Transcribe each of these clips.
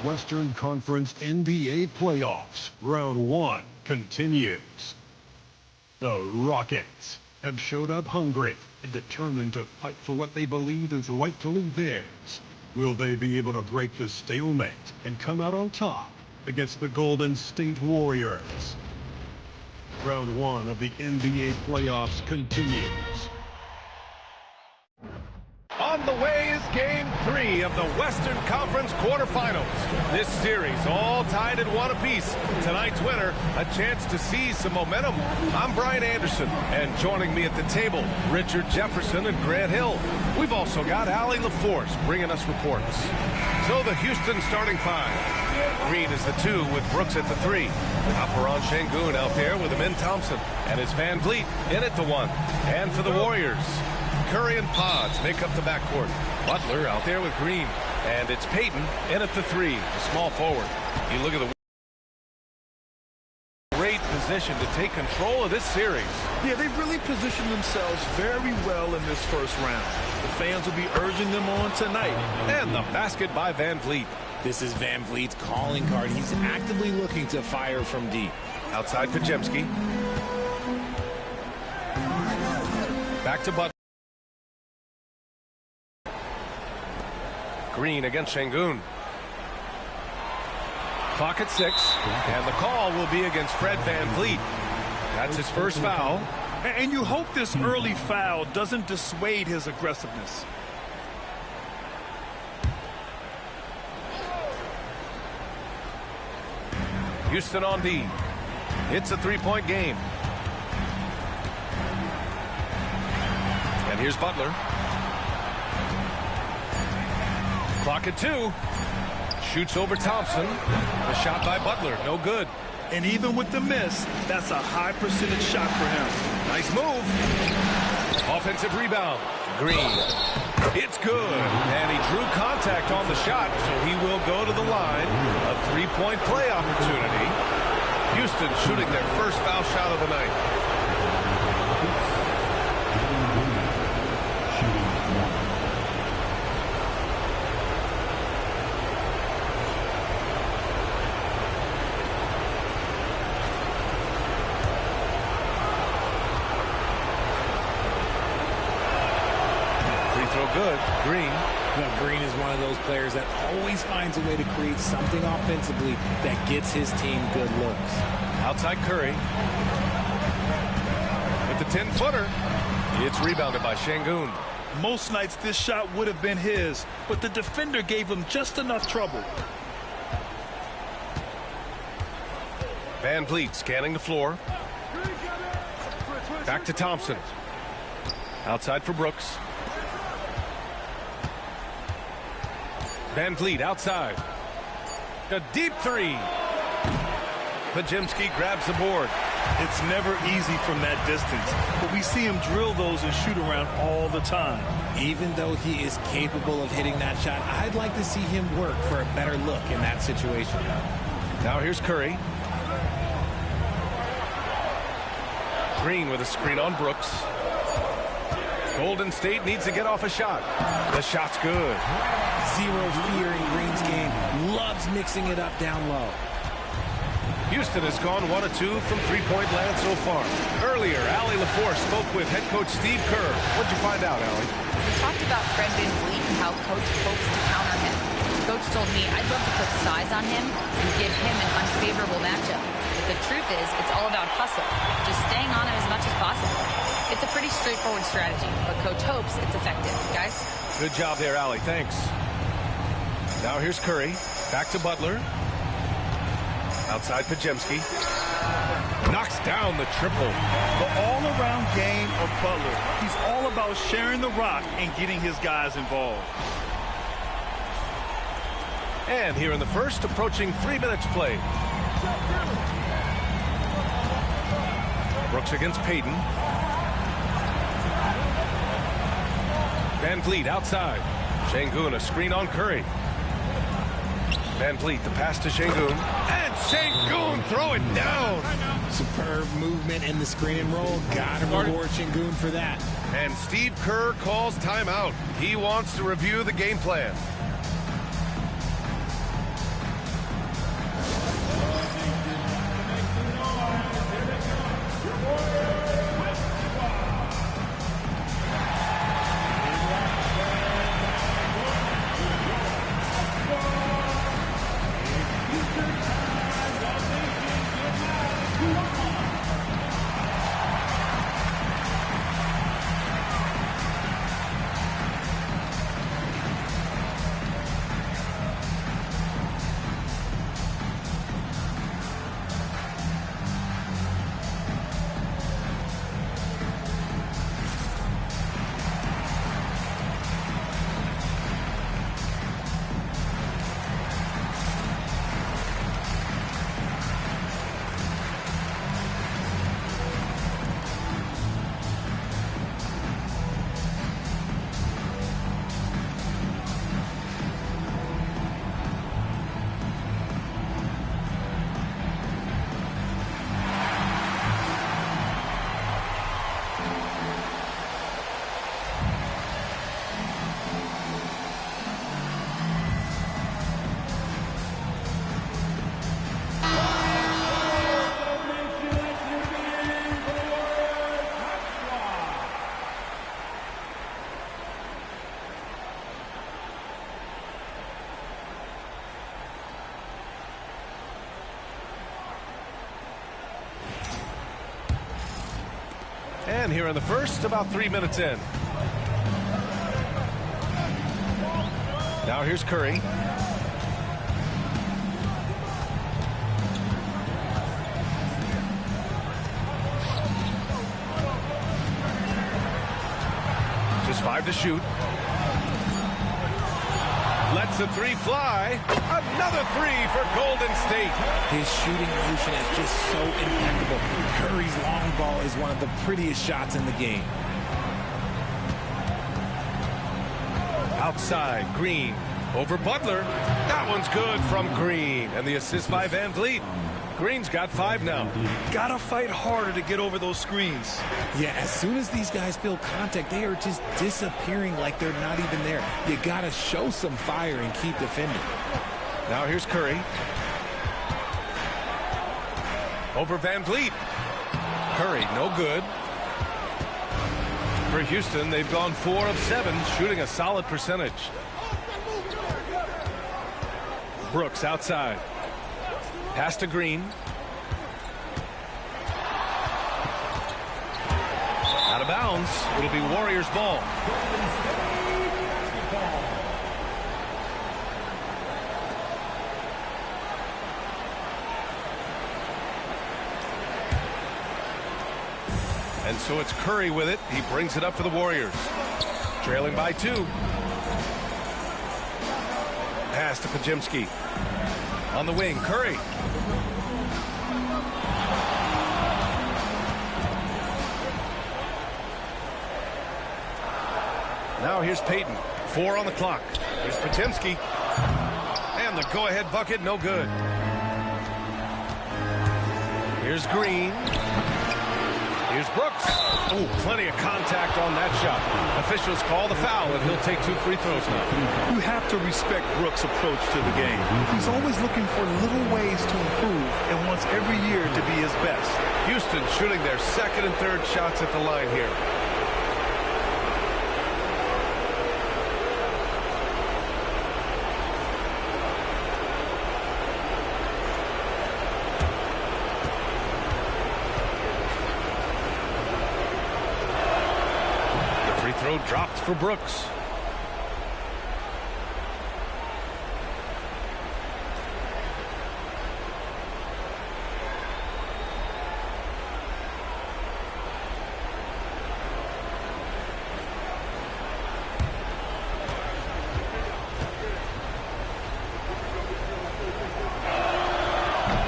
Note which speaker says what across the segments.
Speaker 1: Western Conference NBA playoffs. Round 1 continues. The Rockets have showed up hungry and determined to fight for what they believe is rightfully theirs. Will they be able to break the stalemate and come out on top against the Golden State Warriors? Round 1 of the NBA playoffs continues.
Speaker 2: On the way is Game 3 of the Western Conference quarterfinals. This series all tied at 1 apiece. Tonight's winner, a chance to seize some momentum. I'm Brian Anderson, and joining me at the table, Richard Jefferson and Grant Hill. We've also got Allie LaForce bringing us reports. So the Houston starting 5. Green is the 2 with Brooks at the 3. Alperen Sengun out there with Amin Thompson. And it's Van Vliet in at the 1. And for the Warriors, Curry and Pods make up the backcourt. Butler out there with Green. And it's Payton in at the 3, the small forward. You look at the great position to take control of this series.
Speaker 3: Yeah, they've really positioned themselves very well in this first round. The fans will be urging them on tonight.
Speaker 2: And the basket by Van Vliet.
Speaker 4: This is Van Vliet's calling card. He's actively looking to fire from deep.
Speaker 2: Outside Pajemski. Back to Butler. Green against Sengun. Clock at 6, and the call will be against Fred Van Vliet. That's his first foul.
Speaker 3: And you hope this early foul doesn't dissuade his aggressiveness.
Speaker 2: Houston on D. It's a three-point game. And here's Butler. Clock at 2. Shoots over Thompson. The shot by Butler, no good.
Speaker 3: And even with the miss, that's a high percentage shot for him.
Speaker 2: Nice move. Offensive rebound. Green. It's good. And he drew contact on the shot, so he will go to the line. A three-point play opportunity. Houston shooting their first foul shot of the night. Good. Green.
Speaker 4: Now, Green is one of those players that always finds a way to create something offensively that gets his team good looks.
Speaker 2: Outside Curry. With the 10-footer. It's rebounded by Sengun.
Speaker 3: Most nights this shot would have been his, but the defender gave him just enough trouble.
Speaker 2: Van Vliet scanning the floor. Back to Thompson. Outside for Brooks. Van Vliet outside. A deep 3. Pajemski grabs the board.
Speaker 3: It's never easy from that distance, but we see him drill those and shoot around all the time.
Speaker 4: Even though he is capable of hitting that shot, I'd like to see him work for a better look in that situation.
Speaker 2: Now here's Curry. Green with a screen on Brooks. Golden State needs to get off a shot. The shot's good.
Speaker 4: Zero fear in Green's game. Loves mixing it up down low.
Speaker 2: Houston has gone 1 of 2 from three-point land so far. Earlier, Allie LaForce spoke with head coach Steve Kerr. What'd you find out, Allie?
Speaker 5: We talked about Fred Van Vliet and how coach hopes to counter him. Coach told me I'd love to put size on him and give him an unfavorable matchup. But the truth is, it's all about hustle. Just staying on him as much as possible. It's a pretty straightforward strategy, but coach hopes it's effective. Guys?
Speaker 2: Good job there, Allie. Thanks. Now here's Curry. Back to Butler. Outside Pajemski. Knocks down the triple.
Speaker 3: The all-around game of Butler. He's all about sharing the rock and getting his guys involved.
Speaker 2: And here in the first, approaching 3 minutes played. Brooks against Payton. Van Vliet outside. Sengun, a screen on Curry. Van Vliet, the pass to Sengun. And Sengun, throw it down.
Speaker 4: Superb movement in the screen and roll. Got to reward Sengun for that.
Speaker 2: And Steve Kerr calls timeout. He wants to review the game plan. again here in the first, about 3 minutes in. Now here's Curry. Just 5 to shoot. Lets the three fly. Another three for Golden State.
Speaker 4: His shooting motion is just so impeccable. Curry's long ball is one of the prettiest shots in the game.
Speaker 2: Outside, Green. Over Butler. That one's good from Green. And the assist by Van Vliet. Green's got 5 now.
Speaker 3: Gotta fight harder to get over those screens.
Speaker 4: Yeah, as soon as these guys feel contact, they are just disappearing like they're not even there. You gotta show some fire and keep defending.
Speaker 2: Now here's Curry. Over Van Vliet. Curry, no good. For Houston, they've gone 4 of 7, shooting a solid percentage. Brooks outside. Pass to Green. Out of bounds. It'll be Warriors ball. And so it's Curry with it. He brings it up for the Warriors. Trailing by 2. Pass to Pajemski. On the wing, Curry. Now here's Payton. 4 on the clock. Here's Pajemski. And the go-ahead bucket, no good. Here's Green. Here's Brooks. Oh, plenty of contact on that shot. Officials call the foul, and he'll take 2 free throws now.
Speaker 3: You have to respect Brooks' approach to the game. He's always looking for little ways to improve and wants every year to be his best.
Speaker 2: Houston shooting their second and third shots at the line here. Throw dropped for Brooks.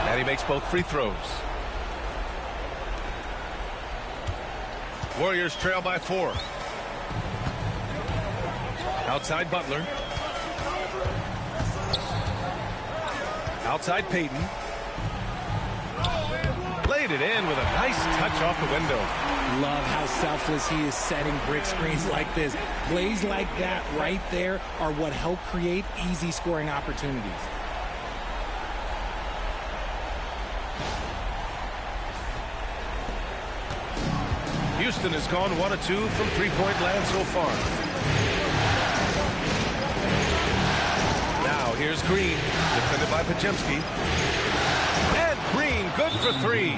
Speaker 2: And he makes both free throws. Warriors trail by 4. Outside Butler. Outside Payton. Laid it in with a nice touch off the window.
Speaker 4: Love how selfless he is setting brick screens like this. Plays like that right there are what help create easy scoring opportunities.
Speaker 2: Houston has gone 1 of 2 from three-point land so far. Here's Green, defended by Pajemski. And Green, good for 3.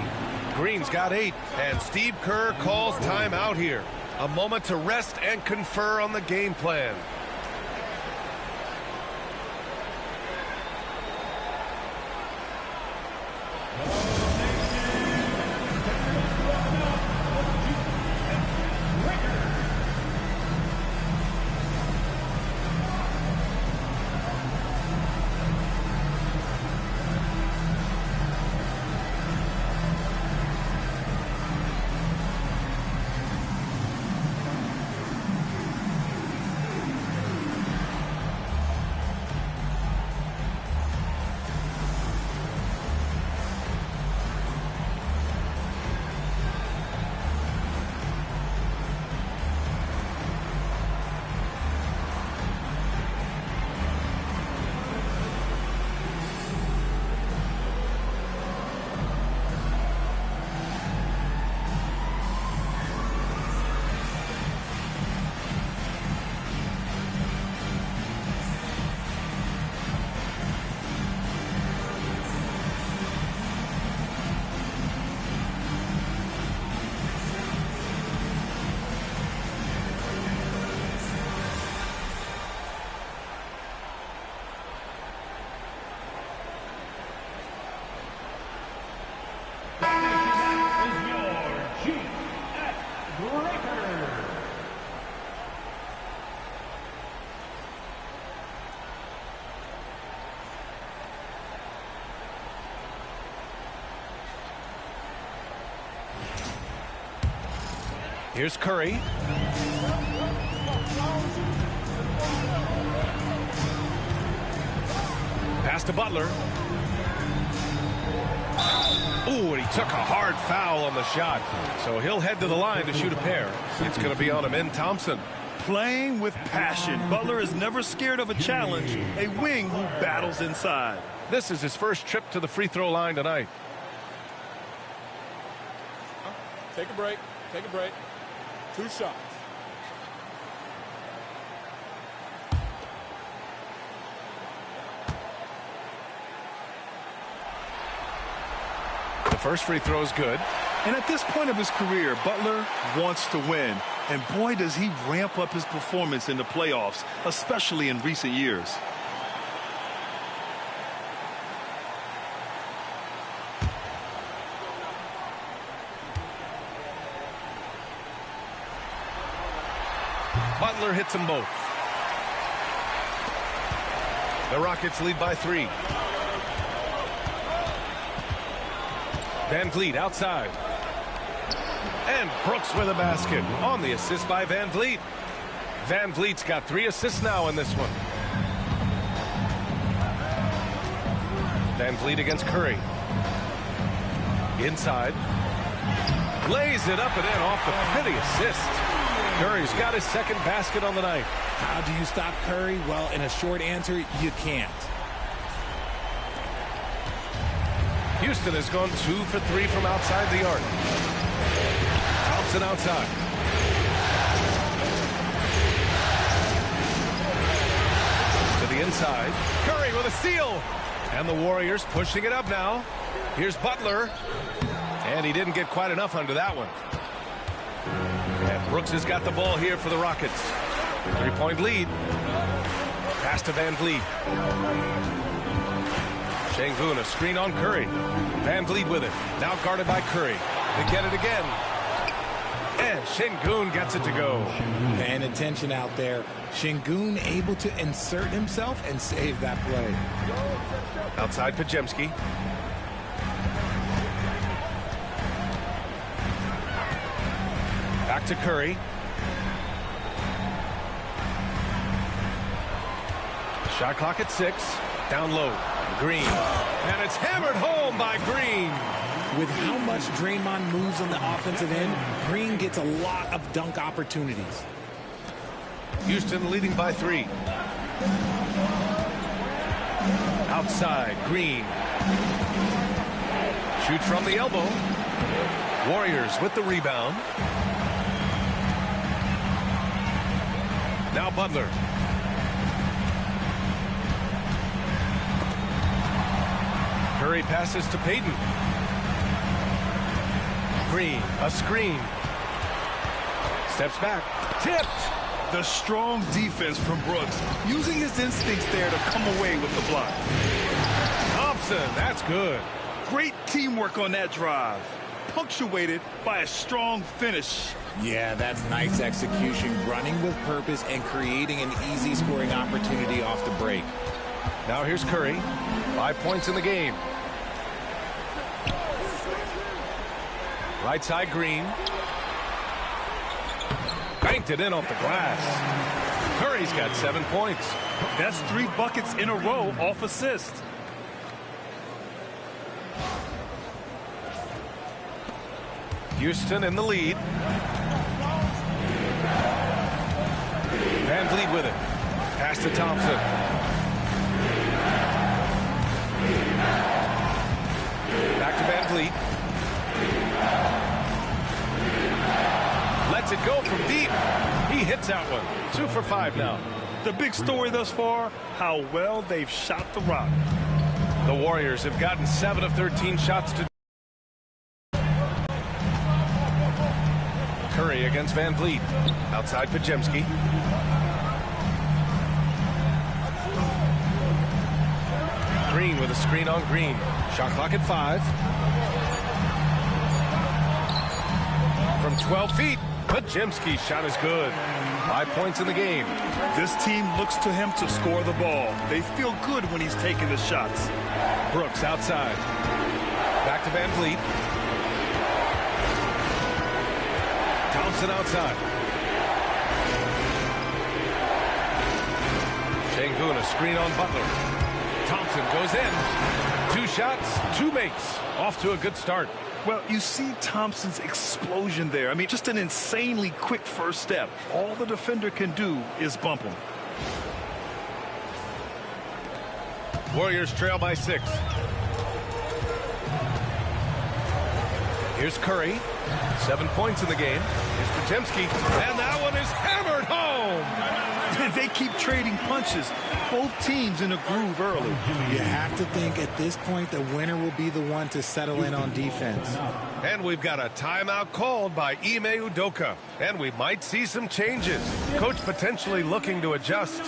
Speaker 2: Green's got 8, and Steve Kerr calls timeout here. A moment to rest and confer on the game plan. Here's Curry. Pass to Butler. Ooh, and he took a hard foul on the shot. So he'll head to the line to shoot a pair. It's going to be on Amin Thompson.
Speaker 3: Playing with passion. Butler is never scared of a challenge. A wing who battles inside.
Speaker 2: This is his first trip to the free throw line tonight.
Speaker 4: Take a break. Take a break. 2 shots.
Speaker 2: The first free throw is good.
Speaker 3: And at this point of his career, Butler wants to win. And boy, does he ramp up his performance in the playoffs, especially in recent years.
Speaker 2: Butler hits them both. The Rockets lead by 3. Van Vliet outside. And Brooks with a basket on the assist by Van Vliet. Van Vliet's got 3 assists now in this one. Van Vliet against Curry. Inside. Lays it up and in off the pretty assist. Curry's got his second basket on the night.
Speaker 4: How do you stop Curry? Well, in a short answer, you can't.
Speaker 2: Houston has gone 2 for 3 from outside the arc. Thompson outside. To the inside. Curry with a steal. And the Warriors pushing it up now. Here's Butler. And he didn't get quite enough under that one. And Brooks has got the ball here for the Rockets. 3-point lead. Pass to Van Vliet. Şengün, a screen on Curry. Van Vliet with it. Now guarded by Curry. They get it again. And Şengün gets it to go.
Speaker 4: Paying attention out there. Şengün able to insert himself and save that play.
Speaker 2: Outside Pajemski. Back to Curry. Shot clock at 6. Down low. Green. And it's hammered home by Green.
Speaker 4: With how much Draymond moves on the offensive end, Green gets a lot of dunk opportunities.
Speaker 2: Houston leading by 3. Outside, Green. Shoots from the elbow. Warriors with the rebound. Now Butler. Curry passes to Payton. Green, a screen. Steps back. Tipped.
Speaker 3: The strong defense from Brooks, using his instincts there to come away with the block.
Speaker 2: Thompson, that's good.
Speaker 3: Great teamwork on that drive, punctuated by a strong finish.
Speaker 4: Yeah, that's nice execution, running with purpose and creating an easy scoring opportunity off the break.
Speaker 2: Now here's Curry. 5 points in the game. Right side, Green. Banked it in off the glass. Curry's got 7 points.
Speaker 3: That's 3 buckets in a row off assist.
Speaker 2: Houston in the lead. Van Vliet with it. Pass to Thompson. Back to Van Vliet. Lets it go from deep. He hits that one. 2 for 5 now.
Speaker 3: The big story thus far, how well they've shot the rock.
Speaker 2: The Warriors have gotten 7 of 13 shots to Curry against Van Vliet. Outside Pajemski. Green with a screen on Green. Shot clock at 5. From 12 feet, Pajemski's shot is good. 5 points in the game.
Speaker 3: This team looks to him to score the ball. They feel good when he's taking the shots.
Speaker 2: Brooks outside. Back to Van Vliet. Thompson outside. Şengün, a screen on Butler. Thompson goes in. 2 shots, 2 makes. Off to a good start.
Speaker 3: Well, you see Thompson's explosion there. I mean, just an insanely quick first step. All the defender can do is bump him.
Speaker 2: Warriors trail by 6. Here's Curry. 7 points in the game. Here's Potemski. And that one is hammered home.
Speaker 3: They keep trading punches. Both teams in a groove early.
Speaker 4: You have to think at this point the winner will be the one to settle in on defense.
Speaker 2: And we've got a timeout called by Ime Udoka. And we might see some changes. Coach potentially looking to adjust.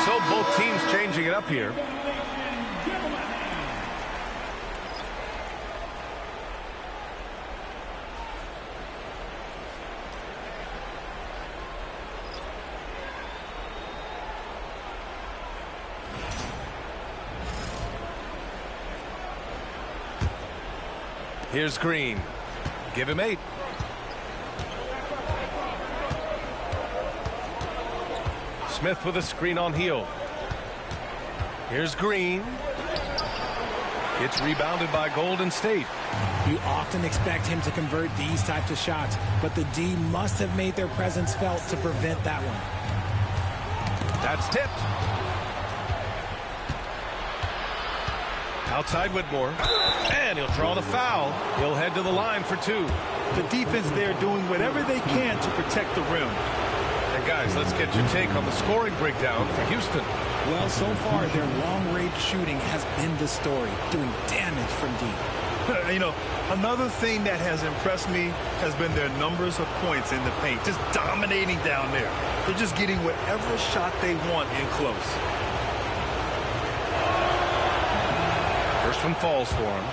Speaker 2: So both teams changing it up here. Here's Green. Give him 8. Smith with a screen on heel. Here's Green. It's rebounded by Golden State.
Speaker 4: You often expect him to convert these types of shots, but the D must have made their presence felt to prevent that one.
Speaker 2: That's tipped. Outside Whitmore. And he'll draw the foul. He'll head to the line for 2.
Speaker 3: The defense there doing whatever they can to protect the rim.
Speaker 2: And guys, let's get your take on the scoring breakdown for Houston.
Speaker 4: Well, so far, their long-range shooting has been the story, doing damage from deep.
Speaker 3: You know, another thing that has impressed me has been their numbers of points in the paint, just dominating down there. They're just getting whatever shot they want in close.
Speaker 2: First one falls for him.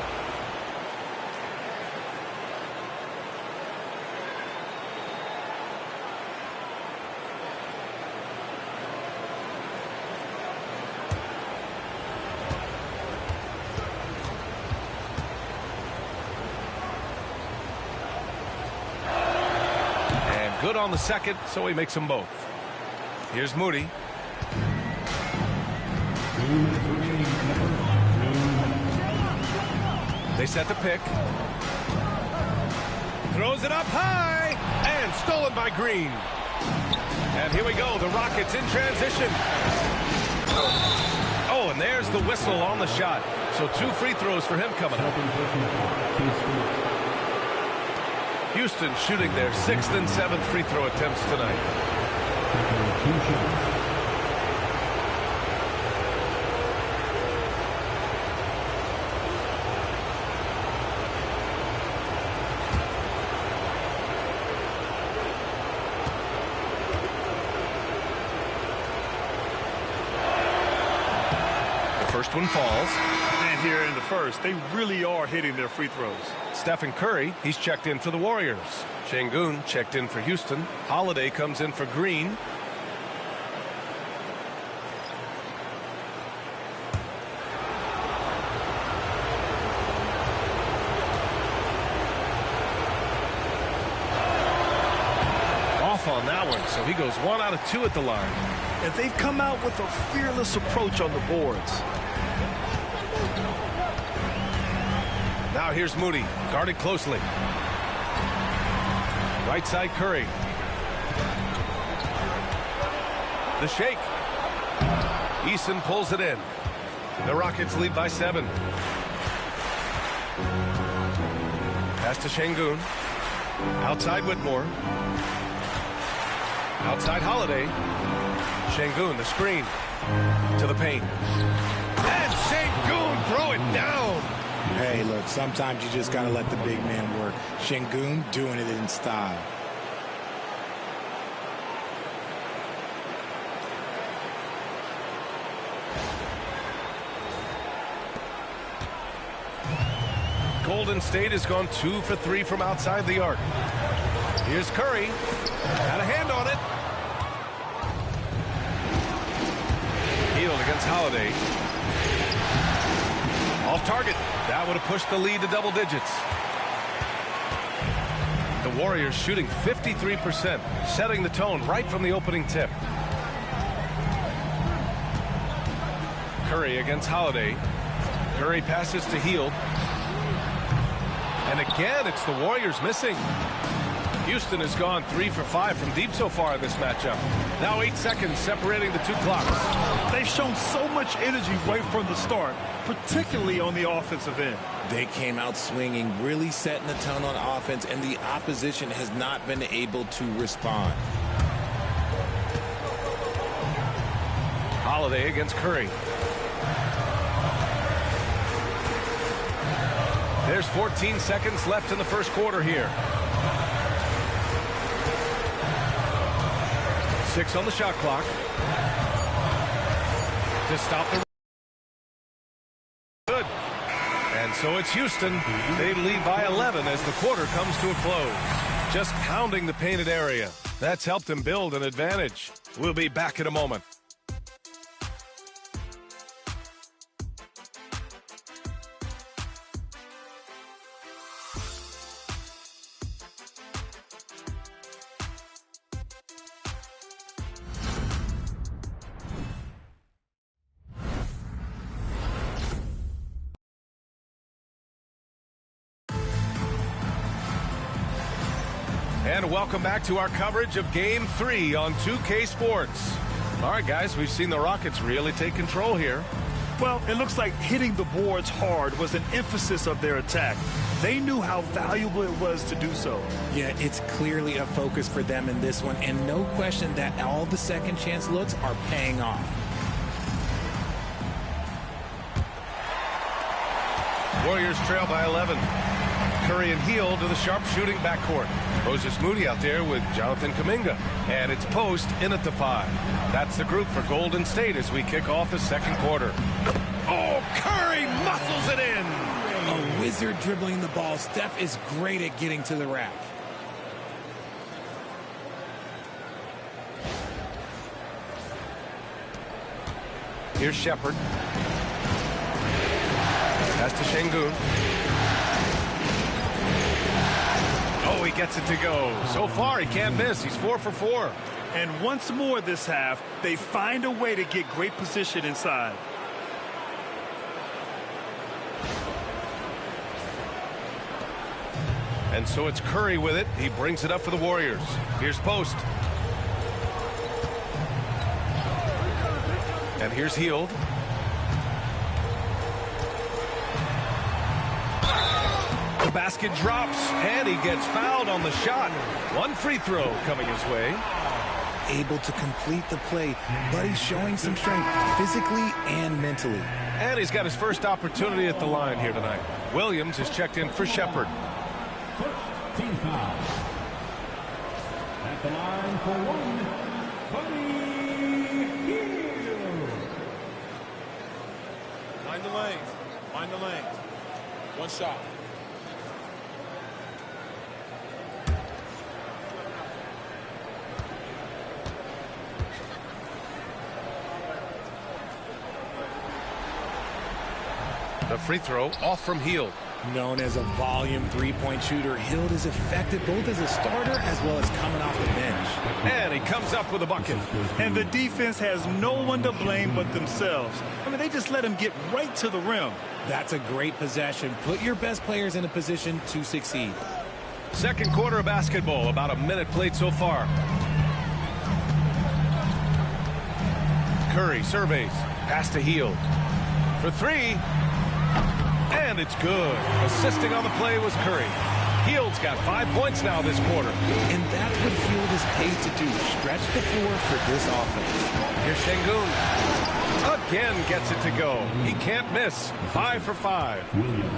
Speaker 2: Good on the second, so he makes them both. Here's Moody. They set the pick. Throws it up high, and stolen by Green. And here we go, the Rockets in transition. Oh, and there's the whistle on the shot. So 2 free throws for him coming up. Houston shooting their 6th and 7th free throw attempts tonight. The first one falls.
Speaker 3: And here in the first, they really are hitting their free throws.
Speaker 2: Stephen Curry, he's checked in for the Warriors. Şengün checked in for Houston. Holiday comes in for Green. Off on on that one, so he goes 1 out of 2 at the line.
Speaker 3: And they've come out with a fearless approach on the boards.
Speaker 2: Now here's Moody, guarded closely. Right side Curry. The shake. Eason pulls it in. The Rockets lead by 7. Pass to Şengün. Outside Whitmore. Outside Holiday. Şengün, the screen. To the paint. And Şengün throw it down.
Speaker 4: Hey, look, sometimes you just got to let the big man work. Şengün doing it in style.
Speaker 2: Golden State has gone 2 for 3 from outside the arc. Here's Curry. Got a hand on it. Hield against Holiday. Off target. That would have pushed the lead to double digits. The Warriors shooting 53%, setting the tone right from the opening tip. Curry against Holiday. Curry passes to Hield. And again, it's the Warriors missing. Houston has gone 3 for 5 from deep so far in this matchup. Now 8 seconds separating the 2 clocks.
Speaker 3: They've shown so much energy right from the start, particularly on the offensive end.
Speaker 4: They came out swinging, really setting the tone on offense, and the opposition has not been able to respond.
Speaker 2: Holiday against Curry. There's 14 seconds left in the first quarter here. 6 on the shot clock. To stop the... Good. And so it's Houston. They lead by 11 as the quarter comes to a close. Just pounding the painted area. That's helped them build an advantage. We'll be back in a moment. And welcome back to our coverage of Game 3 on 2K Sports. All right, guys, we've seen the Rockets really take control here.
Speaker 3: Well, it looks like hitting the boards hard was an emphasis of their attack. They knew how valuable it was to do so.
Speaker 4: Yeah, it's clearly a focus for them in this one, and no question that all the second chance looks are paying off.
Speaker 2: Warriors trail by 11. Curry and Hield to the sharp-shooting backcourt. Moses Moody out there with Jonathan Kuminga. And it's Post in at the 5. That's the group for Golden State as we kick off the second quarter. Oh, Curry muscles it in!
Speaker 4: A wizard dribbling the ball. Steph is great at getting to the rack.
Speaker 2: Here's Shepherd. Pass to Şengün. Oh, he gets it to go. So far, he can't miss. He's 4 for 4.
Speaker 3: And once more this half, they find a way to get great position inside.
Speaker 2: And so it's Curry with it. He brings it up for the Warriors. Here's Post. And here's Hield. The basket drops, and he gets fouled on the shot. One free throw coming his way.
Speaker 4: Able to complete the play, but he's showing some strength physically and mentally.
Speaker 2: And he's got his first opportunity at the line here tonight. Williams has checked in for Shepherd.
Speaker 6: Team foul. At the line for one,
Speaker 7: Find the lanes. Find the lanes. One shot.
Speaker 2: The free throw off from Hield.
Speaker 4: Known as a volume three-point shooter, Hield is effective both as a starter as well as coming off the bench.
Speaker 2: And he comes up with a bucket.
Speaker 3: And the defense has no one to blame but themselves. I mean, they just let him get right to the rim.
Speaker 4: That's a great possession. Put your best players in a position to succeed.
Speaker 2: Second quarter of basketball, about a minute played so far. Curry surveys, pass to Hield. For three, and it's good. Assisting on the play was Curry. Hield's got 5 points now this quarter.
Speaker 4: And that's what Hield is paid to do, stretch the floor for this offense.
Speaker 2: Here's Şengün. Again gets it to go. He can't miss. 5 for 5.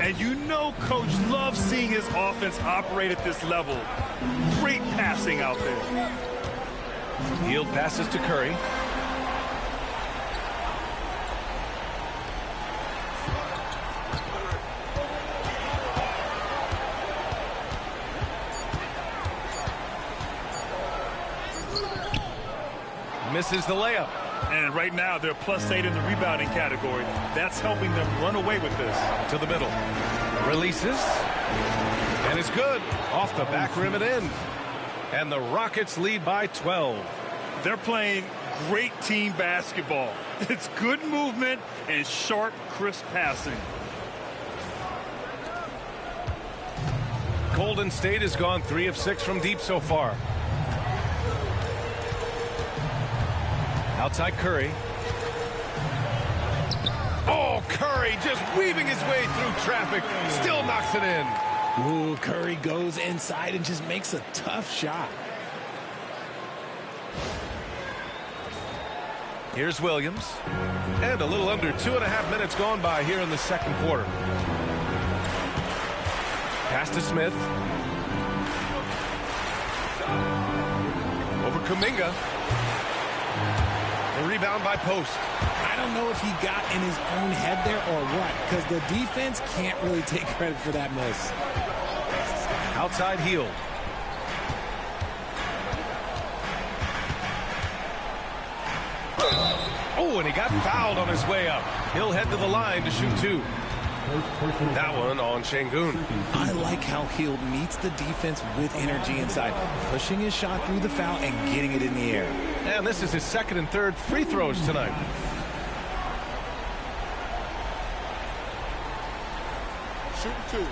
Speaker 3: And you know Coach loves seeing his offense operate at this level. Great passing out there.
Speaker 2: Hield passes to Curry. Misses the layup.
Speaker 3: And right now, they're +8 in the rebounding category. That's helping them run away with this.
Speaker 2: To the middle. Releases. And it's good. Off the back rim and in. And the Rockets lead by 12.
Speaker 3: They're playing great team basketball. It's good movement and sharp, crisp passing.
Speaker 2: Golden State has gone 3 of 6 from deep so far. Outside Curry. Oh, Curry just weaving his way through traffic. Still knocks it in.
Speaker 4: Ooh, Curry goes inside and just makes a tough shot.
Speaker 2: Here's Williams. And a little under 2.5 minutes gone by here in the second quarter. Pass to Smith. Over Kuminga. The rebound by Post.
Speaker 4: I don't know if he got in his own head there or what, because the defense can't really take credit for that miss.
Speaker 2: Outside Hield. Oh, and he got fouled on his way up. He'll head to the line to shoot 2. That one on Şengün.
Speaker 4: I like how Hield meets the defense with energy inside, pushing his shot through the foul and getting it in the air.
Speaker 2: And this is his second and third free throws tonight.
Speaker 7: Shooting 2.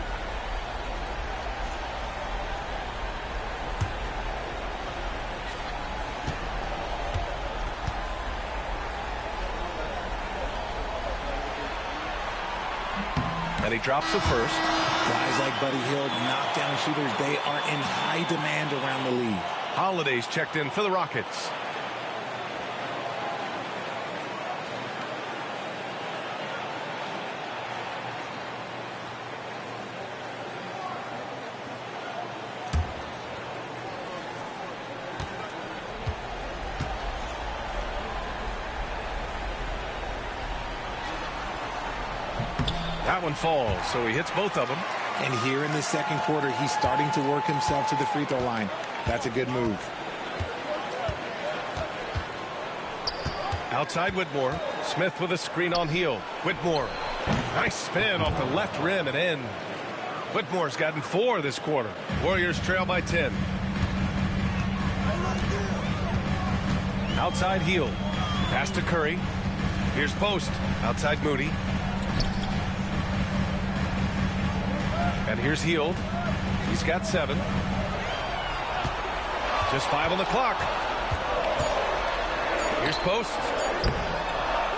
Speaker 2: And he drops the first.
Speaker 4: Guys like Buddy Hield, knockdown shooters, they are in high demand around the league.
Speaker 2: Holiday's checked in for the Rockets. That one falls, so he hits both of them.
Speaker 4: And here in the second quarter, he's starting to work himself to the free throw line. That's a good move.
Speaker 2: Outside Whitmore. Smith with a screen on Hield. Whitmore. Nice spin off the left rim and in. Whitmore's gotten 4 this quarter. Warriors trail by 10. Outside Hield. Pass to Curry. Here's Post. Outside Moody. And here's Hield. He's got 7. Just 5 on the clock. Here's Post.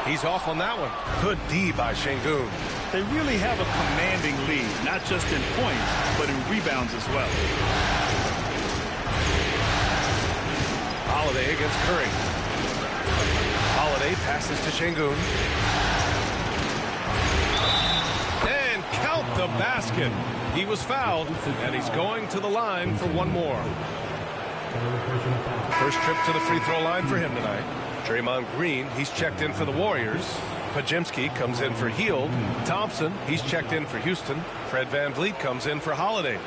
Speaker 2: He's off on that one. Good D by Şengün.
Speaker 3: They really have a commanding lead, not just in points, but in rebounds as well.
Speaker 2: Holiday against Curry. Holiday passes to Şengün. And count the basket. He was fouled, and he's going to the line for one more. First trip to the free throw line for him tonight. Draymond Green, he's checked in for the Warriors. Pajimski comes in for Hield. Thompson, he's checked in for Houston. Fred VanVleet comes in for Holiday.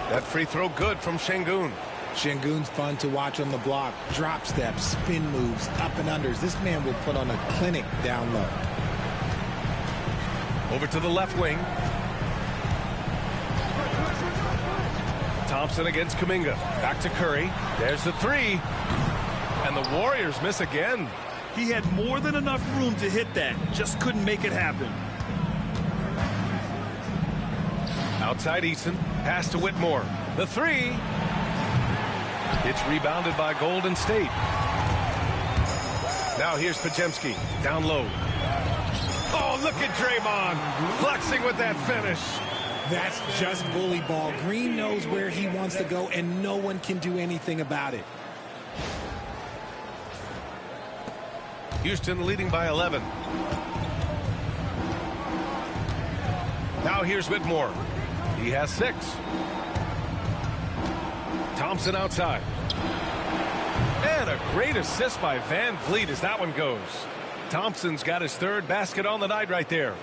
Speaker 2: That free throw good from Şengün.
Speaker 4: Şengün's fun to watch on the block. Drop steps, spin moves, up and unders. This man will put on a clinic down low.
Speaker 2: Over to the left wing. Thompson against Kuminga. Back to Curry. There's the three. And the Warriors miss again.
Speaker 3: He had more than enough room to hit that. Just couldn't make it happen.
Speaker 2: Outside Eason. Pass to Whitmore. The three. It's rebounded by Golden State. Now here's Podziemski. Down low. Oh, look at Draymond. Flexing with that finish.
Speaker 4: That's just bully ball. Green knows where he wants to go, and no one can do anything about it.
Speaker 2: Houston leading by 11. Now here's Whitmore. He has 6. Thompson outside. And a great assist by Van Vliet as that one goes. Thompson's got his 3rd basket on the night right there.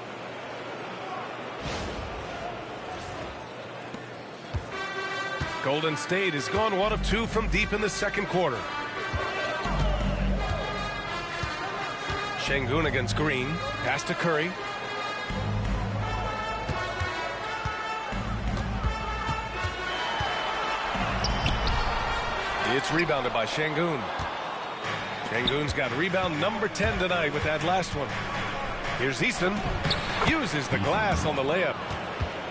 Speaker 2: Golden State has gone 1 of 2 from deep in the 2nd quarter. Şengün against Green. Pass to Curry. It's rebounded by Şengün. Şengün's got rebound number 10 tonight with that last one. Here's Eason. Uses the glass on the layup.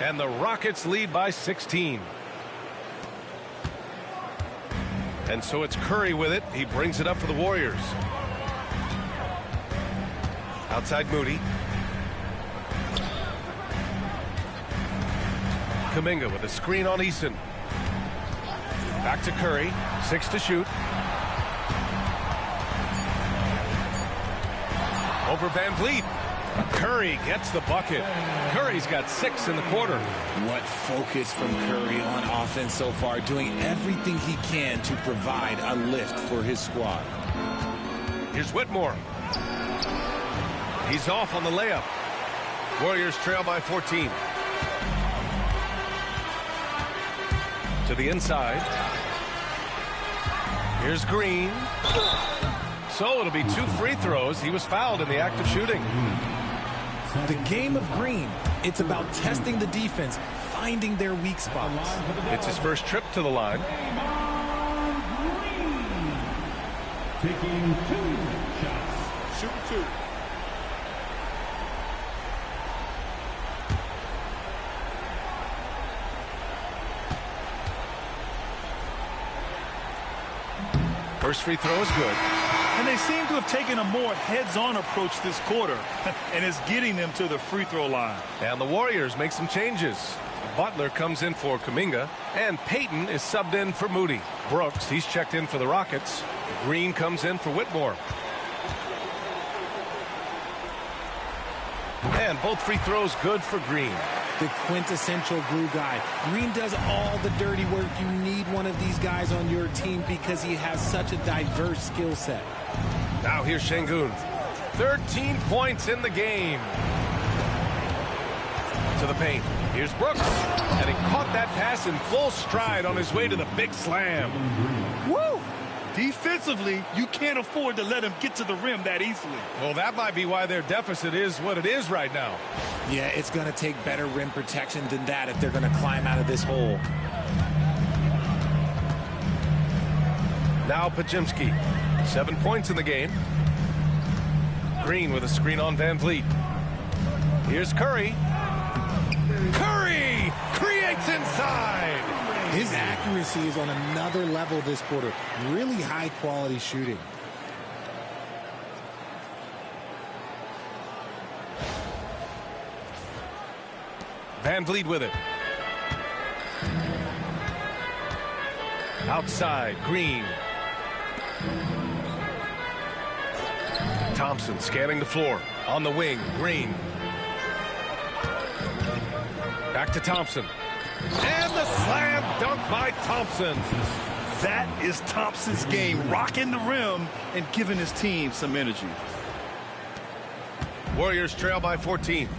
Speaker 2: And the Rockets lead by 16. And so it's Curry with it. He brings it up for the Warriors. Outside Moody. Kuminga with a screen on Eason. Back to Curry. 6 to shoot. Over Van Vliet. Curry gets the bucket. Curry's got 6 in the quarter.
Speaker 4: What focus from Curry on offense so far, doing everything he can to provide a lift for his squad.
Speaker 2: Here's Whitmore. He's off on the layup. Warriors trail by 14. To the inside. Here's Green. So it'll be 2 free throws. He was fouled in the act of shooting.
Speaker 4: The game of Green, it's about testing the defense, finding their weak spots.
Speaker 2: It's his first trip to the line.
Speaker 6: Taking 2 shots.
Speaker 7: Shoot 2.
Speaker 2: First free throw is good.
Speaker 3: And they seem to have taken a more heads-on approach this quarter, and it's getting them to the free throw line.
Speaker 2: And the Warriors make some changes. Butler comes in for Kuminga, and Payton is subbed in for Moody. Brooks, he's checked in for the Rockets. Green comes in for Whitmore. And both free throws good for Green.
Speaker 4: The quintessential glue guy. Green does all the dirty work. You need one of these guys on your team because he has such a diverse skill set.
Speaker 2: Now here's Şengün. 13 points in the game. To the paint. Here's Brooks. And he caught that pass in full stride on his way to the big slam.
Speaker 3: Woo! Defensively, you can't afford to let him get to the rim that easily.
Speaker 2: Well, that might be why their deficit is what it is right now.
Speaker 4: Yeah, it's going to take better rim protection than that if they're going to climb out of this hole.
Speaker 2: Now Podziemski. 7 points in the game. Green with a screen on Van Vliet. Here's Curry. Curry creates inside.
Speaker 4: His accuracy is on another level this quarter. Really high quality shooting.
Speaker 2: Van Vliet with it. Outside, Green. Thompson scanning the floor. On the wing, Green. Back to Thompson. And the slam dunk by Thompson.
Speaker 3: That is Thompson's game, rocking the rim and giving his team some energy.
Speaker 2: Warriors trail by 14.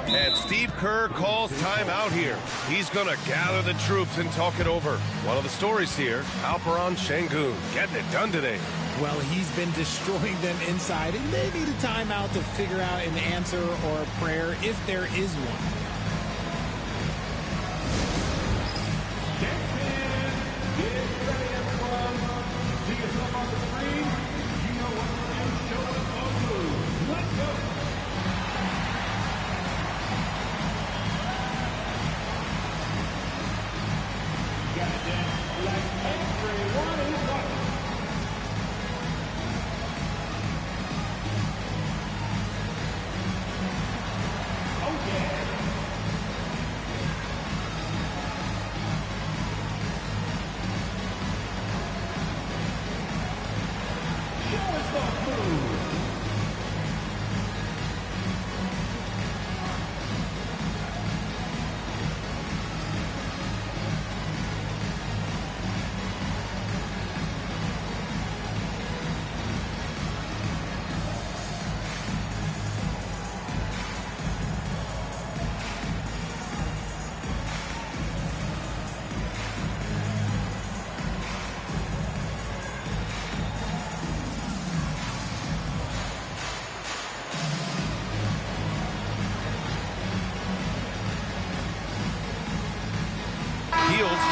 Speaker 2: And Steve Kerr calls timeout here. He's going to gather the troops and talk it over. One of the stories here, Alperon Şengün getting it done today.
Speaker 4: Well, he's been destroying them inside, and they need a timeout to figure out an answer or a prayer if there is one.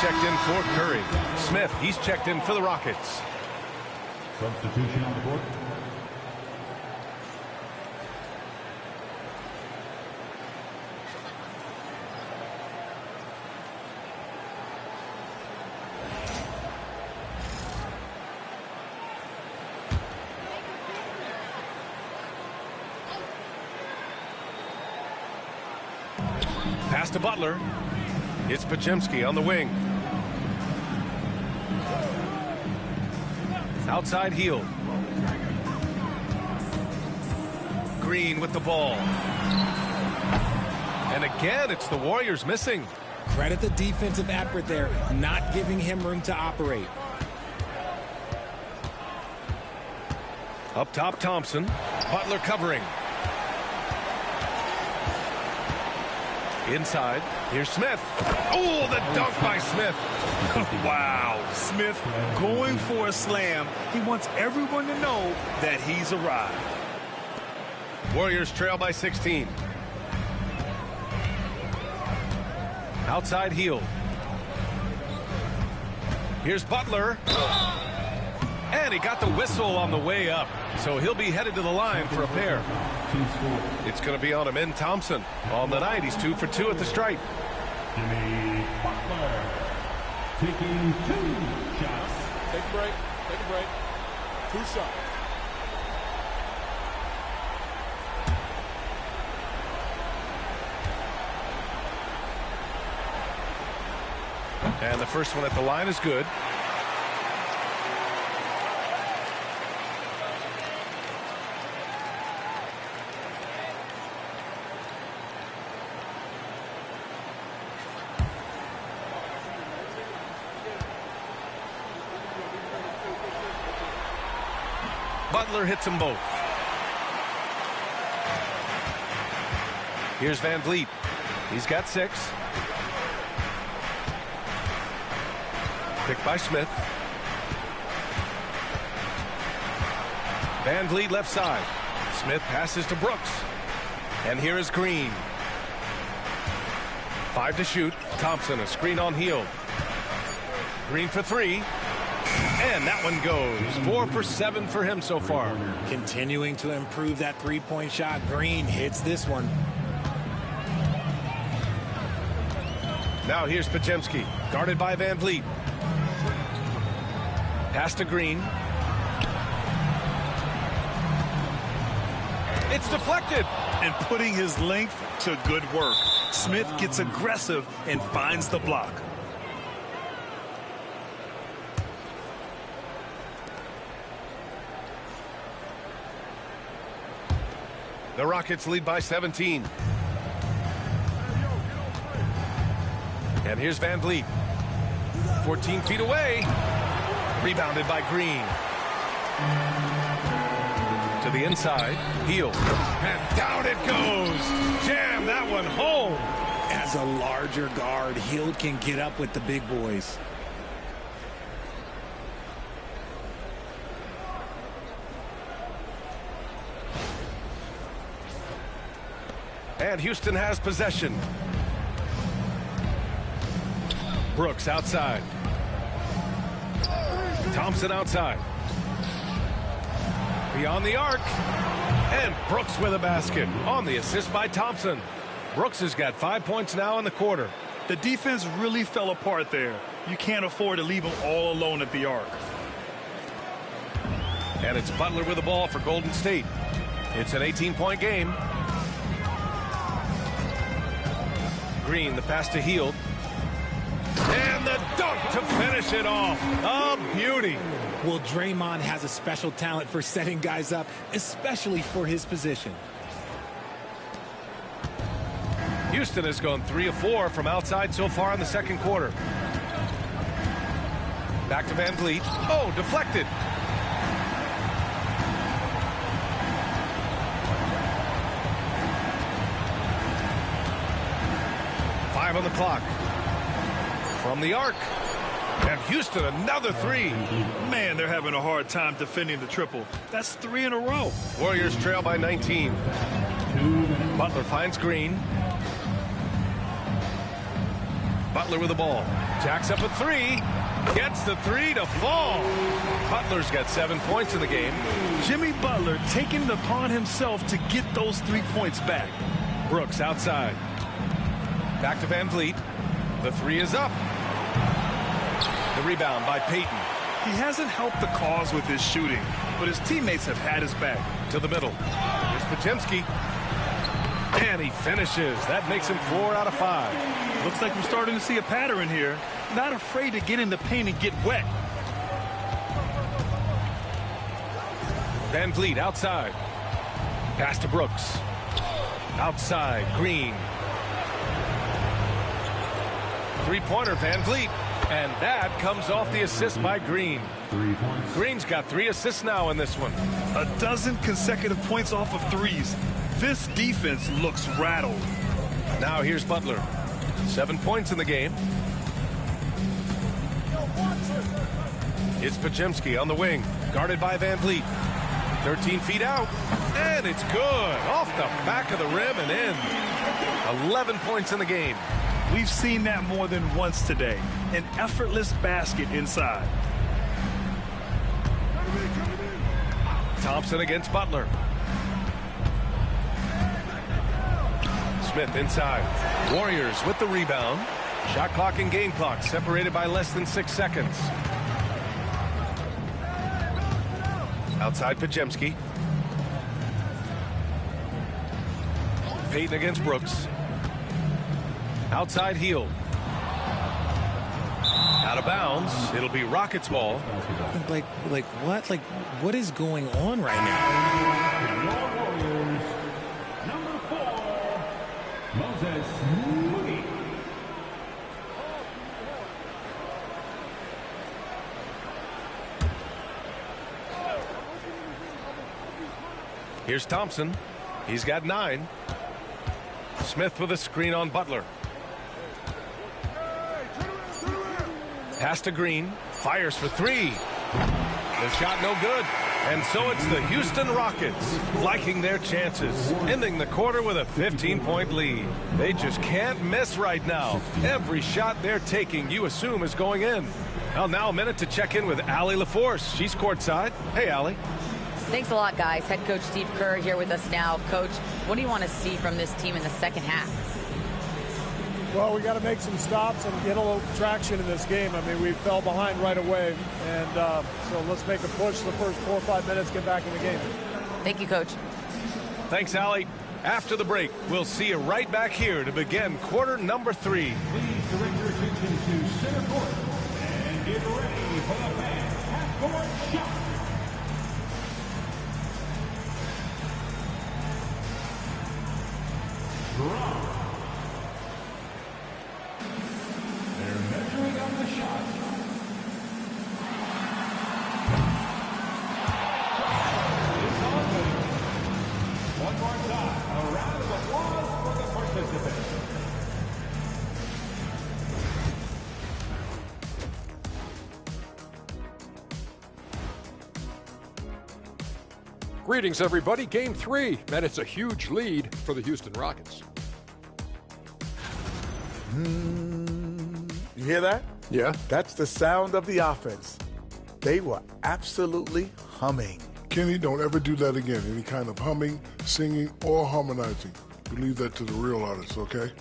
Speaker 2: Checked in for Curry. Smith, he's checked in for the Rockets.
Speaker 6: Substitution on the court.
Speaker 2: Pass to Butler. It's Podziemski on the wing. Outside heel. Green with the ball. And again, it's the Warriors missing.
Speaker 4: Credit the defensive effort there, not giving him room to operate.
Speaker 2: Up top, Thompson. Butler covering. Inside, here's Smith. Oh, the dunk by Smith.
Speaker 3: Wow, Smith going for a slam. He wants everyone to know that he's arrived.
Speaker 2: Warriors trail by 16. Outside heel. Here's Butler. And he got the whistle on the way up. So he'll be headed to the line for a pair. It's going to be on him in Thompson. On the night, he's 2 for 2 at the stripe.
Speaker 6: Jimmy Butler taking 2 shots.
Speaker 7: Take a break. Take a break. 2 shots.
Speaker 2: And the first one at the line is good. Butler hits them both. Here's Van Vliet. He's got 6. Picked by Smith. Van Vliet left side. Smith passes to Brooks. And here is Green. 5 to shoot. Thompson, a screen on heel. Green for 3. And that one goes. 4 for 7 for him so far.
Speaker 4: Continuing to improve that three-point shot. Green hits this one.
Speaker 2: Now here's Podziemski, guarded by Van Vliet. Pass to Green. It's deflected.
Speaker 3: And putting his length to good work. Smith gets aggressive and finds the block.
Speaker 2: The Rockets lead by 17. And here's Van Vliet. 14 feet away. Rebounded by Green. To the inside. Heel. And down it goes. Jam that one home.
Speaker 4: As a larger guard, Hield can get up with the big boys.
Speaker 2: And Houston has possession. Brooks outside. Thompson outside. Beyond the arc. And Brooks with a basket on the assist by Thompson. Brooks has got 5 points now in the quarter.
Speaker 3: The defense really fell apart there. You can't afford to leave them all alone at the arc.
Speaker 2: And it's Butler with the ball for Golden State. It's an 18-point game. Green, the pass to Hield. And the dunk to finish it off. A beauty.
Speaker 4: Well, Draymond has a special talent for setting guys up, especially for his position.
Speaker 2: Houston has gone 3 of 4 from outside so far in the second quarter. Back to Van Vliet. Oh, deflected. On the clock. From the arc. And Houston another 3.
Speaker 3: Man, they're having a hard time defending the triple. That's 3 in a row.
Speaker 2: Warriors trail by 19. Butler finds Green. Butler with the ball. Jacks up a 3. Gets the 3 to fall. Butler's got 7 points in the game.
Speaker 3: Jimmy Butler taking it upon himself to get those 3 points back.
Speaker 2: Brooks outside. Back to Van Vliet. The 3 is up. The rebound by Payton.
Speaker 3: He hasn't helped the cause with his shooting, but his teammates have had his back.
Speaker 2: To the middle. Here's Podziemski. And he finishes. That makes him 4 out of 5.
Speaker 3: Looks like we're starting to see a pattern here. Not afraid to get in the paint and get wet.
Speaker 2: Van Vliet outside. Pass to Brooks. Outside. Green. Three-pointer, Van Vliet. And that comes off the assist by Green.
Speaker 6: 3 points.
Speaker 2: Green's got 3 assists now in this one.
Speaker 3: A dozen consecutive points off of threes. This defense looks rattled.
Speaker 2: Now here's Butler. 7 points in the game. It's Podziemski on the wing. Guarded by Van Vliet. 13 feet out. And it's good. Off the back of the rim and in. 11 points in the game.
Speaker 3: We've seen that more than once today. An effortless basket inside.
Speaker 2: Thompson against Butler. Smith inside. Warriors with the rebound. Shot clock and game clock separated by less than 6 seconds. Outside Podziemski. Payton against Brooks. Outside Hield. Out of bounds. It'll be Rockets ball.
Speaker 4: Like what? Like, what is going on right now?
Speaker 6: Your Warriors, number 4, Moses Moody.
Speaker 2: Here's Thompson. He's got 9. Smith with a screen on Butler. Pass to Green. Fires for 3. The shot no good. And so it's the Houston Rockets liking their chances, ending the quarter with a 15-point lead. They just can't miss right now. Every shot they're taking, you assume, is going in. Well, now a minute to check in with Allie LaForce. She's courtside. Hey, Allie.
Speaker 5: Thanks a lot, guys. Head coach Steve Kerr here with us now. Coach, what do you want to see from this team in the second half?
Speaker 8: Well, we got to make some stops and get a little traction in this game. I mean, we fell behind right away, and so let's make a push the first 4 or 5 minutes, get back in the game.
Speaker 5: Thank you, Coach.
Speaker 2: Thanks, Allie. After the break, we'll see you right back here to begin quarter number 3.
Speaker 6: Please direct your attention to center court and get ready for the fans half-court shot. Drop. They're measuring on the shot. It's on the
Speaker 9: Greetings, everybody. Game 3, and it's a huge lead for the Houston Rockets.
Speaker 10: You hear that?
Speaker 9: Yeah.
Speaker 10: That's the sound of the offense. They were absolutely humming.
Speaker 11: Kenny, don't ever do that again. Any kind of humming, singing, or harmonizing. We leave that to the real artists, okay?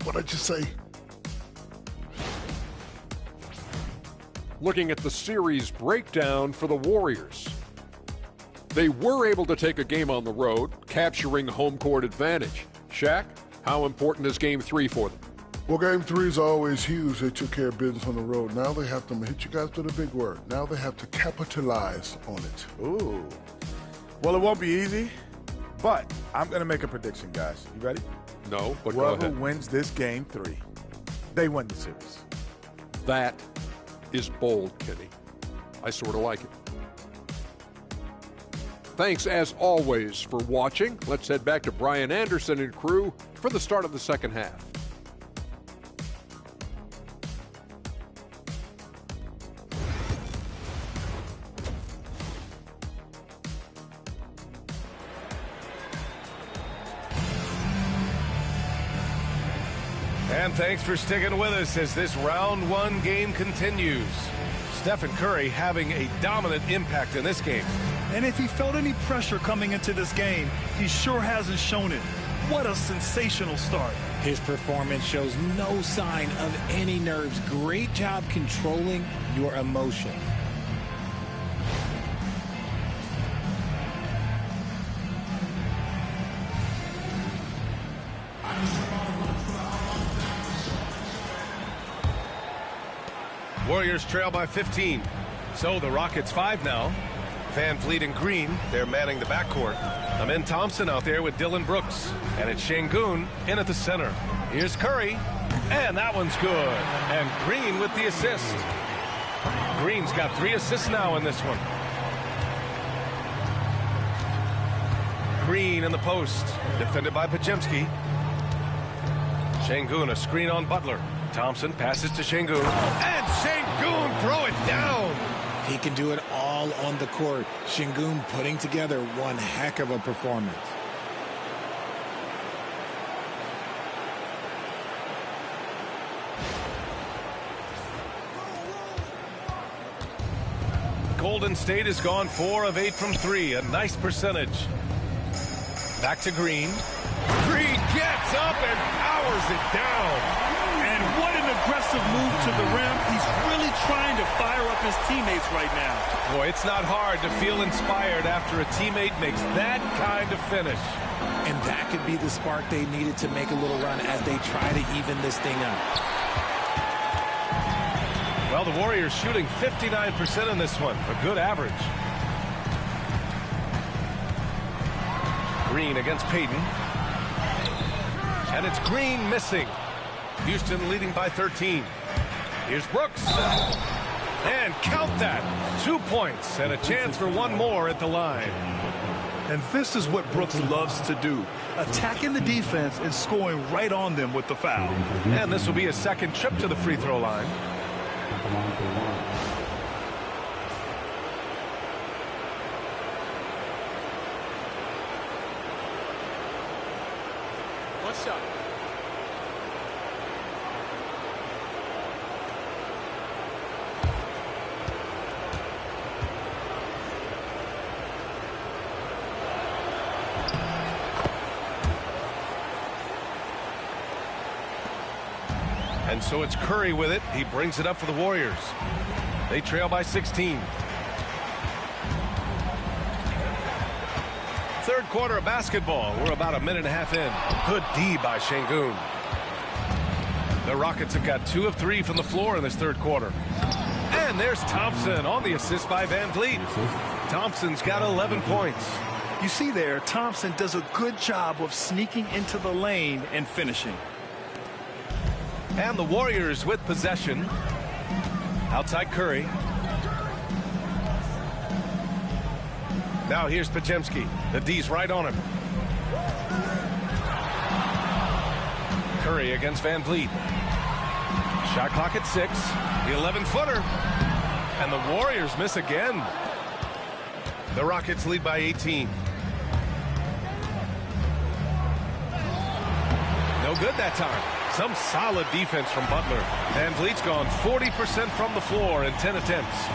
Speaker 11: What'd I just say?
Speaker 9: Looking at the series breakdown for the Warriors. They were able to take a game on the road, capturing home court advantage. Shaq, how important is Game 3 for them?
Speaker 11: Well, Game 3 is always huge. They took care of business on the road. Now they have to hit you guys with a big word. Now they have to capitalize on it.
Speaker 10: Ooh. Well, it won't be easy, but I'm going to make a prediction, guys. You ready?
Speaker 9: No, but
Speaker 10: Whoever
Speaker 9: go ahead.
Speaker 10: wins this Game 3, they win the series.
Speaker 9: That is bold, Kenny. I sort of like it. Thanks, as always, for watching. Let's head back to Brian Anderson and crew for the start of the second half.
Speaker 2: And thanks for sticking with us as this round 1 game continues. Stephen Curry having a dominant impact in this game.
Speaker 3: And if he felt any pressure coming into this game, he sure hasn't shown it. What a sensational start.
Speaker 4: His performance shows no sign of any nerves. Great job controlling your emotions.
Speaker 2: Warriors trail by 15. So the Rockets 5 now. Van Vliet and Green, they're manning the backcourt. Amen Thompson out there with Dylan Brooks. And it's Şengün in at the center. Here's Curry. And that one's good. And Green with the assist. Green's got 3 assists now in this one. Green in the post. Defended by Podziemski. Şengün, a screen on Butler. Thompson passes to Şengün. And Şengün throw it down.
Speaker 4: He can do it all on the court. Şengün putting together one heck of a performance.
Speaker 2: Golden State has gone 4 of 8 from 3. A nice percentage. Back to Green. Green gets up and powers it down.
Speaker 3: And what an aggressive move to the rim. He's really trying to fire up his teammates right now.
Speaker 2: Boy, it's not hard to feel inspired after a teammate makes that kind of finish.
Speaker 4: And that could be the spark they needed to make a little run as they try to even this thing up.
Speaker 2: Well, the Warriors shooting 59% in this one. A good average. Green against Payton. And it's Green missing. Houston leading by 13. Here's Brooks. And count that. 2 points and a chance for one more at the line.
Speaker 3: And this is what Brooks loves to do. Attacking the defense and scoring right on them with the foul.
Speaker 2: And this will be a second trip to the free throw line.
Speaker 7: What's up?
Speaker 2: And so it's Curry with it. He brings it up for the Warriors. They trail by 16. Third quarter of basketball. We're about a minute and a half in. Good D by Şengün. The Rockets have got 2 of 3 from the floor in this third quarter. And there's Thompson on the assist by Van Vliet. Thompson's got 11 points.
Speaker 3: You see there, Thompson does a good job of sneaking into the lane and finishing.
Speaker 2: And the Warriors with possession. Outside Curry. Now here's Podziemski. The D's right on him. Curry against Van Vliet. Shot clock at 6. The 11-footer. And the Warriors miss again. The Rockets lead by 18. No good that time. Some solid defense from Butler. Van Vliet's gone 40% from the floor in 10 attempts.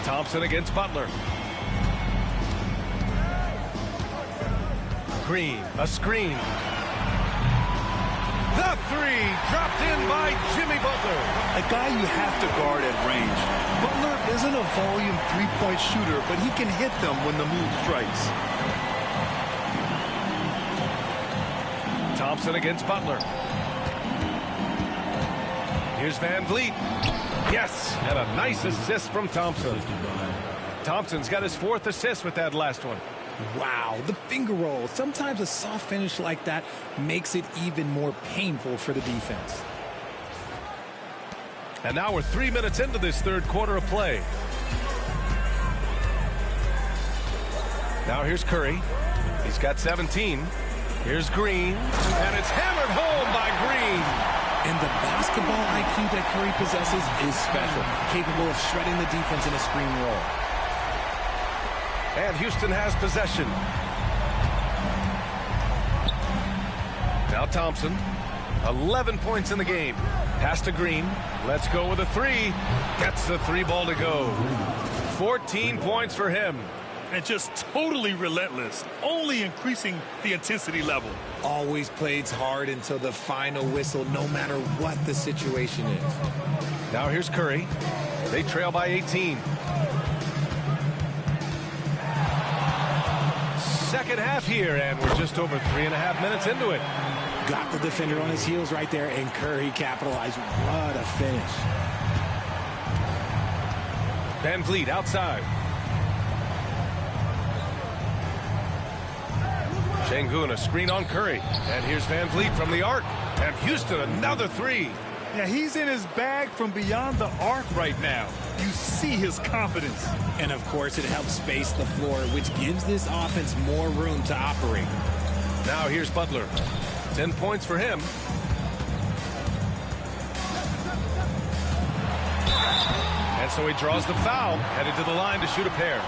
Speaker 2: Thompson against Butler. Green, a screen. The three, dropped in by Jimmy Butler.
Speaker 3: A guy you have to guard at range. Butler isn't a volume three-point shooter, but he can hit them when the move strikes.
Speaker 2: Thompson against Butler. Here's Van Vliet. Yes, and a nice assist from Thompson. Thompson's got his 4th assist with that last one.
Speaker 4: Wow, the finger roll. Sometimes a soft finish like that makes it even more painful for the defense.
Speaker 2: And now we're 3 minutes into this third quarter of play. Now here's Curry. He's got 17. Here's Green, and it's hammered home by Green.
Speaker 4: And the basketball IQ that Curry possesses is special, capable of shredding the defense in a screen roll.
Speaker 2: And Houston has possession. Now Thompson, 11 points in the game. Pass to Green. Let's go with a three. Gets the three ball to go. 14 points for him.
Speaker 3: And just totally relentless, only increasing the intensity level.
Speaker 4: Always plays hard until the final whistle, no matter what the situation is.
Speaker 2: Now here's Curry. They trail by 18. Second half here, and we're just over 3.5 minutes into it.
Speaker 4: Got the defender on his heels right there, and Curry capitalized. What a finish.
Speaker 2: Van Vliet outside. Şengün, a screen on Curry. And here's Van Vliet from the arc. And Houston, another three.
Speaker 3: Yeah, he's in his bag from beyond the arc right now. You see his confidence.
Speaker 4: And, of course, it helps space the floor, which gives this offense more room to operate.
Speaker 2: Now here's Butler. 10 points for him. And so he draws the foul, headed to the line to shoot a pair.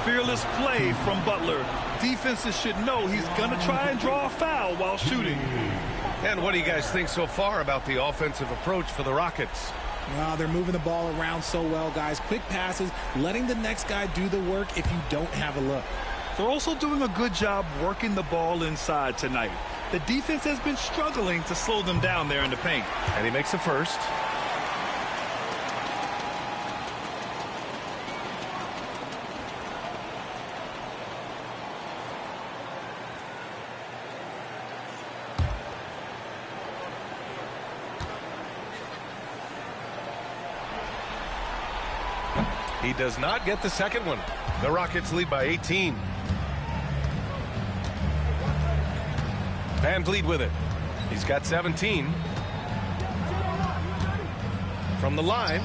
Speaker 3: Fearless play from Butler. Defenses should know he's going to try and draw a foul while shooting.
Speaker 2: And what do you guys think so far about the offensive approach for the Rockets?
Speaker 4: Well, they're moving the ball around so well, guys. Quick passes, letting the next guy do the work if you don't have a look.
Speaker 3: They're also doing a good job working the ball inside tonight. The defense has been struggling to slow them down there in the paint.
Speaker 2: And he makes the first. He does not get the second one. The Rockets lead by 18. Van Vliet with it. He's got 17. From the line.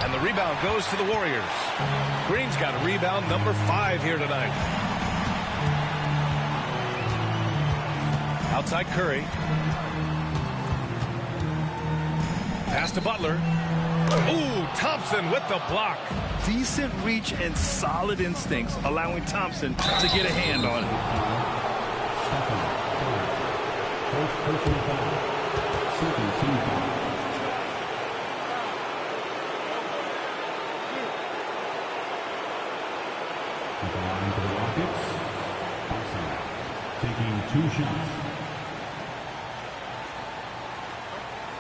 Speaker 2: And the rebound goes to the Warriors. Green's got a rebound number 5 here tonight. Outside Curry. Pass to Butler. Ooh, Thompson with the block.
Speaker 3: Decent reach and solid instincts, allowing Thompson to get a hand on it.
Speaker 6: First personal foul. Second team foul. At the line for the Rockets, Thompson taking 2 shots.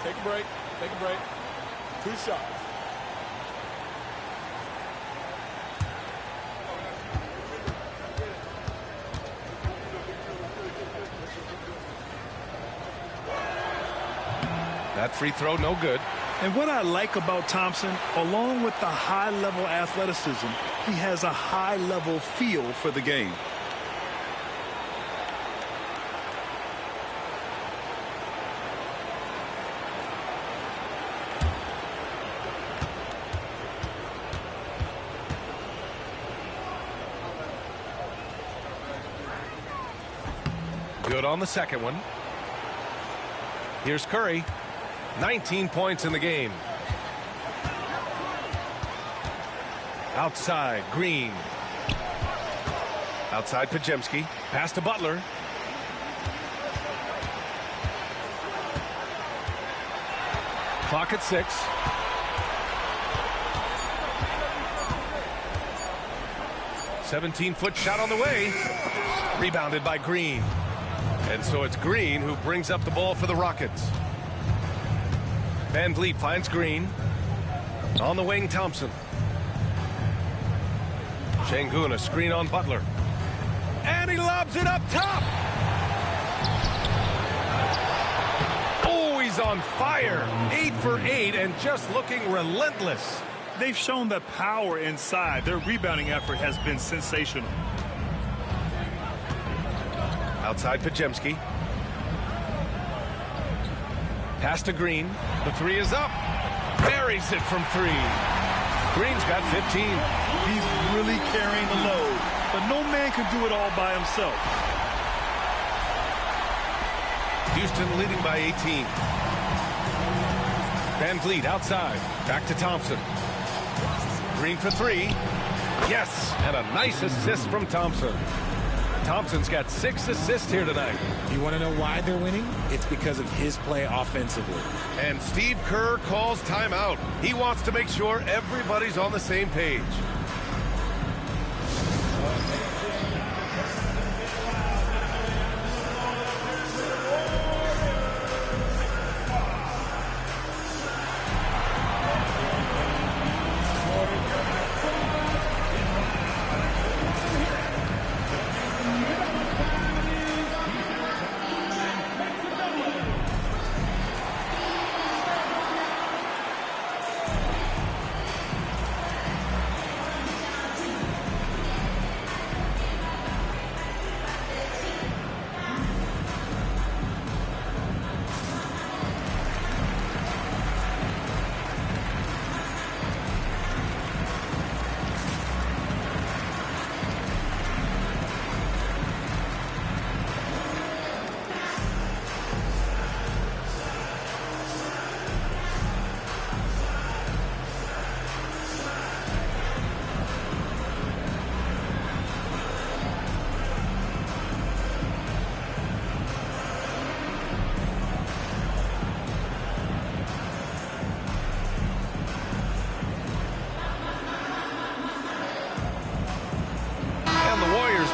Speaker 10: Take a break. Take a break. 2 shots.
Speaker 2: That free throw, no good.
Speaker 3: And what I like about Thompson, along with the high-level athleticism, he has a high-level feel for the game.
Speaker 2: Good on the second one. Here's Curry. 19 points in the game. Outside, Green. Outside, Pajemski. Pass to Butler. Clock at 6. "17-foot shot on the way." Rebounded by Green. And so it's Green who brings up the ball for the Rockets. Van Vliet finds Green. On the wing, Thompson. Şengün, a screen on Butler. And he lobs it up top. Oh, he's on fire. 8 for 8 and just looking relentless.
Speaker 3: They've shown the power inside. Their rebounding effort has been sensational.
Speaker 2: Outside, Pajemski. Pass to Green. The 3 is up. Buries it from 3. Green's got 15.
Speaker 3: He's really carrying the load, but no man can do it all by himself.
Speaker 2: Houston leading by 18. Van Vliet outside. Back to Thompson. Green for 3. Yes, and a nice assist from Thompson. Thompson's got 6 assists here tonight.
Speaker 4: You want to know why they're winning? It's because of his play offensively.
Speaker 2: And Steve Kerr calls timeout. He wants to make sure everybody's on the same page.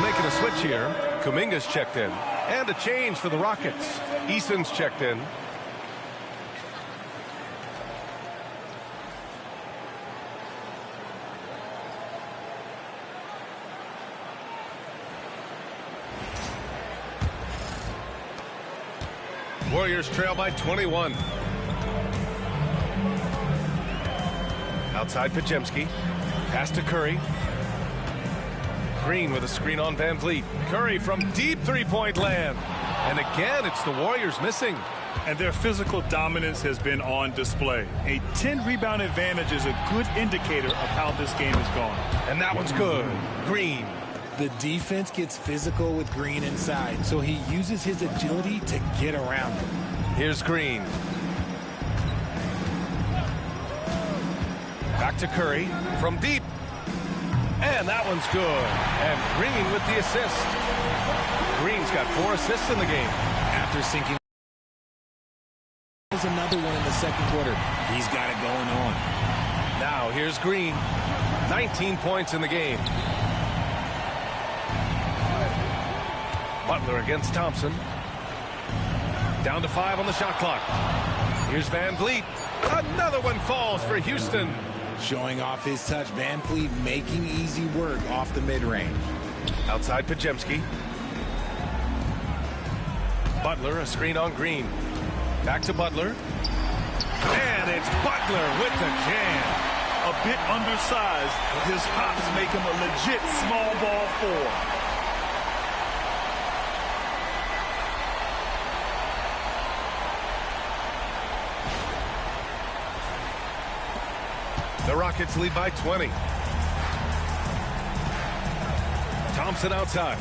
Speaker 2: Making a switch here. Kuminga's checked in. And a change for the Rockets. Eason's checked in. Warriors trail by 21. Outside, Pajemski. Pass to Curry. Green with a screen on Van Vliet. Curry from deep three-point land. And again, it's the Warriors missing.
Speaker 3: And their physical dominance has been on display. A 10-rebound advantage is a good indicator of how this game has gone.
Speaker 2: And that one's good. Green.
Speaker 4: The defense gets physical with Green inside, so he uses his agility to get around him.
Speaker 2: Here's Green. Back to Curry from deep. And that one's good. And Green with the assist. Green's got 4 assists in the game.
Speaker 4: After sinking, there's another one in the second quarter. He's got it going on.
Speaker 2: Now here's Green. 19 points in the game. Butler against Thompson. Down to 5 on the shot clock. Here's Van Vliet. Another one falls for Houston.
Speaker 4: Showing off his touch. Van Vliet making easy work off the mid-range.
Speaker 2: Outside, Pajemski. Butler, a screen on Green. Back to Butler. And it's Butler with the jam.
Speaker 3: A bit undersized. His hops make him a legit small ball 4.
Speaker 2: The Rockets lead by 20. Thompson outside.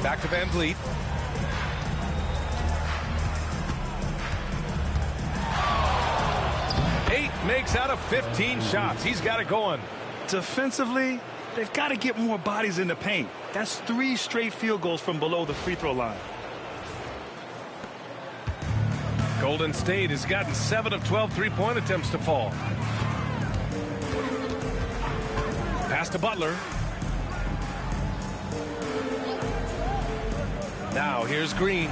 Speaker 2: Back to Van Vliet. 8 makes out of 15 shots. He's got it going.
Speaker 3: Defensively, they've got to get more bodies in the paint. That's 3 straight field goals from below the free throw line.
Speaker 2: Golden State has gotten 7 of 12 three-point attempts to fall. Pass to Butler. Now here's Green.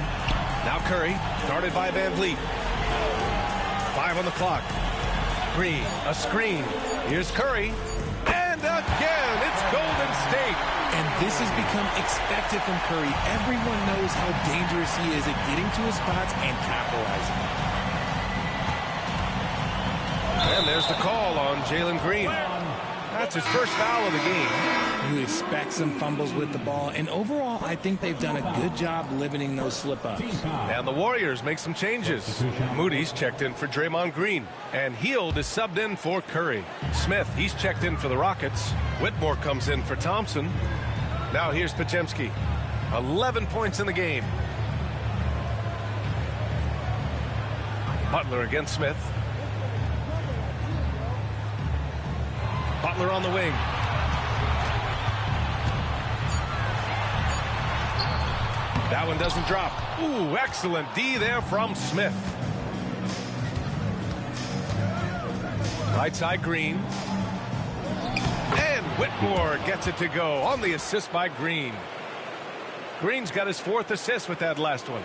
Speaker 2: Now Curry, guarded by Van Vliet. 5 on the clock. Green, a screen. Here's Curry. And again, it's Golden State.
Speaker 4: And this has become expected from Curry. Everyone knows how dangerous he is at getting to his spots and capitalizing.
Speaker 2: And there's the call on Jalen Green. That's his first foul of the game.
Speaker 4: You expect some fumbles with the ball, and overall, I think they've done a good job limiting those slip-ups.
Speaker 2: And the Warriors make some changes. Moody's checked in for Draymond Green, and Hield is subbed in for Curry. Smith, he's checked in for the Rockets. Whitmore comes in for Thompson. Now here's Podziemski. 11 points in the game. Butler against Smith. Butler on the wing. That one doesn't drop. Ooh, excellent D there from Smith. Right side Green. And Whitmore gets it to go on the assist by Green. Green's got his 4th assist with that last one.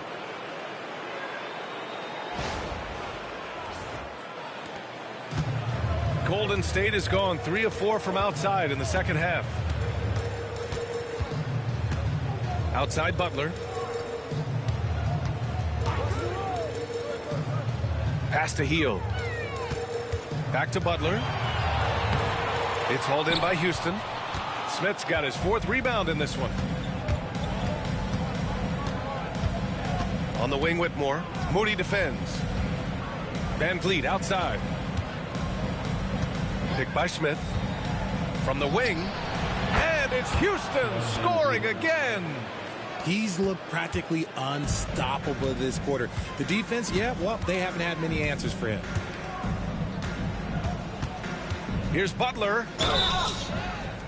Speaker 2: Golden State has gone 3 of 4 from outside in the second half. Outside Butler. Pass to Hield. Back to Butler. It's hauled in by Houston. Smith's got his 4th rebound in this one. On the wing, Whitmore. Moody defends. Van Vliet outside. Picked by Smith. From the wing. And it's Houston scoring again.
Speaker 4: He's looked practically unstoppable this quarter. The defense, yeah, well, they haven't had many answers for him.
Speaker 2: Here's Butler.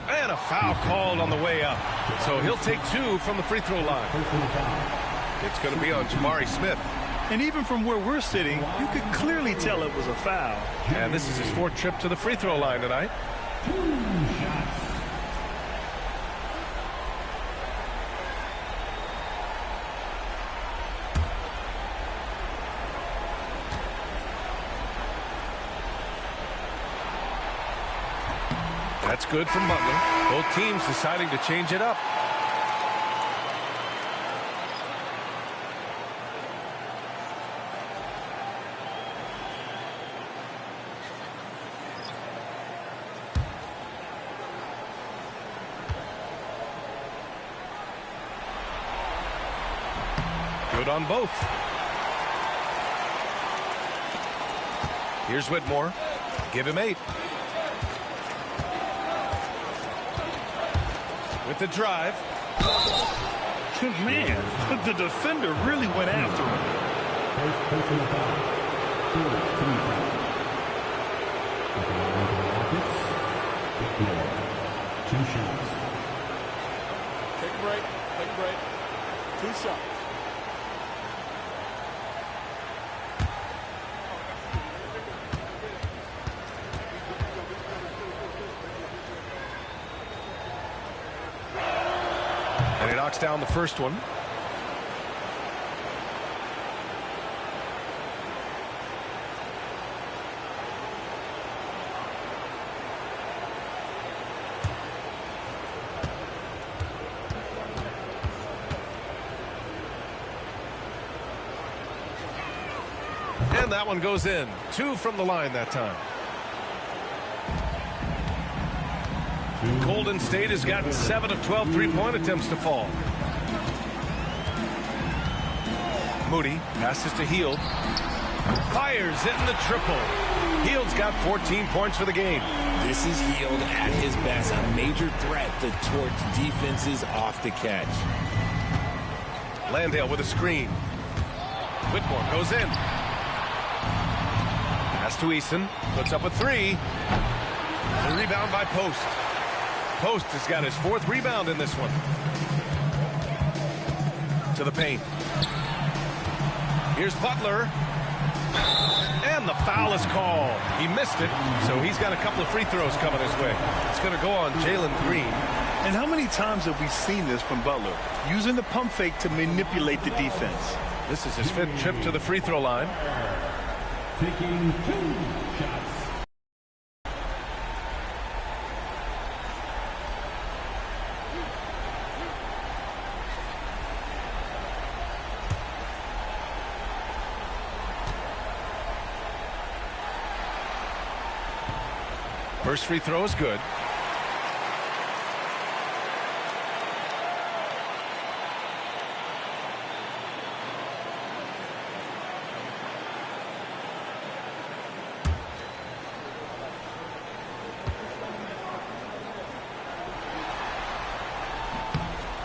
Speaker 2: And a foul called on the way up. So he'll take 2 from the free throw line. It's going to be on Jabari Smith.
Speaker 3: And even from where we're sitting, you could clearly tell it was a foul.
Speaker 2: And this is his 4th trip to the free throw line tonight. That's good from Butler. Both teams deciding to change it up. Good on both. Here's Whitmore. Give him 8. With the drive.
Speaker 3: Man, the defender really went after him.
Speaker 6: Two shots.
Speaker 7: Take a break. Take a break. 2 shots.
Speaker 2: And he knocks down the first one. And that one goes in. 2 from the line that time. Golden State has gotten 7 of 12 three-point attempts to fall. Moody passes to Hield. Fires it in the triple. Hield's got 14 points for the game.
Speaker 4: This is Hield at his best, a major threat to torch defenses off the catch.
Speaker 2: Landale with a screen. Whitmore goes in. Pass to Eason. Puts up a three. The rebound by Post. Post has got his 4th rebound in this one. To the paint. Here's Butler. And the foul is called. He missed it, so he's got a couple of free throws coming his way. It's going to go on Jalen Green.
Speaker 3: And how many times have we seen this from Butler? Using the pump fake to manipulate the defense.
Speaker 2: This is his 5th trip to the free throw line.
Speaker 6: Taking 2 shots.
Speaker 2: First free throw is good.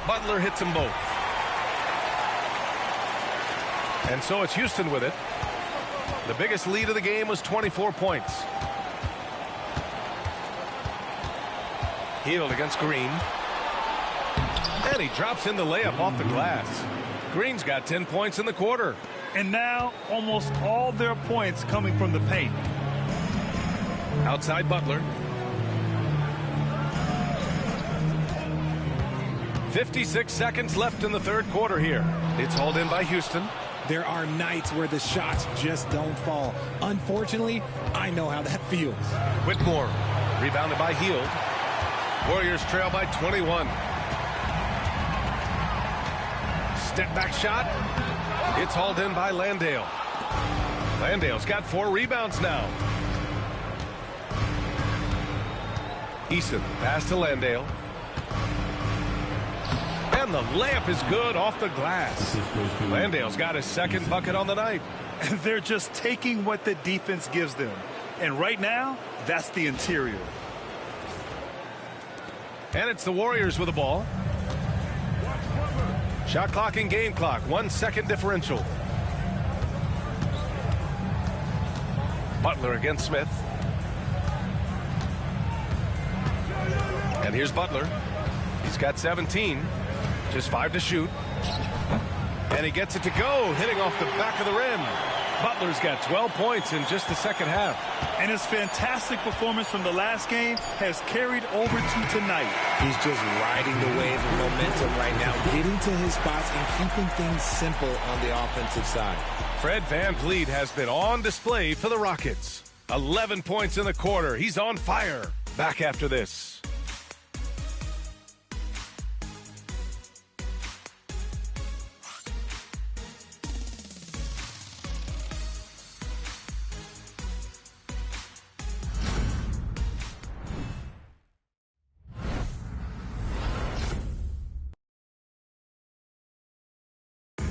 Speaker 2: Butler hits them both. And so it's Houston with it. The biggest lead of the game was 24 points. Hield against Green. And he drops in the layup off the glass. Green's got 10 points in the quarter.
Speaker 3: And now almost all their points coming from the paint.
Speaker 2: Outside Butler. 56 seconds left in the 3rd quarter here. It's hauled in by Houston.
Speaker 4: There are nights where the shots just don't fall. Unfortunately, I know how that feels.
Speaker 2: Whitmore, rebounded by Hield. Warriors trail by 21. Step back shot. It's hauled in by Landale. Landale's got 4 rebounds now. Eason, pass to Landale. And the layup is good off the glass. Landale's got his 2nd bucket on the night.
Speaker 3: They're just taking what the defense gives them. And right now, that's the interior.
Speaker 2: And it's the Warriors with the ball. Shot clock and game clock. 1 second differential. Butler against Smith. And here's Butler. He's got 17. Just 5 to shoot. And he gets it to go, hitting off the back of the rim. Butler's got 12 points in just the 2nd half.
Speaker 3: And his fantastic performance from the last game has carried over to tonight.
Speaker 4: He's just riding the wave of momentum right now, getting to his spots and keeping things simple on the offensive side.
Speaker 2: Fred VanVleet has been on display for the Rockets. 11 points in the quarter. He's on fire. Back after this.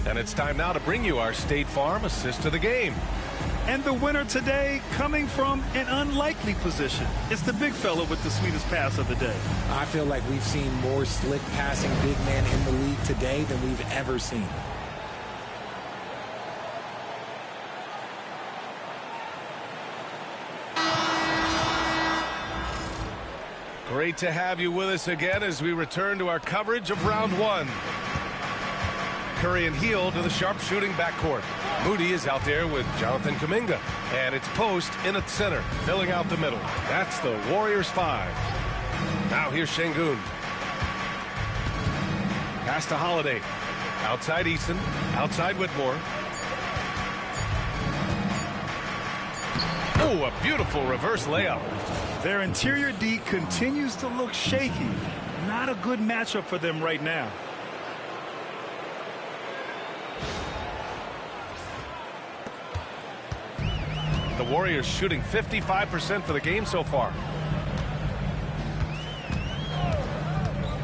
Speaker 2: And it's time now to bring you our State Farm assist of the game.
Speaker 3: And the winner today coming from an unlikely position. It's the big fella with the sweetest pass of the day.
Speaker 4: I feel like we've seen more slick passing big men in the league today than we've ever seen.
Speaker 2: Great to have you with us again as we return to our coverage of round 1. Curry and Hield to the sharp-shooting backcourt. Moody is out there with Jonathan Kuminga. And it's Post in at center, filling out the middle. That's the Warriors 5. Now here's Şengün. Pass to Holiday. Outside Eason. Outside Whitmore. Oh, a beautiful reverse layup.
Speaker 3: Their interior D continues to look shaky. Not a good matchup for them right now.
Speaker 2: The Warriors shooting 55% for the game so far.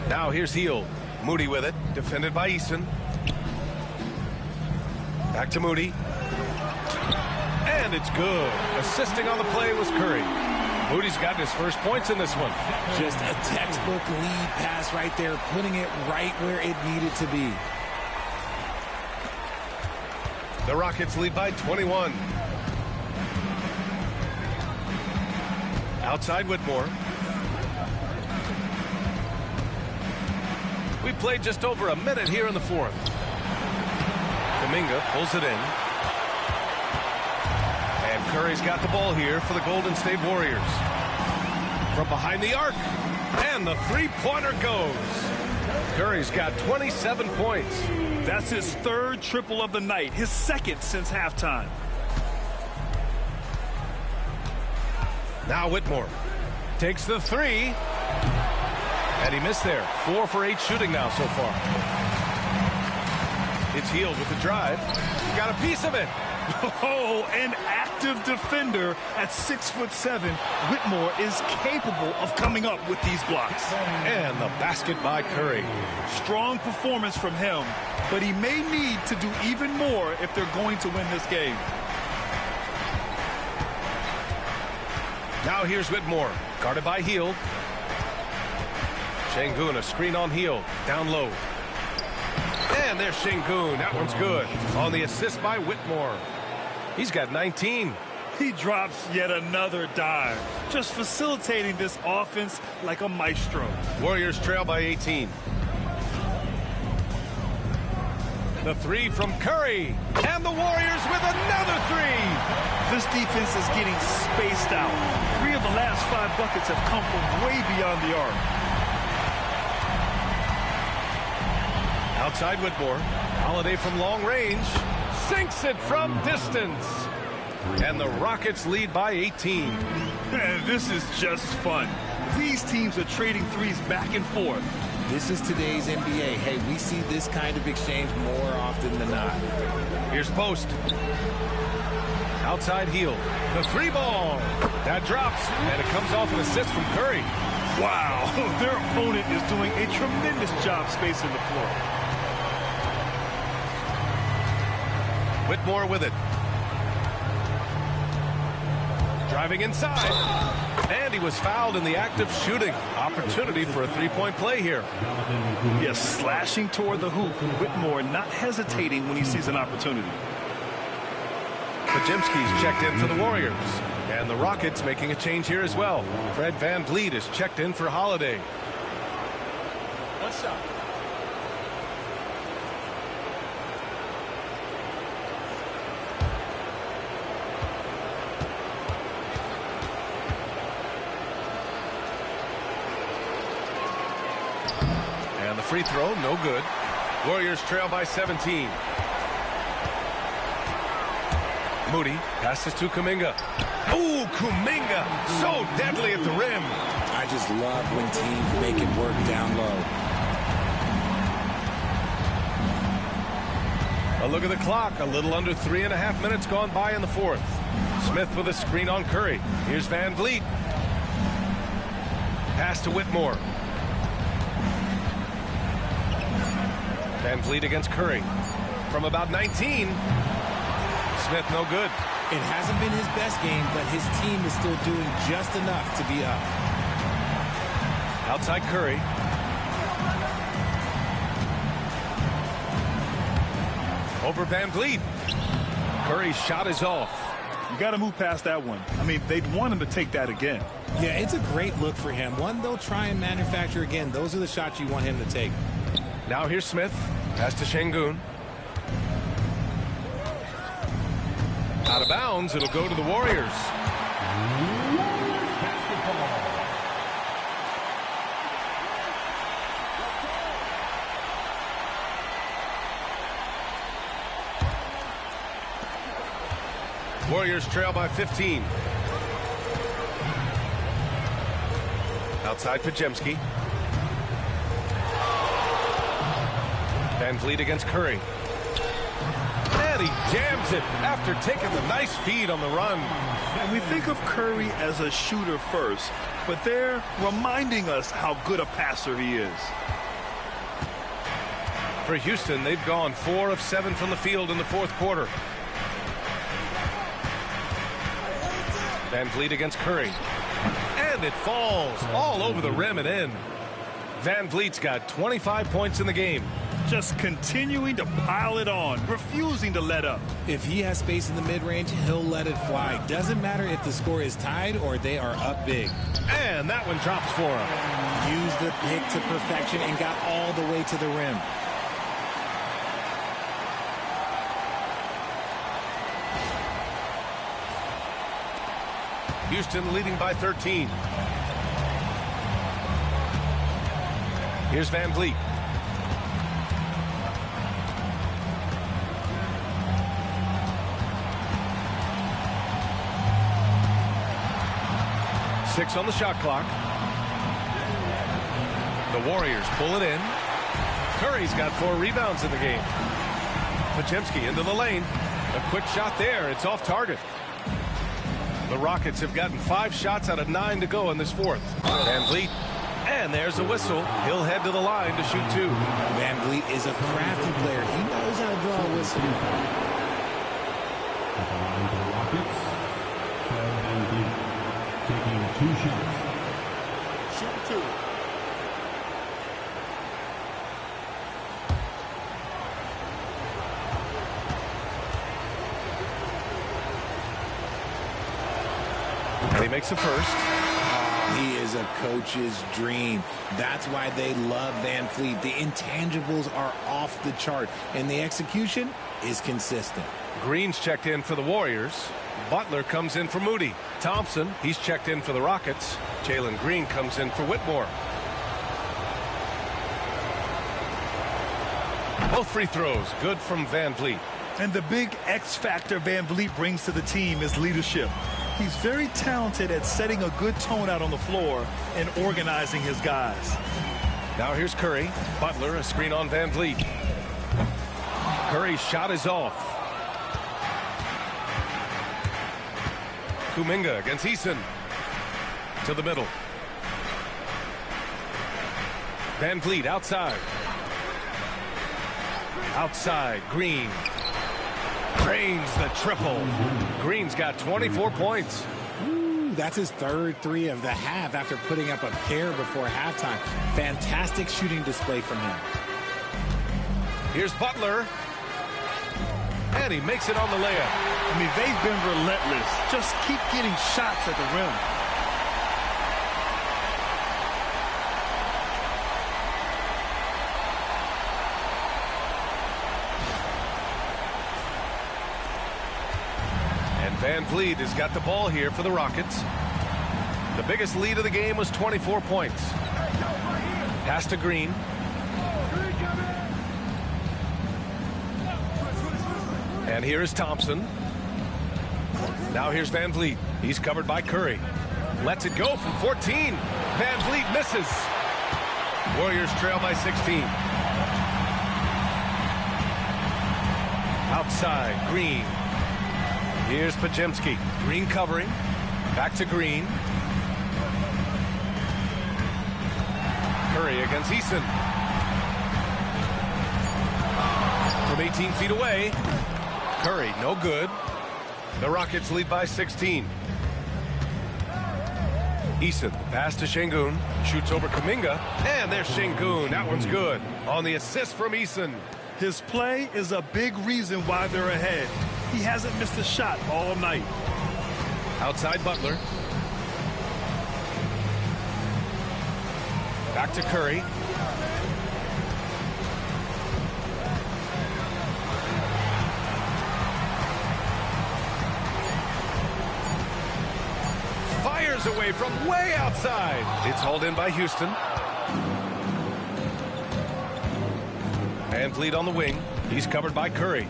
Speaker 2: Now here's Hield. Moody with it. Defended by Eason. Back to Moody. And it's good. Assisting on the play was Curry. Moody's gotten his first points in this one.
Speaker 4: Just a textbook lead pass right there, putting it right where it needed to be.
Speaker 2: The Rockets lead by 21. Outside Whitmore. We played just over a minute here in the fourth. Kuminga pulls it in. And Curry's got the ball here for the Golden State Warriors. From behind the arc. And the three-pointer goes. Curry's got 27 points.
Speaker 3: That's his third triple of the night, his second since halftime.
Speaker 2: Now Whitmore takes the three. And he missed there. 4 for 8 shooting now so far. It's Hield with the drive. Got a piece of it.
Speaker 3: Oh, an active defender at 6'7". Whitmore is capable of coming up with these blocks.
Speaker 2: And the basket by Curry.
Speaker 3: Strong performance from him, but he may need to do even more if they're going to win this game.
Speaker 2: Now here's Whitmore, guarded by Hield. Şengün, a screen on Hield, down low. And there's Şengün, that one's good. On the assist by Whitmore. He's got 19.
Speaker 3: He drops yet another dive, just facilitating this offense like a maestro.
Speaker 2: Warriors trail by 18. The three from Curry, and the Warriors with another three.
Speaker 3: This defense is getting spaced out. 3 of the last 5 buckets have come from way beyond the arc.
Speaker 2: Outside Whitmore, Holiday from long range, sinks it from distance. And the Rockets lead by 18.
Speaker 3: And this is just fun. These teams are trading threes back and forth.
Speaker 4: This is today's NBA. Hey, we see this kind of exchange more often than not.
Speaker 2: Here's Post. Outside Hield. The three ball. That drops, and it comes off an assist from Curry.
Speaker 3: Wow, their opponent is doing a tremendous job spacing the floor.
Speaker 2: Whitmore with it. Driving inside. And he was fouled in the act of shooting. Opportunity for a three-point play here.
Speaker 3: Yes, slashing toward the hoop. Whitmore not hesitating when he sees an opportunity.
Speaker 2: Podziemski's checked in for the Warriors. And the Rockets making a change here as well. Fred VanVleet is checked in for Holiday.
Speaker 7: One shot.
Speaker 2: And the free throw, no good. Warriors trail by 17. Moody passes to Kuminga. Ooh, Kuminga, so deadly at the rim.
Speaker 4: I just love when teams make it work down low.
Speaker 2: A look at the clock. A little under 3.5 minutes gone by in the fourth. Smith with a screen on Curry. Here's VanVleet. Pass to Whitmore. VanVleet against Curry. From about 19. Smith no good.
Speaker 4: It hasn't been his best game, but his team is still doing just enough to be up.
Speaker 2: Outside Curry. Over VanVleet. Curry's shot is off.
Speaker 3: You got to move past that one. I mean, they'd want him to take that again.
Speaker 4: Yeah, it's a great look for him. One they'll try and manufacture again. Those are the shots you want him to take.
Speaker 2: Now here's Smith. Pass to Şengün. Out of bounds, it'll go to the Warriors. Warriors trail by 15. Outside Podziemski. VanVleet against Curry. And he jams it after taking the nice feed on the run.
Speaker 3: And we think of Curry as a shooter first, but they're reminding us how good a passer he is.
Speaker 2: For Houston, they've gone 4 of 7 from the field in the fourth quarter. VanVleet against Curry. And it falls all over the rim and in. VanVleet's got 25 points in the game.
Speaker 3: just continuing to pile it on, refusing to let up.
Speaker 4: If he has space in the mid-range, he'll let it fly. Doesn't matter if the score is tied or they are up big.
Speaker 2: And that one drops for him.
Speaker 4: Used the pick to perfection and got all the way to the rim.
Speaker 2: Houston leading by 13. Here's Van Vliet. Six on the shot clock. The Warriors pull it in. Curry's got 4 rebounds in the game. Podziemski into the lane. A quick shot there. It's off target. The Rockets have gotten 5 shots out of 9 to go in this fourth. Van Vliet. And there's a whistle. He'll head to the line to shoot 2.
Speaker 4: Van Vliet is a crafty player. He knows how to draw a whistle.
Speaker 6: The Rockets, Van Vliet taking 2 shots. Shoot 2.
Speaker 2: And he makes the first.
Speaker 4: He is a coach's dream. That's why they love Van Vliet. The intangibles are off the chart, and the execution is consistent.
Speaker 2: Green's checked in for the Warriors. Butler comes in for Moody. Thompson, he's checked in for the Rockets. Jalen Green comes in for Whitmore. Both free throws good from Van Vliet.
Speaker 3: And the big X factor Van Vliet brings to the team is leadership. He's very talented at setting a good tone out on the floor and organizing his guys.
Speaker 2: Now here's Curry. Butler, a screen on Van Vliet. Curry's shot is off. Kuminga against Eason. To the middle. Van Vliet outside. Outside, Green. Drains the triple. Green's got 24 points.
Speaker 4: Ooh, that's his third 3 of the half after putting up a pair before halftime. Fantastic shooting display from him.
Speaker 2: Here's Butler. And he makes it on the layup.
Speaker 3: I mean, they've been relentless. Just keep getting shots at the rim.
Speaker 2: Van Vliet has got the ball here for the Rockets. The biggest lead of the game was 24 points. Pass to Green. And here is Thompson. Now here's Van Vliet. He's covered by Curry. Lets it go from 14. Van Vliet misses. Warriors trail by 16. Outside, Green. Here's Podziemski. Green covering. Back to Green. Curry against Eason. From 18 feet away. Curry, no good. The Rockets lead by 16. Eason, pass to Şengün. Shoots over Kuminga. And there's Şengün. That one's good. On the assist from Eason.
Speaker 3: His play is a big reason why they're ahead. He hasn't missed a shot all night.
Speaker 2: Outside Butler. Back to Curry. Fires away from way outside. It's hauled in by Houston. Van Vliet on the wing. He's covered by Curry.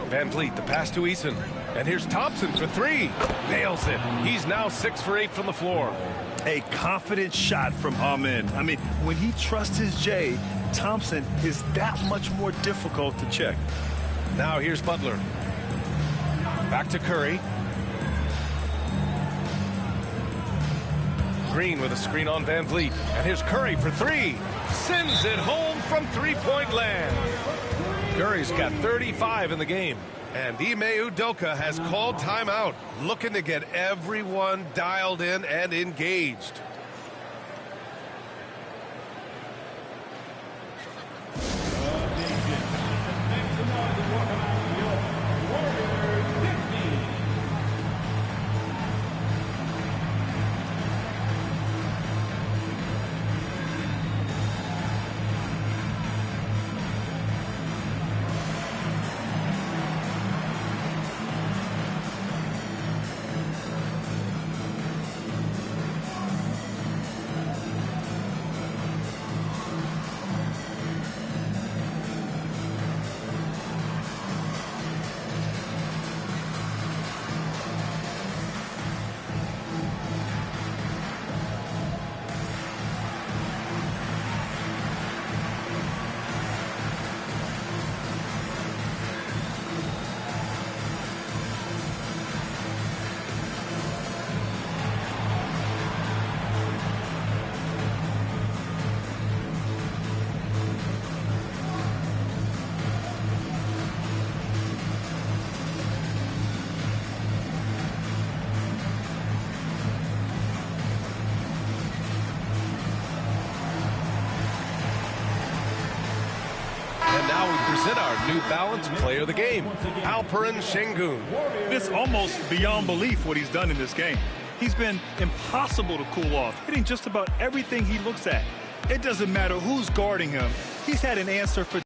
Speaker 2: Van Vliet, the pass to Eason. And here's Thompson for 3. Nails it. He's now 6 for 8 from the floor.
Speaker 3: A confident shot from Amen. I mean, when he trusts his J, Thompson is that much more difficult to check.
Speaker 2: Now here's Butler. Back to Curry. Green with a screen on Van Vliet. And here's Curry for 3. Sends it home from 3-point land. Curry's got 35 in the game. And Ime Udoka has called timeout, looking to get everyone dialed in and engaged. present our New Balance Player of the Game, Alperen Şengün.
Speaker 3: It's almost beyond belief what he's done in this game. He's been impossible to cool off, hitting just about everything he looks at. It doesn't matter who's guarding him. He's had an answer for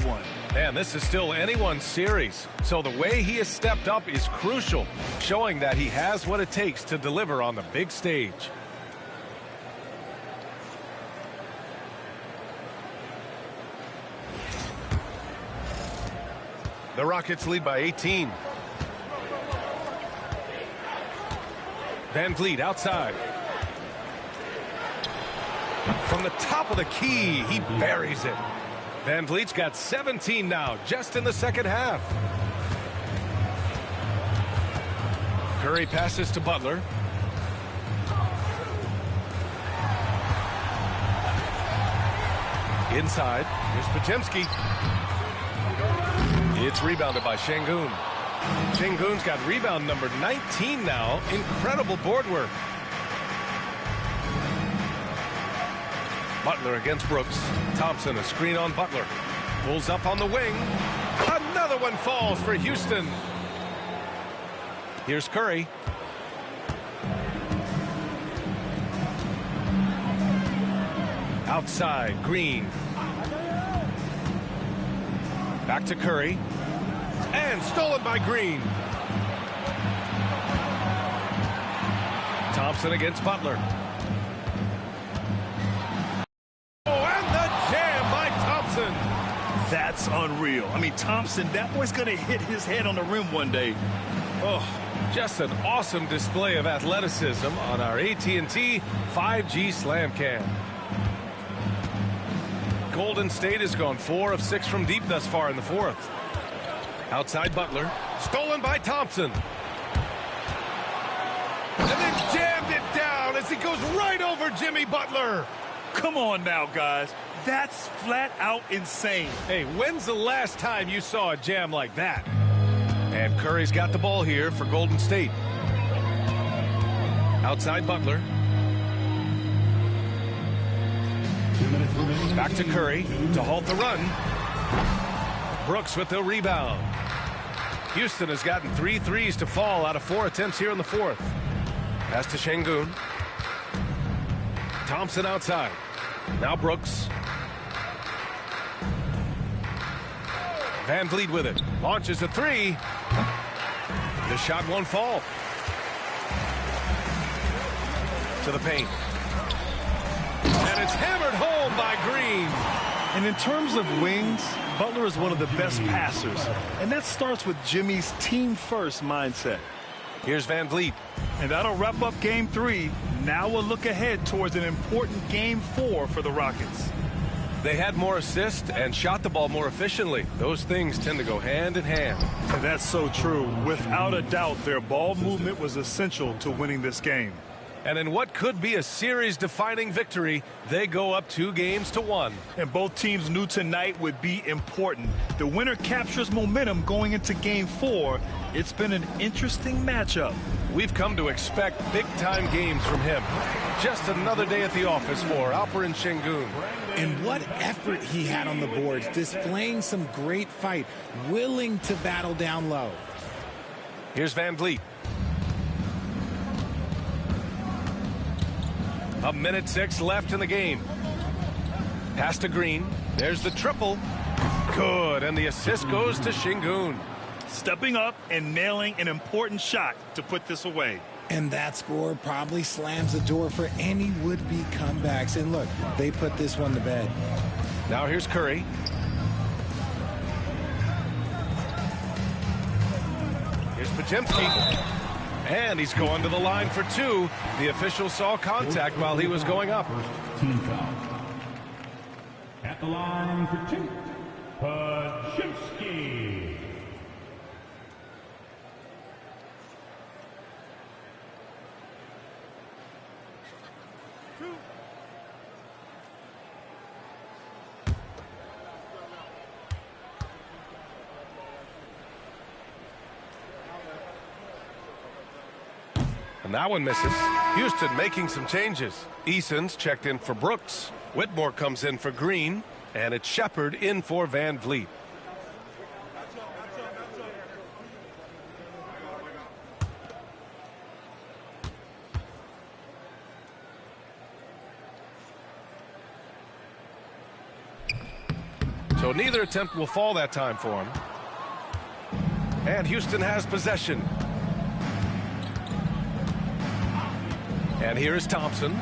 Speaker 3: one.
Speaker 2: And this is still anyone's series, so the way he has stepped up is crucial, showing that he has what it takes to deliver on the big stage. The Rockets lead by 18. Van Vliet outside. From the top of the key, he buries it. Van Vliet's got 17 now, just in the second half. Curry passes to Butler. Inside, here's Podziemski. It's rebounded by Şengün. Şengün's got rebound number 19 now. Incredible board work. Butler against Brooks. Thompson, a screen on Butler. Pulls up on the wing. Another one falls for Houston. Here's Curry. Outside, Green. Back to Curry. And stolen by Green. Thompson against Butler. Oh, and the jam by Thompson.
Speaker 3: That's unreal. I mean, Thompson, that boy's going to hit his head on the rim one day.
Speaker 2: Oh, just an awesome display of athleticism on our AT&T 5G Slam Cam. Golden State has gone 4 of 6 from deep thus far in the fourth. Outside Butler. Stolen by Thompson. And then jammed it down as he goes right over Jimmy Butler.
Speaker 3: Come on now, guys. That's flat out insane.
Speaker 2: Hey, when's the last time you saw a jam like that? And Curry's got the ball here for Golden State. Outside Butler. Back to Curry to halt the run. Brooks with the rebound. Houston has gotten 3 threes to fall out of 4 attempts here in the fourth. Pass to Şengün. Thompson outside. Now Brooks. Van Vliet with it. Launches a 3. The shot won't fall. To the paint. And it's hammered home by Green.
Speaker 3: And in terms of wings, Butler is one of the best passers. And that starts with Jimmy's team-first mindset.
Speaker 2: Here's Van Vliet.
Speaker 3: And that'll wrap up Game 3. Now we'll look ahead towards an important Game 4 for the Rockets.
Speaker 2: They had more assists and shot the ball more efficiently. Those things tend to go hand in hand.
Speaker 3: And that's so true. Without a doubt, their ball movement was essential to winning this game.
Speaker 2: And in what could be a series-defining victory, they go up 2-1.
Speaker 3: And both teams knew tonight would be important. The winner captures momentum going into Game 4. It's been an interesting matchup.
Speaker 2: We've come to expect big-time games from him. Just another day at the office for Alperen Şengün.
Speaker 4: And what effort he had on the boards, displaying some great fight, willing to battle down low.
Speaker 2: Here's Van Vliet. 1:06 left in the game. Pass to Green. There's the triple. Good, and the assist goes to Şengün.
Speaker 3: Stepping up and nailing an important shot to put this away.
Speaker 4: And that score probably slams the door for any would-be comebacks. And look, they put this one to bed.
Speaker 2: Now here's Curry. Here's Podziemski. And he's going to the line for 2. The official saw contact while he was going up.
Speaker 6: Team foul. At the line for 2, Podziemski.
Speaker 2: And that one misses. Houston making some changes. Eason's checked in for Brooks. Whitmore comes in for Green. And it's Shepard in for Van Vliet. So neither attempt will fall that time for him. And Houston has possession. And here is Thompson.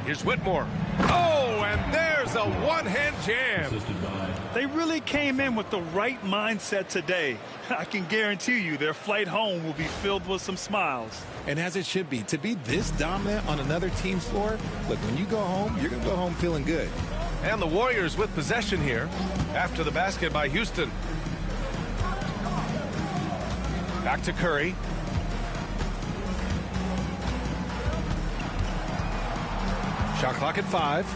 Speaker 2: Here's Whitmore. Oh, and there's a one-hand jam.
Speaker 3: They really came in with the right mindset today. I can guarantee you their flight home will be filled with some smiles.
Speaker 4: And as it should be. To be this dominant on another team's floor, look, when you go home, you're going to go home feeling good.
Speaker 2: And the Warriors with possession here after the basket by Houston. Back to Curry. Shot clock at 5.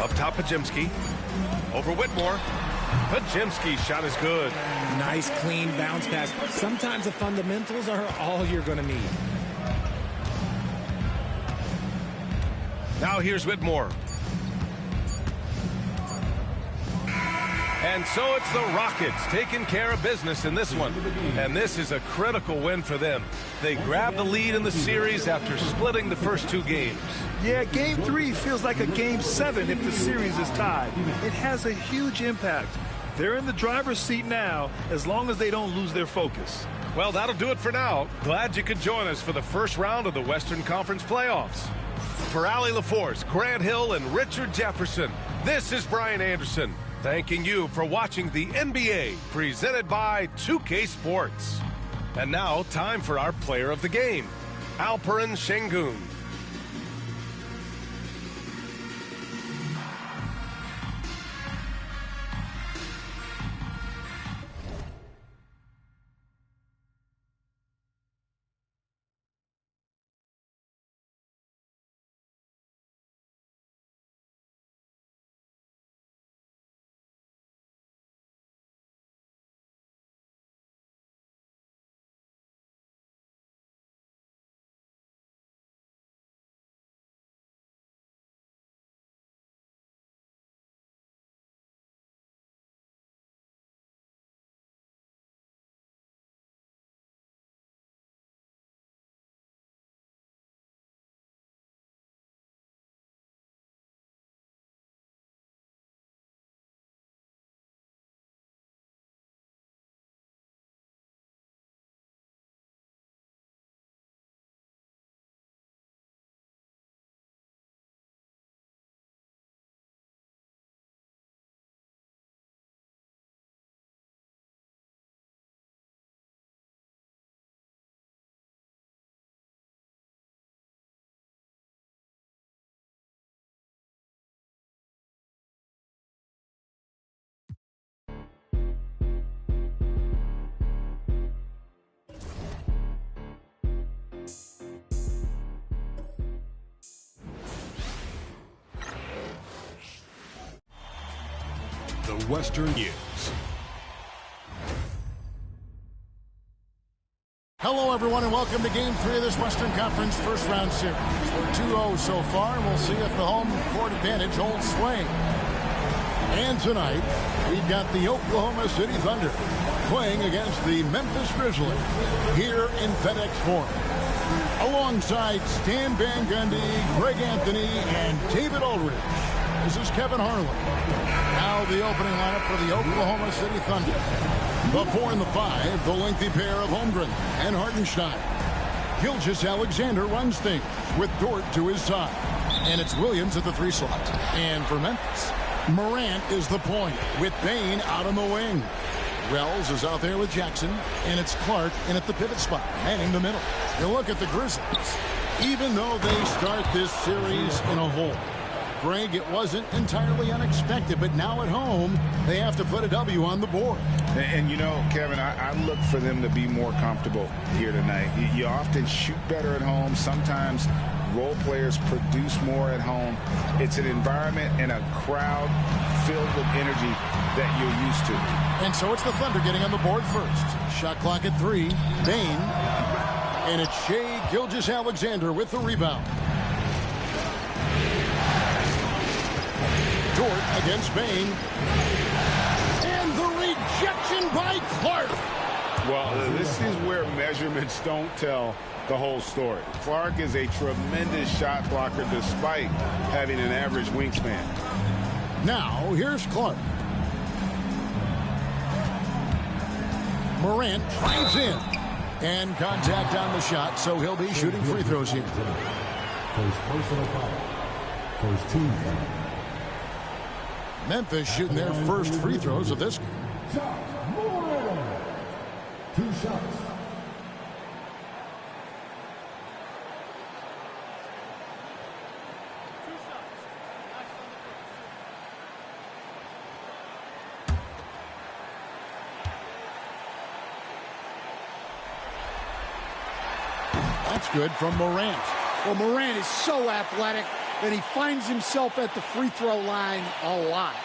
Speaker 2: Up top, Pajemski. Over Whitmore. Pajemski's shot is good.
Speaker 4: Nice, clean bounce pass. Sometimes the fundamentals are all you're going to need.
Speaker 2: Now here's Whitmore. And so it's the Rockets taking care of business in this one. And this is a critical win for them. They grabbed the lead in the series after splitting the first 2 games.
Speaker 3: Yeah, Game 3 feels like a Game 7 if the series is tied. It has a huge impact. They're in the driver's seat now as long as they don't lose their focus.
Speaker 2: Well, that'll do it for now. Glad you could join us for the first round of the Western Conference playoffs. For Allie LaForce, Grant Hill, and Richard Jefferson, this is Brian Anderson. Thanking you for watching the NBA presented by 2K Sports. And now, time for our player of the game, Alperen Şengün.
Speaker 1: The Western News.
Speaker 12: Hello, everyone, and welcome to Game 3 of this Western Conference first-round series. We're 2-0 so far, and we'll see if the home court advantage holds sway. And tonight, we've got the Oklahoma City Thunder playing against the Memphis Grizzlies here in FedEx Forum. Alongside Stan Van Gundy, Greg Anthony, and David Aldridge, this is Kevin Harlan. Now the opening lineup for the Oklahoma City Thunder. The 4 and the 5, the lengthy pair of Holmgren and Hartenstein. Gilgeous-Alexander runs things with Dort to his side. And it's Williams at the 3 slot. And for Memphis, Morant is the point with Bane out on the wing. Wells is out there with Jackson, and it's Clark in at the pivot spot, manning the middle. You look at the Grizzlies. Even though they start this series in a hole, Greg, it wasn't entirely unexpected, but now at home, they have to put a W on the board.
Speaker 13: And you know, Kevin, I look for them to be more comfortable here tonight. You often shoot better at home. Sometimes role players produce more at home. It's an environment and a crowd filled with energy that you're used to.
Speaker 12: And so it's the Thunder getting on the board first. Shot clock at 3. Bane. And it's Shai Gilgeous-Alexander with the rebound. Dort against Bain. And the rejection by Clark.
Speaker 13: Well, this is where measurements don't tell the whole story. Clark is a tremendous shot blocker despite having an average wingspan.
Speaker 12: Now, here's Clark. Morant drives in. And contact on the shot, so he'll be shooting free throws here.
Speaker 6: First personal foul. First team foul.
Speaker 12: Memphis shooting their first free throws of this game.
Speaker 6: Two shots.
Speaker 12: That's good from Morant.
Speaker 14: Well, Morant is so athletic that he finds himself at the free throw line a lot.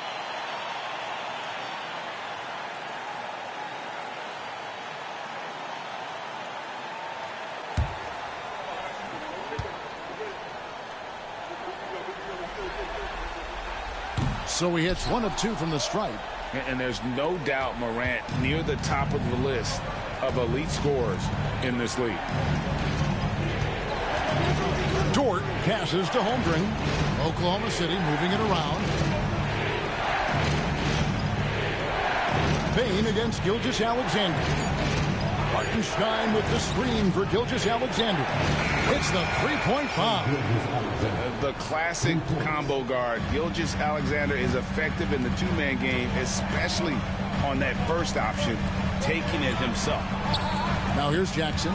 Speaker 12: So he hits 1 of 2 from the stripe.
Speaker 13: And there's no doubt Morant near the top of the list of elite scorers in this league.
Speaker 12: Dort passes to Holmgren. Oklahoma City moving it around. Bain against Gilgeous-Alexander. Hartenstein with the screen for Gilgeous-Alexander. It's the three-point bomb.
Speaker 13: The classic combo guard. Gilgeous-Alexander is effective in the two-man game, especially on that first option, taking it himself.
Speaker 12: Now here's Jackson.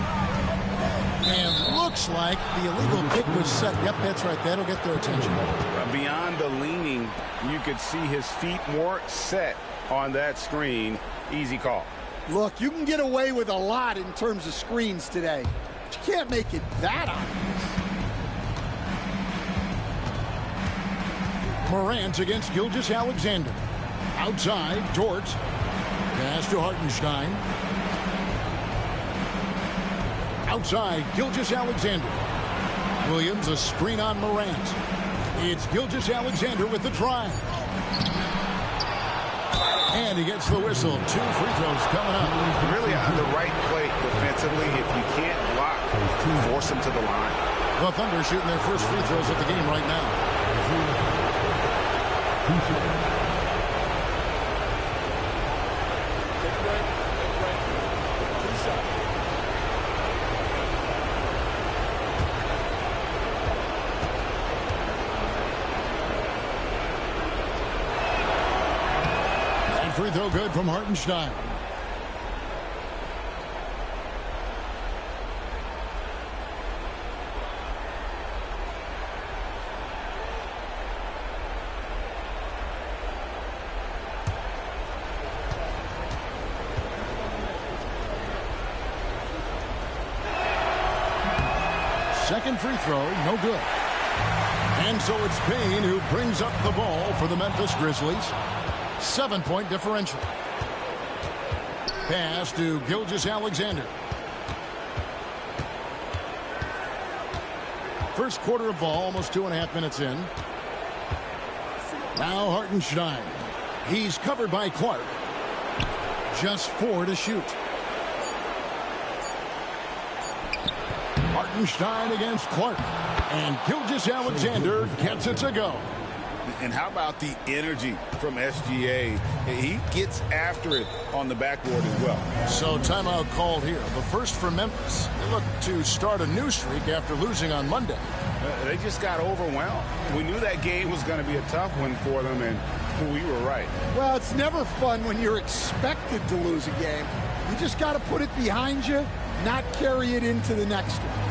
Speaker 12: And looks like the illegal kick was set. Yep, that's right. That'll get their attention.
Speaker 13: Beyond the leaning, you could see his feet more set on that screen. Easy call.
Speaker 14: Look, you can get away with a lot in terms of screens today, but you can't make it that obvious.
Speaker 12: Morant against Gilgeous-Alexander. Outside, Dort. Pass to Hartenstein. Outside, Gilgeous-Alexander. Williams, a screen on Morant. It's Gilgeous-Alexander with the drive. And he gets the whistle. 2 free throws coming up.
Speaker 13: Really on the right plate defensively. If you can't block, force him to the line.
Speaker 12: The Thunder shooting their first free throws of the game right now. Free throw good from Hartenstein. Second free throw, no good. And so it's Bain who brings up the ball for the Memphis Grizzlies. 7-point differential. Pass to Gilgeous-Alexander. First quarter of ball, almost 2.5 minutes in. Now Hartenstein. He's covered by Clark. Just 4 to shoot. Hartenstein against Clark. And Gilgeous-Alexander gets it to go.
Speaker 13: And how about the energy from SGA? He gets after it on the backboard as well.
Speaker 12: So timeout called here. The first for Memphis. They look to start a new streak after losing on Monday.
Speaker 13: They just got overwhelmed. We knew that game was going to be a tough one for them, and we were right.
Speaker 14: Well, it's never fun when you're expected to lose a game. You just got to put it behind you, not carry it into the next one.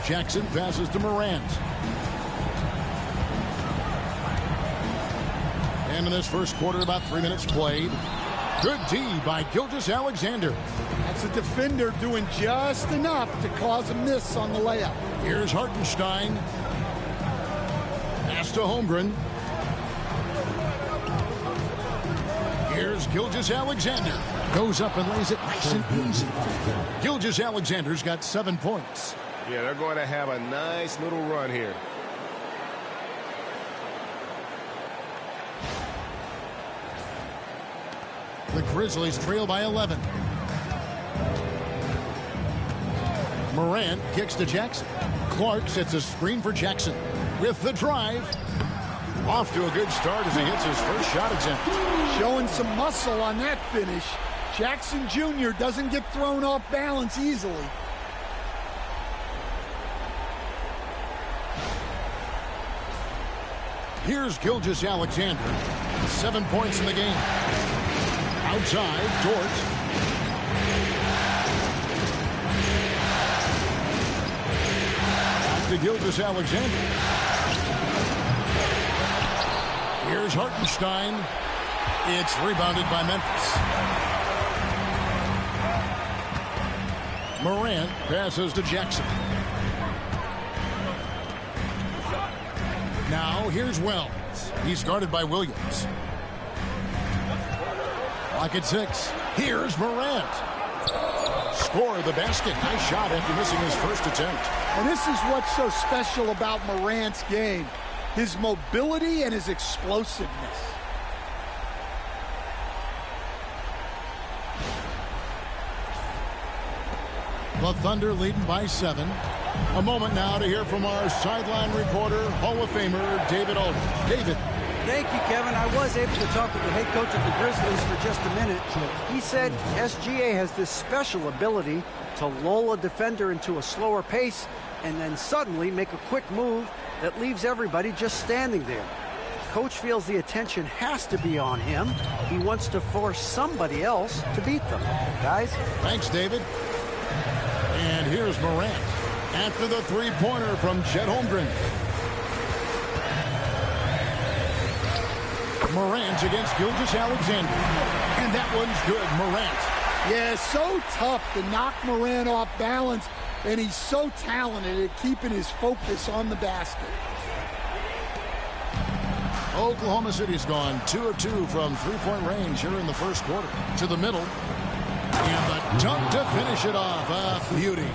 Speaker 12: Jackson passes to Morant. And in this first quarter, about 3 minutes played. Good D by Gilgeous-Alexander.
Speaker 14: That's a defender doing just enough to cause a miss on the layup.
Speaker 12: Here's Hartenstein. Pass to Holmgren. Here's Gilgeous-Alexander. Goes up and lays it nice and easy. Gilgeous-Alexander's got 7 points.
Speaker 2: Yeah, they're going to have a nice little run here.
Speaker 12: The Grizzlies trail by 11. Morant kicks to Jackson. Clark sets a screen for Jackson. With the drive. Off to a good start as he hits his first shot attempt.
Speaker 14: Showing some muscle on that finish. Jackson Jr. doesn't get thrown off balance easily.
Speaker 12: Here's Gilgeous-Alexander. 7 points in the game. Outside, Dort. Back to Gilgeous-Alexander. Here's Hartenstein. It's rebounded by Memphis. Morant passes to Jackson. Now here's Wells. He's guarded by Williams. Clock at 6. Here's Morant. Score the basket. Nice shot after missing his first attempt.
Speaker 14: And this is what's so special about Morant's game. His mobility and his explosiveness.
Speaker 12: The Thunder leading by 7. A moment now to hear from our sideline reporter, Hall of Famer David Aldridge. David.
Speaker 15: Thank you, Kevin. I was able to talk with the head coach of the Grizzlies for just a minute. He said SGA has this special ability to lull a defender into a slower pace and then suddenly make a quick move that leaves everybody just standing there. Coach feels the attention has to be on him. He wants to force somebody else to beat them. Guys?
Speaker 12: Thanks, David. And here's Morant after the three-pointer from Chet Holmgren. Morant against Gilgeous-Alexander. And that one's good. Morant.
Speaker 14: Yeah, so tough to knock Morant off balance, and he's so talented at keeping his focus on the basket.
Speaker 12: Oklahoma City's gone 2 of 2 from three-point range here in the first quarter. To the middle. And the dunk to finish it off. A beauty.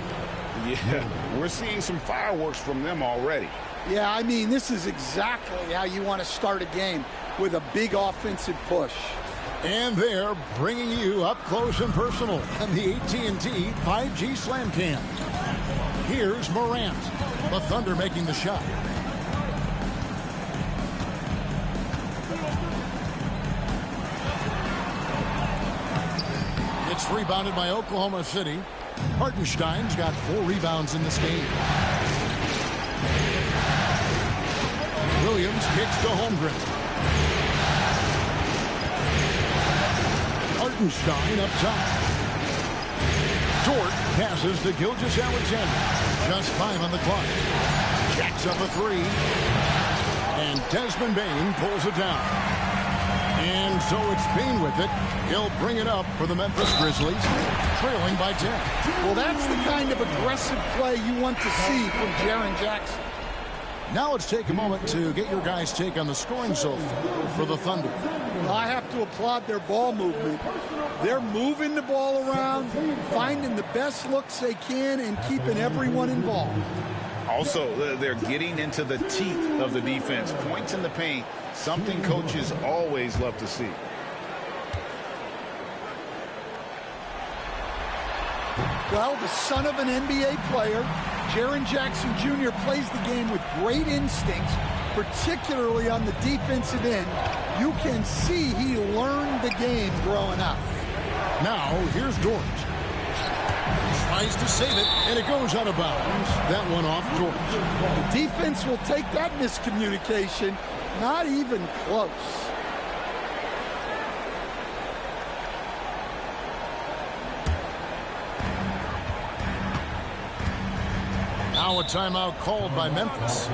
Speaker 13: Yeah, we're seeing some fireworks from them already.
Speaker 14: Yeah, I mean, this is exactly how you want to start a game, with a big offensive push.
Speaker 12: And they're bringing you up close and personal on the AT&T 5G Slam Cam. Here's Morant. The Thunder making the shot. It's rebounded by Oklahoma City. Hartenstein's got 4 rebounds in this game. Williams kicks to Holmgren. Hartenstein up top. Dort passes to Gilgeous-Alexander. Just 5 on the clock. Jacks up a 3. And Desmond Bane pulls it down. And so it's Bane with it. He'll bring it up for the Memphis Grizzlies, trailing by 10.
Speaker 14: Well, that's the kind of aggressive play you want to see from Jaren Jackson.
Speaker 12: Now let's take a moment to get your guys' take on the scoring so far for the Thunder.
Speaker 14: Well, I have to applaud their ball movement. They're moving the ball around, finding the best looks they can, and keeping everyone involved.
Speaker 13: Also, they're getting into the teeth of the defense. Points in the paint, something coaches always love to see.
Speaker 14: Well, the son of an NBA player, Jaren Jackson Jr. plays the game with great instincts, particularly on the defensive end. You can see he learned the game growing up.
Speaker 12: Now, here's Dort. Tries to save it, and it goes out of bounds. That one off Dort.
Speaker 14: The defense will take that miscommunication. Not even close.
Speaker 12: Now a timeout called by Memphis.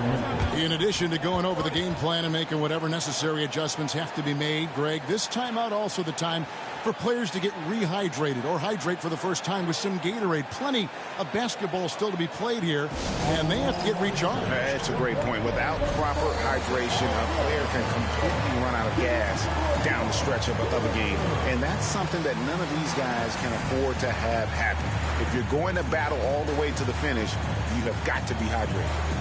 Speaker 12: In addition to going over the game plan and making whatever necessary adjustments have to be made, Greg, this timeout also the time for players to get rehydrated or hydrate for the first time with some Gatorade. Plenty of basketball still to be played here, and they have to get recharged.
Speaker 13: That's a great point. Without proper hydration, a player can completely run out of gas down the stretch of a game. And that's something that none of these guys can afford to have happen. If you're going to battle all the way to the finish, you have got to be hydrated.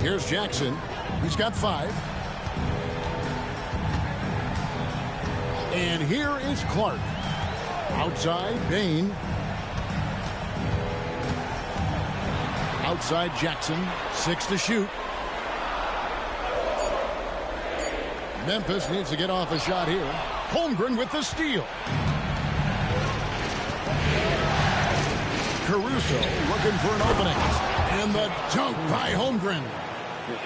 Speaker 12: Here's Jackson. He's got 5. And here is Clark. Outside, Bain. Outside, Jackson. 6 to shoot. Memphis needs to get off a shot here. Holmgren with the steal. Caruso looking for an opening. And the dunk by Holmgren.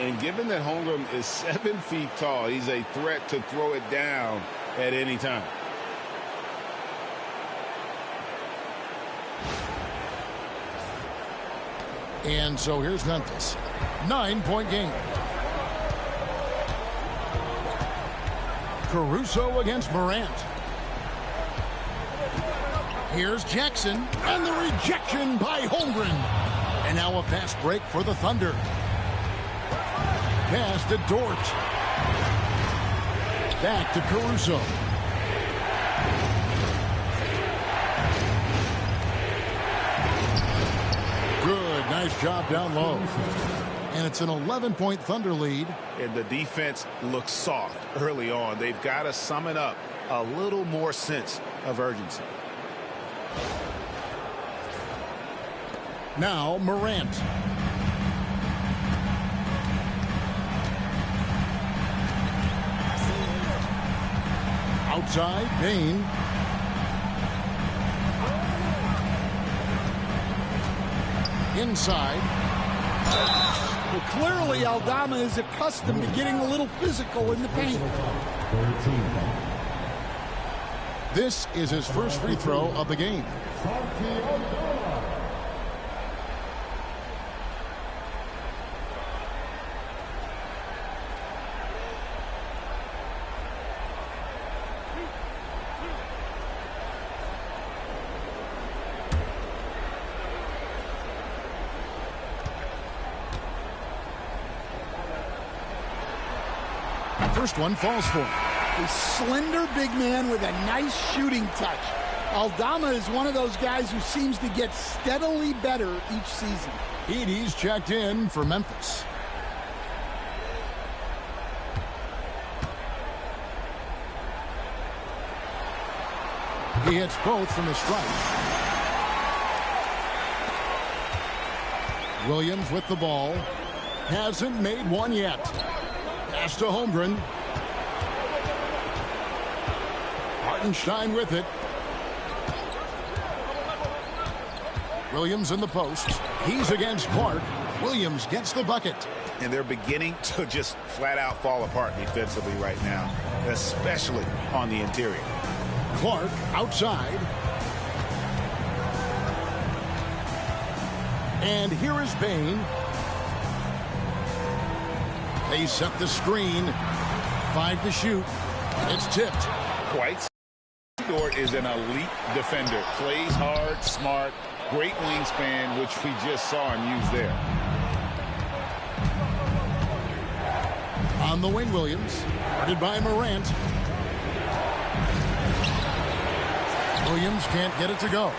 Speaker 13: And given that Holmgren is 7 feet tall, he's a threat to throw it down at any time.
Speaker 12: And so here's Memphis. 9-point game. Caruso against Morant. Here's Jackson. And the rejection by Holmgren. And now a fast break for the Thunder. Pass to Dort. Back to Caruso. Good, nice job down low. And it's an 11-point Thunder lead.
Speaker 13: And the defense looks soft early on. They've got to summon up a little more sense of urgency.
Speaker 12: Now Morant. Outside, Bain. Inside.
Speaker 14: Well, clearly Aldama is accustomed to getting a little physical in the paint.
Speaker 12: This is his first free throw of the game. First one falls for him.
Speaker 14: A slender big man with a nice shooting touch. Aldama is one of those guys who seems to get steadily better each season.
Speaker 12: Edey's checked in for Memphis. He hits both from the stripe. Williams with the ball. Hasn't made one yet. Pass to Holmgren. Hartenstein with it. Williams in the post. He's against Clark. Williams gets the bucket.
Speaker 13: And they're beginning to just flat out fall apart defensively right now, especially on the interior.
Speaker 12: Clark outside. And here is Bain. They set the screen. 5 to shoot. It's tipped.
Speaker 13: Quite. Dort is an elite defender. Plays hard, smart, great wingspan, which we just saw him use there.
Speaker 12: On the wing, Williams. Guarded by Morant. Williams can't get it to go.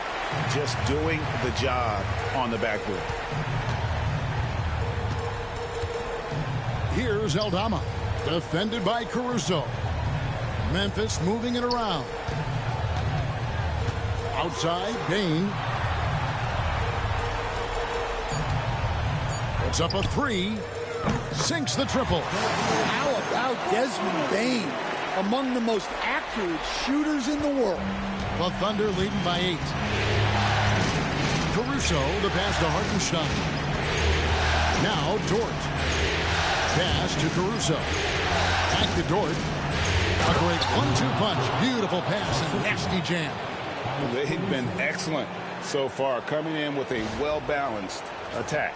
Speaker 13: Just doing the job on the backboard.
Speaker 12: Here's Aldama. Defended by Caruso. Memphis moving it around. Outside, Bain. Puts up a 3. Sinks the triple.
Speaker 14: How about Desmond Bain? Among the most accurate shooters in the world.
Speaker 12: The Thunder leading by 8. Caruso, the pass to Hartenstein. Now Dort. Pass to Caruso. Back to Dort. A great 1-2 punch. Beautiful pass and nasty jam.
Speaker 13: They've been excellent so far, coming in with a well-balanced attack.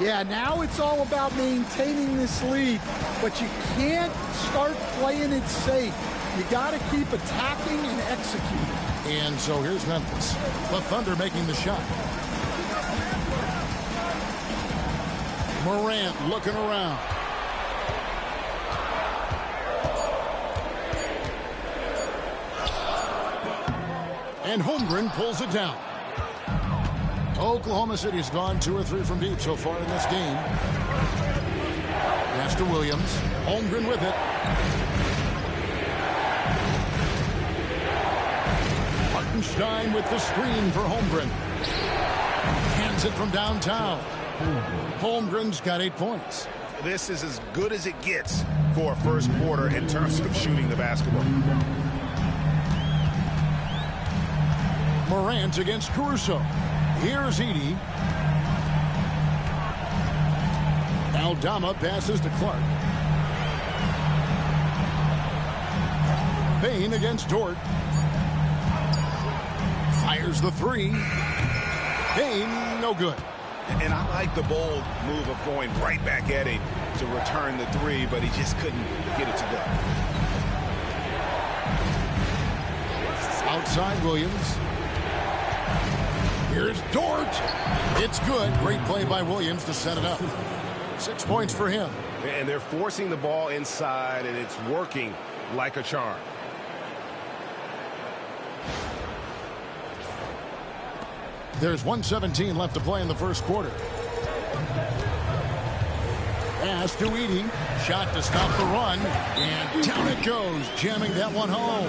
Speaker 14: Yeah, now it's all about maintaining this lead, but you can't start playing it safe. You got to keep attacking and executing.
Speaker 12: And so here's Memphis. The Thunder making the shot. Morant looking around. And Holmgren pulls it down. Oklahoma City's gone 2 or 3 from deep so far in this game. Pass to Williams. Holmgren with it. Hartenstein with the screen for Holmgren. Hands it from downtown. Holmgren's got 8 points.
Speaker 13: This is as good as it gets for a first quarter in terms of shooting the basketball.
Speaker 12: Morant against Caruso. Here's Edey. Aldama passes to Clark. Bain against Dort. Fires the 3. Bain, no good.
Speaker 13: And I like the bold move of going right back at him to return the 3, but he just couldn't get it to go.
Speaker 12: Outside Williams. Here's Dort. It's good. Great play by Williams to set it up. 6 points for him.
Speaker 2: And they're forcing the ball inside, and it's working like a charm.
Speaker 12: There's 1:17 left to play in the first quarter. Pass to Edey. Shot to stop the run. And down it goes, jamming that one home.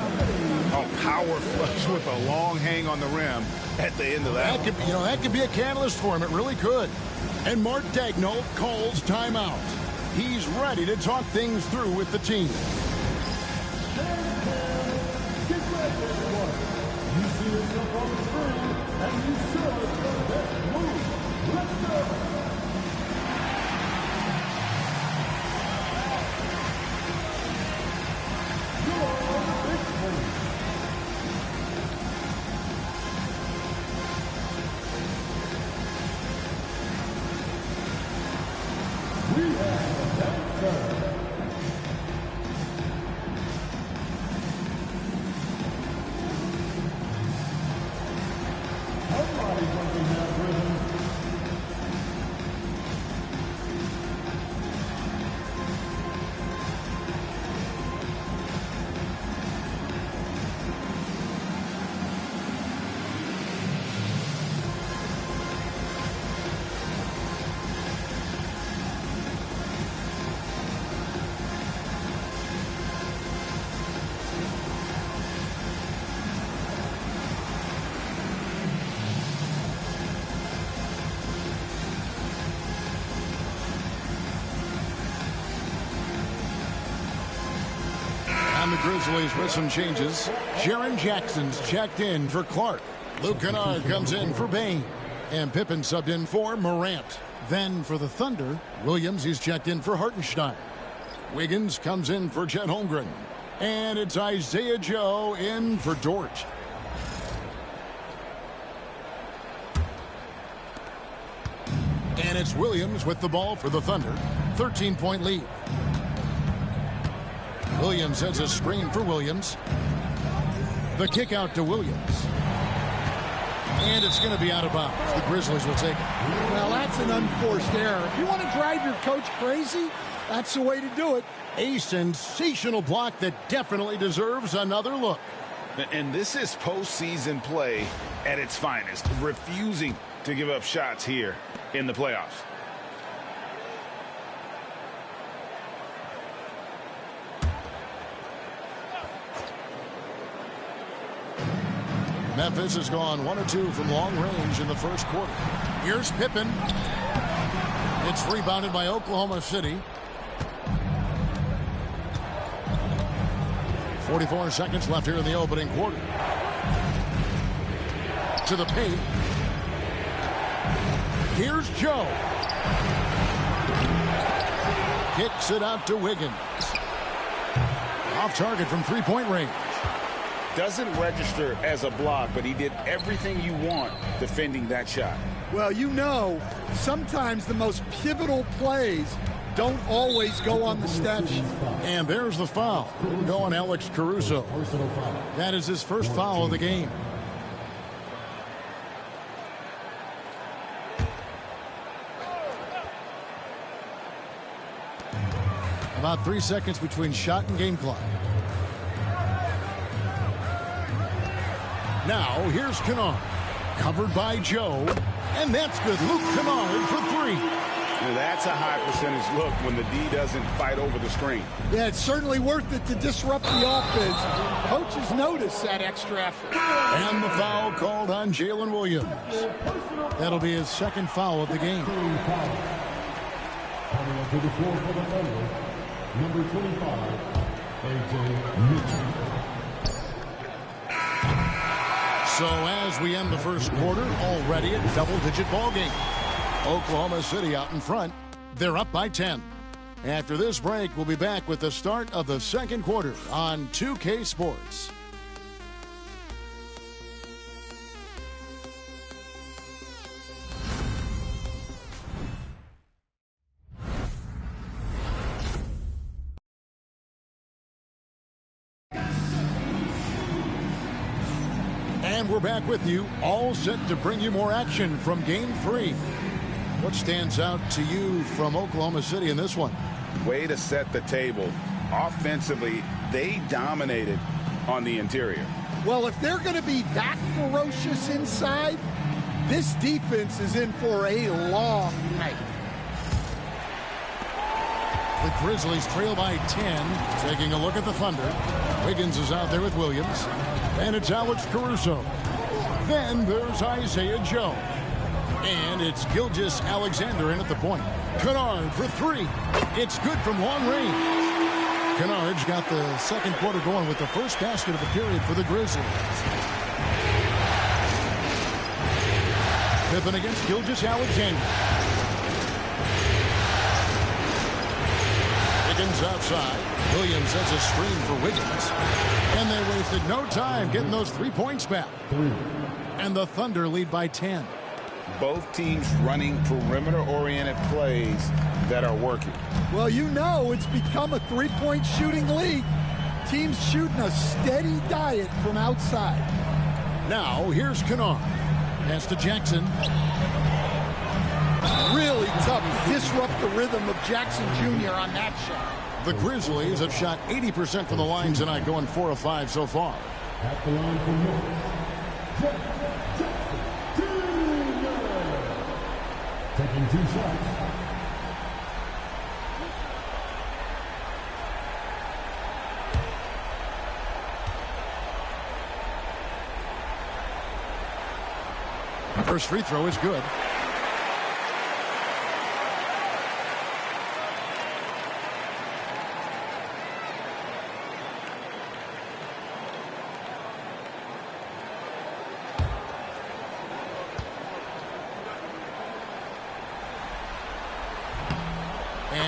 Speaker 13: Oh, power flush with a long hang on the rim at the end of that.
Speaker 12: That could be a catalyst for him. It really could. And Mark Daigneault calls timeout. He's ready to talk things through with the team.
Speaker 6: You see yourself on the screen, and you should the best move. Let's go.
Speaker 12: The Grizzlies with some changes. Jaren Jackson's checked in for Clark. Luke Kennard comes in for Bain. And Pippen subbed in for Morant. Then for the Thunder, Williams is checked in for Hartenstein. Wiggins comes in for Chet Holmgren. And it's Isaiah Joe in for Dort. And it's Williams with the ball for the Thunder. 13-point lead. Williams has a screen for Williams. The kick out to Williams. And it's going to be out of bounds. The Grizzlies will take it.
Speaker 14: Well, that's an unforced error. If you want to drive your coach crazy, that's the way to do it.
Speaker 12: A sensational block that definitely deserves another look.
Speaker 13: And this is postseason play at its finest. Refusing to give up shots here in the playoffs.
Speaker 12: Memphis has gone 1 of 2 from long range in the first quarter. Here's Pippen. It's rebounded by Oklahoma City. 44 seconds left here in the opening quarter. To the paint. Here's Joe. Kicks it out to Wiggins. Off target from three-point range.
Speaker 13: Doesn't register as a block, but he did everything you want defending that shot.
Speaker 14: Well, you know, sometimes the most pivotal plays don't always go on the stat sheet.
Speaker 12: And there's the foul. Go on Alex Caruso. That is his first foul of the game. About 3 seconds between shot and game clock. Now, here's Kennard. Covered by Joe. And that's good. Luke Kennard for three.
Speaker 13: Now that's a high percentage look when the D doesn't fight over the screen.
Speaker 14: Yeah, it's certainly worth it to disrupt the offense. Coaches notice that extra effort.
Speaker 12: And the foul called on Jalen Williams. That'll be his second foul of the game.
Speaker 6: Coming up to the floor for the Thunder, number 25, A.J. Mitchell.
Speaker 12: So as we end the first quarter, already a double-digit ball game. Oklahoma City out in front. They're up by 10. After this break, we'll be back with the start of the second quarter on 2K Sports. And we're back with you, all set to bring you more action from Game 3. What stands out to you from Oklahoma City in this one?
Speaker 13: Way to set the table. Offensively, they dominated on the interior.
Speaker 14: Well, if they're going to be that ferocious inside, this defense is in for a long night.
Speaker 12: The Grizzlies trail by 10. Taking a look at the Thunder. Wiggins is out there with Williams. And it's Alex Caruso. Then there's Isaiah Joe. And it's Gilgeous Alexander in at the point. Kennard for three. It's good from long range. Kennard's got the second quarter going with the first basket of the period for the Grizzlies. Pippen against Gilgeous Alexander. Wiggins outside. Williams has a screen for Wiggins. And they wasted no time getting those 3 points back. And the Thunder lead by 10.
Speaker 13: Both teams running perimeter-oriented plays that are working.
Speaker 14: Well, you know it's become a three-point shooting league. Teams shooting a steady diet from outside.
Speaker 12: Now, here's Kennard. Pass to Jackson.
Speaker 14: Really tough to disrupt the rhythm of Jackson Jr. on that shot.
Speaker 12: The Grizzlies have shot 80% from the line tonight, going 4 of 5 so far.
Speaker 6: At the line for Memphis, taking 2 shots.
Speaker 12: First free throw is good.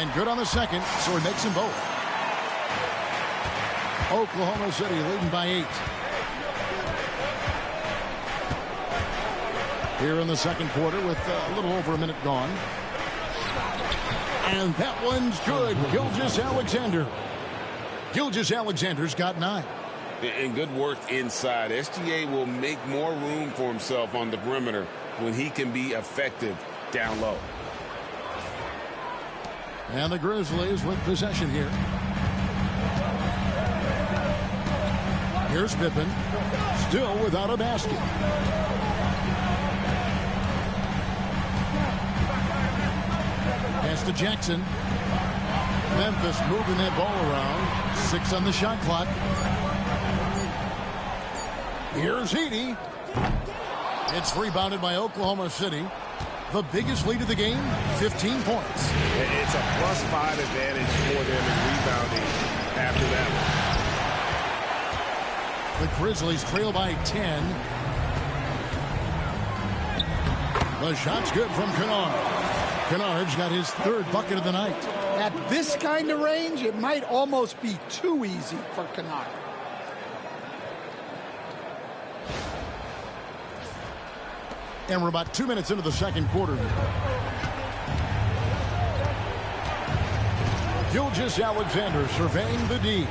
Speaker 12: And good on the second, so he makes them both. Oklahoma City leading by 8. Here in the second quarter with a little over a minute gone. And that one's good. Gilgeous-Alexander. Gilgeous-Alexander's got 9.
Speaker 16: And good work inside. SGA will make more room for himself on the perimeter when he can be effective down low.
Speaker 12: And the Grizzlies with possession here. Here's Pippen. Still without a basket. Pass to Jackson. Memphis moving that ball around. 6 on the shot clock. Here's Edey. It's rebounded by Oklahoma City. The biggest lead of the game, 15 points.
Speaker 2: It's a +5 advantage for them in rebounding after that one.
Speaker 12: The Grizzlies trail by 10. The shot's good from Kennard. Kennard's got his 3rd bucket of the night.
Speaker 14: At this kind of range, it might almost be too easy for Kennard.
Speaker 12: And we're about 2 minutes into the second quarter here. Gilgeous-Alexander surveying the D.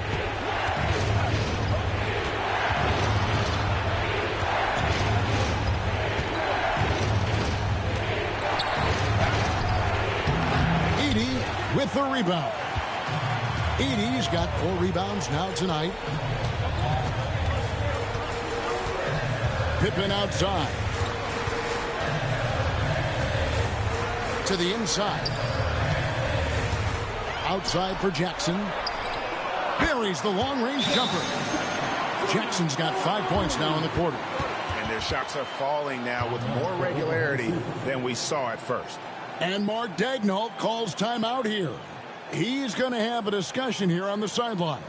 Speaker 12: Edey with the rebound. Edey's got 4 rebounds now tonight. Pippen outside. To the inside. Outside for Jackson. Buries the long-range jumper. Jackson's got 5 points now in the quarter.
Speaker 13: And their shots are falling now with more regularity than we saw at first.
Speaker 12: And Mark Daigneault calls timeout here. He's going to have a discussion here on the sideline.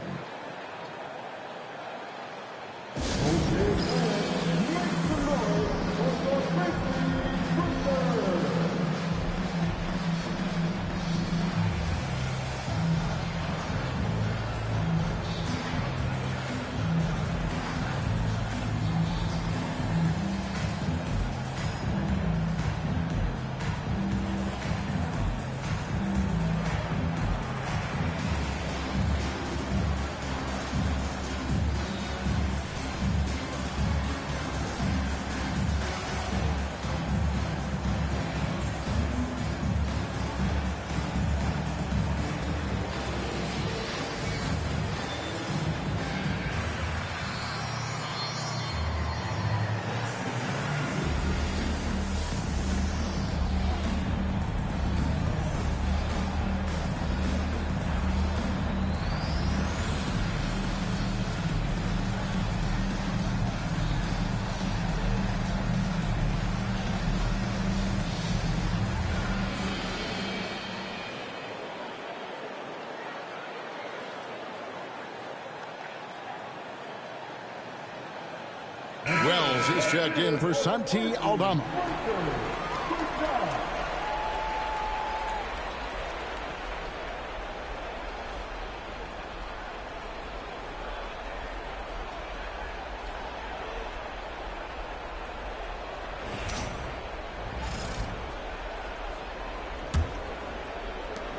Speaker 12: Wells is checked in for Santi Aldama.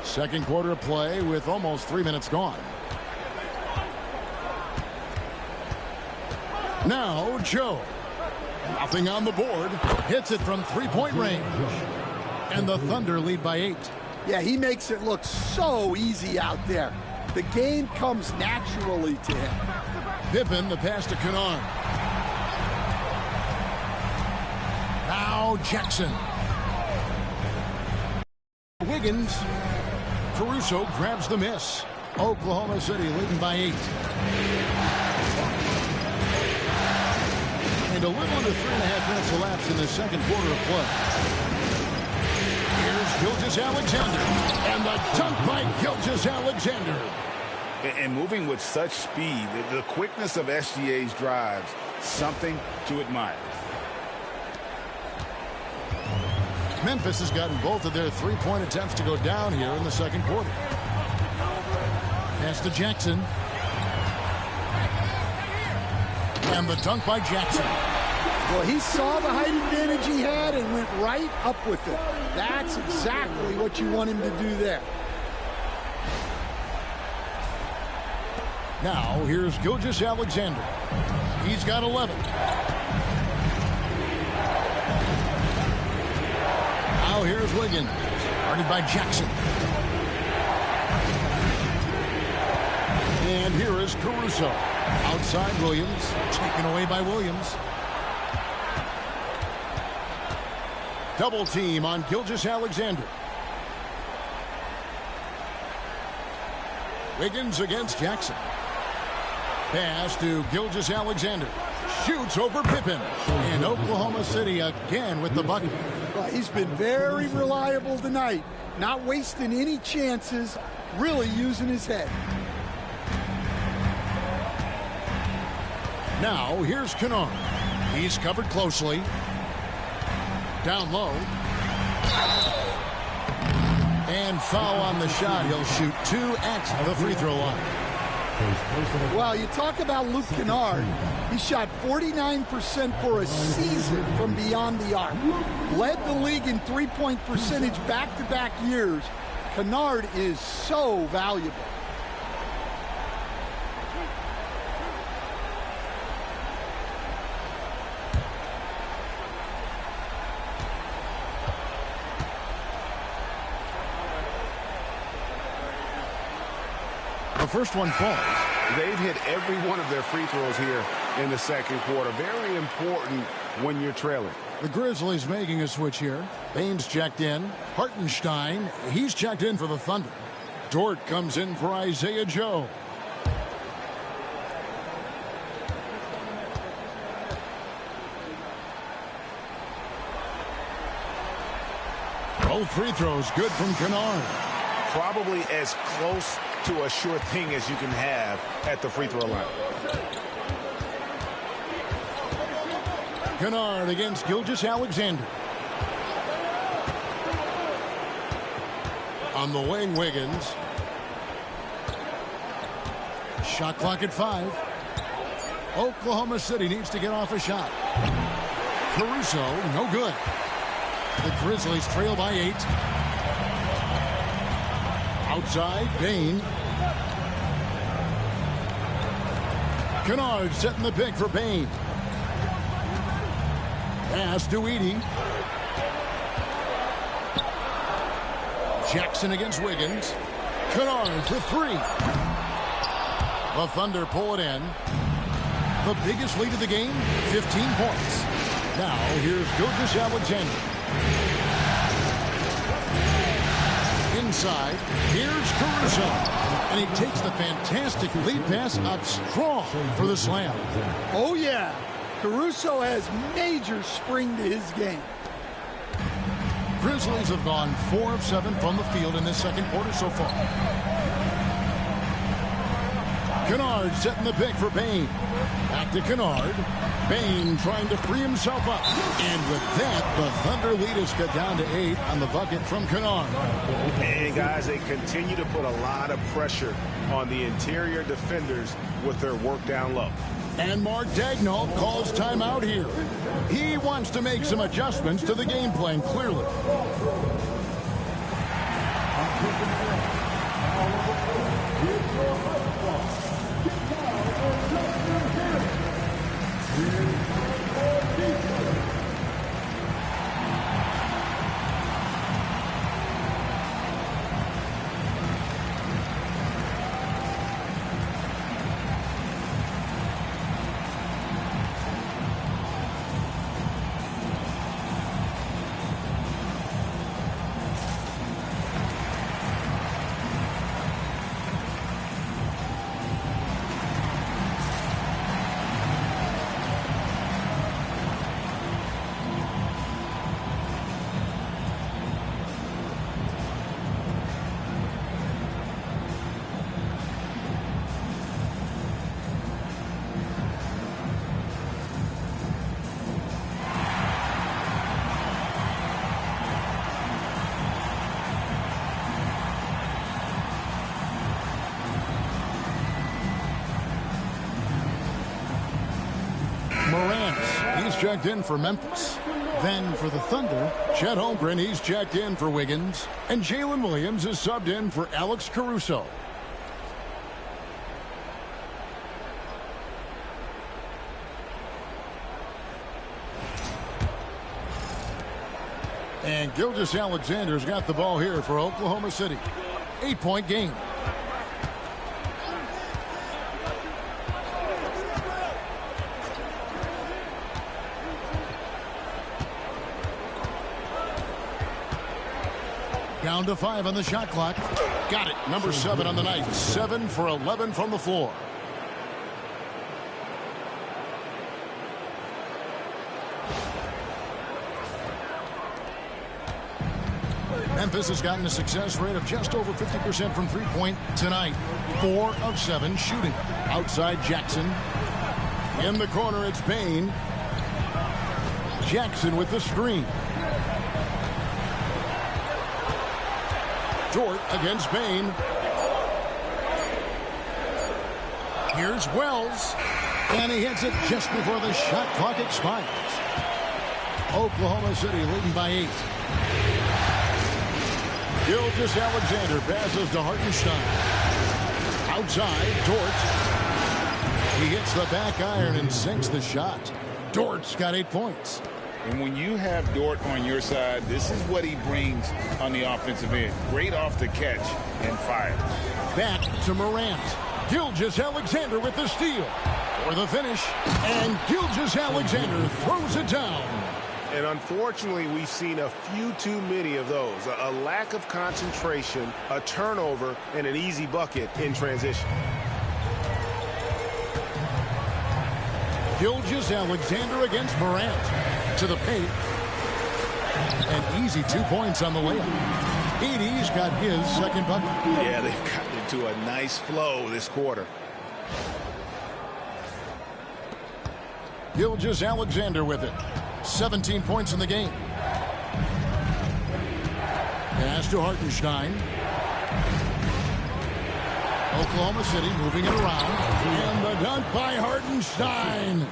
Speaker 12: Second quarter of play with almost 3 minutes gone. Now, Joe. Nothing on the board. Hits it from three-point range. And the Thunder lead by 8.
Speaker 14: Yeah, he makes it look so easy out there. The game comes naturally to him.
Speaker 12: Pippen, the pass to Kennard. Now, Jackson. Wiggins. Caruso grabs the miss. Oklahoma City leading by 8. And a little under 3.5 minutes elapsed in the second quarter of play. Here's Gilgeous-Alexander. And the dunk by Gilgeous-Alexander.
Speaker 13: And moving with such speed, the quickness of SGA's drives, something to admire.
Speaker 12: Memphis has gotten both of their three-point attempts to go down here in the second quarter. Pass to Jackson. And the dunk by Jackson.
Speaker 14: Well, he saw the height advantage he had and went right up with it. That's exactly what you want him to do there.
Speaker 12: Now, here's Gilgeous-Alexander. He's got 11. Now here's Wiggins. Guarded by Jackson. And here is Caruso. Outside Williams. Taken away by Williams. Double team on Gilgeous-Alexander. Wiggins against Jackson. Pass to Gilgeous-Alexander. Shoots over Pippen. And Oklahoma City again with the bucket.
Speaker 14: Well, he's been very reliable tonight. Not wasting any chances. Really using his head.
Speaker 12: Now, here's Kennard. He's covered closely. Down low. And foul on the shot. He'll shoot 2 at the free throw line.
Speaker 14: Well, you talk about Luke Kennard. He shot 49% for a season from beyond the arc. Led the league in three-point percentage back-to-back years. Kennard is so valuable.
Speaker 12: The first one falls.
Speaker 16: They've hit every one of their free throws here in the second quarter. Very important when you're trailing.
Speaker 12: The Grizzlies making a switch here. Baines checked in. Hartenstein, he's checked in for the Thunder. Dort comes in for Isaiah Joe. Both free throws good from Kennard.
Speaker 13: Probably as close to a sure thing as you can have at the free throw line.
Speaker 12: Kennard against Gilgeous-Alexander. On the wing, Wiggins. Shot clock at 5. Oklahoma City needs to get off a shot. Caruso, no good. The Grizzlies trail by 8. Outside, Bain. Kennard setting the pick for Bain. Pass to Edey. Jackson against Wiggins. Kennard for 3. The Thunder pull it in. The biggest lead of the game, 15 points. Now, here's Gilgeous-Alexander. Inside, here's Caruso. And he takes the fantastic lead pass up strong for the slam.
Speaker 14: Oh, yeah. Caruso has major spring to his game.
Speaker 12: Grizzlies have gone 4 of 7 from the field in this second quarter so far. Kennard setting the pick for Bain. Back to Kennard. Bain trying to free himself up. And with that, the Thunder lead is cut down to 8 on the bucket from Kennard.
Speaker 13: And guys, they continue to put a lot of pressure on the interior defenders with their work down low.
Speaker 12: And Mark Daigneault calls timeout here. He wants to make some adjustments to the game plan, clearly. Morant, he's checked in for Memphis. Then for the Thunder, Chet Holmgren, he's checked in for Wiggins. And Jalen Williams is subbed in for Alex Caruso. And Gilgeous-Alexander's got the ball here for Oklahoma City. 8-point game. Down to 5 on the shot clock. Got it. Number 7 on the night. 7 for 11 from the floor. Memphis has gotten a success rate of just over 50% from three-point tonight. 4 of 7 shooting. Outside Jackson. In the corner, it's Bain. Jackson with the screen. Dort against Bain. Here's Wells. And he hits it just before the shot clock expires. Oklahoma City leading by 8. Gilgeous-Alexander passes to Hartenstein. Outside, Dort. He hits the back iron and sinks the shot. Dort's got 8 points.
Speaker 13: And when you have Dort on your side, this is what he brings on the offensive end. Great off the catch and fire.
Speaker 12: Back to Morant. Gilgeous-Alexander with the steal. For the finish. And Gilgeous-Alexander throws it down.
Speaker 2: And unfortunately, we've seen a few too many of those. A lack of concentration, a turnover, and an easy bucket in transition.
Speaker 12: Gilgeous-Alexander against Morant. To the paint. An easy 2 points on the layup. Edey's got his second bucket.
Speaker 2: Yeah, they've gotten into a nice flow this quarter.
Speaker 12: Gilgeous-Alexander with it. 17 points in the game. Pass to Hartenstein. Oklahoma City moving it around. And the dunk by Hartenstein.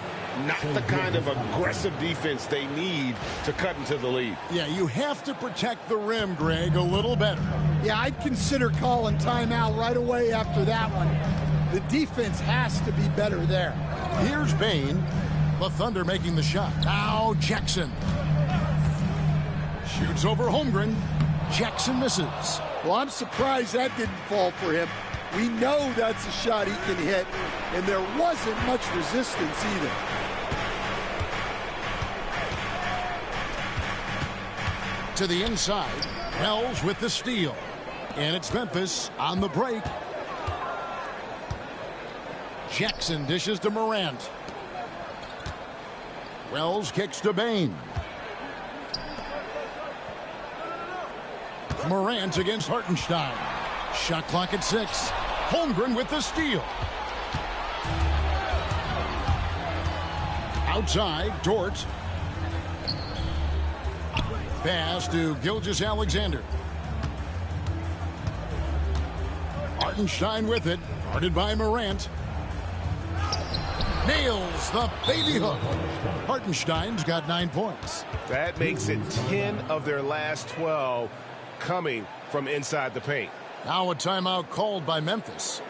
Speaker 13: Not the kind of aggressive defense they need to cut into the lead.
Speaker 12: Yeah, you have to protect the rim, Greg, a little better.
Speaker 14: Yeah, I'd consider calling timeout right away after that one. The defense has to be better there.
Speaker 12: Here's Bain. The Thunder making the shot. Now Jackson. Shoots over Holmgren. Jackson misses.
Speaker 14: Well, I'm surprised that didn't fall for him. We know that's a shot he can hit, and there wasn't much resistance either.
Speaker 12: To the inside. Wells with the steal. And it's Memphis on the break. Jackson dishes to Morant. Wells kicks to Bain. Morant against Hartenstein. Shot clock at 6. Holmgren with the steal. Outside, Dort. Pass to Gilgeous-Alexander. Hartenstein with it. Guarded by Morant. Nails the baby hook. Hartenstein's got 9 points.
Speaker 2: That makes it 10 of their last 12 coming from inside the paint.
Speaker 12: Now a timeout called by Memphis.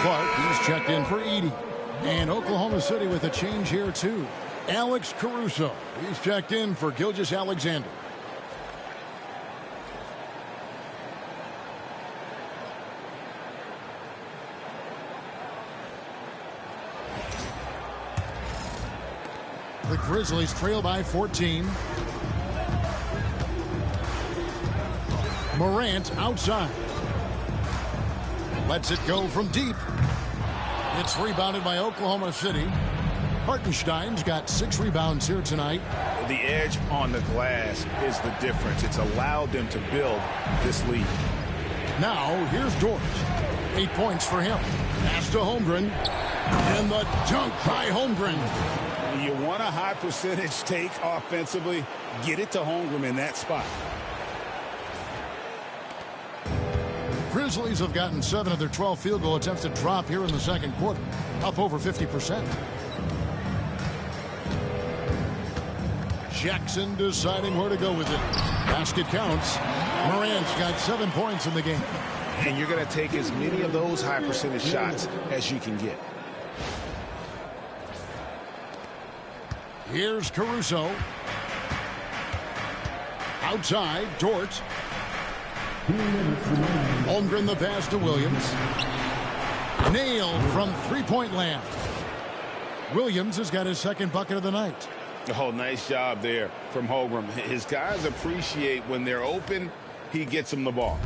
Speaker 12: Clark, he's checked in for Edey. And Oklahoma City with a change here, too. Alex Caruso, he's checked in for Gilgeous-Alexander. The Grizzlies trail by 14. Morant outside. Lets it go from deep. It's rebounded by Oklahoma City. Hartenstein's got 6 rebounds here tonight.
Speaker 13: The edge on the glass is the difference. It's allowed them to build this lead.
Speaker 12: Now, here's George. 8 points for him. Pass to Holmgren. And the dunk by Holmgren.
Speaker 13: You want a high percentage take offensively, get it to Holmgren in that spot.
Speaker 12: Grizzlies have gotten 7 of their 12 field goal attempts to drop here in the second quarter, up over 50%. Jackson deciding where to go with it. Basket counts. Morant's got 7 points in the game.
Speaker 13: And you're going to take as many of those high percentage shots as you can get.
Speaker 12: Here's Caruso. Outside, Dort. Holmgren the pass to Williams. Nailed from three-point land. Williams has got his second bucket of the night.
Speaker 13: Oh, nice job there from Holmgren. His guys appreciate when they're open, he gets them the ball.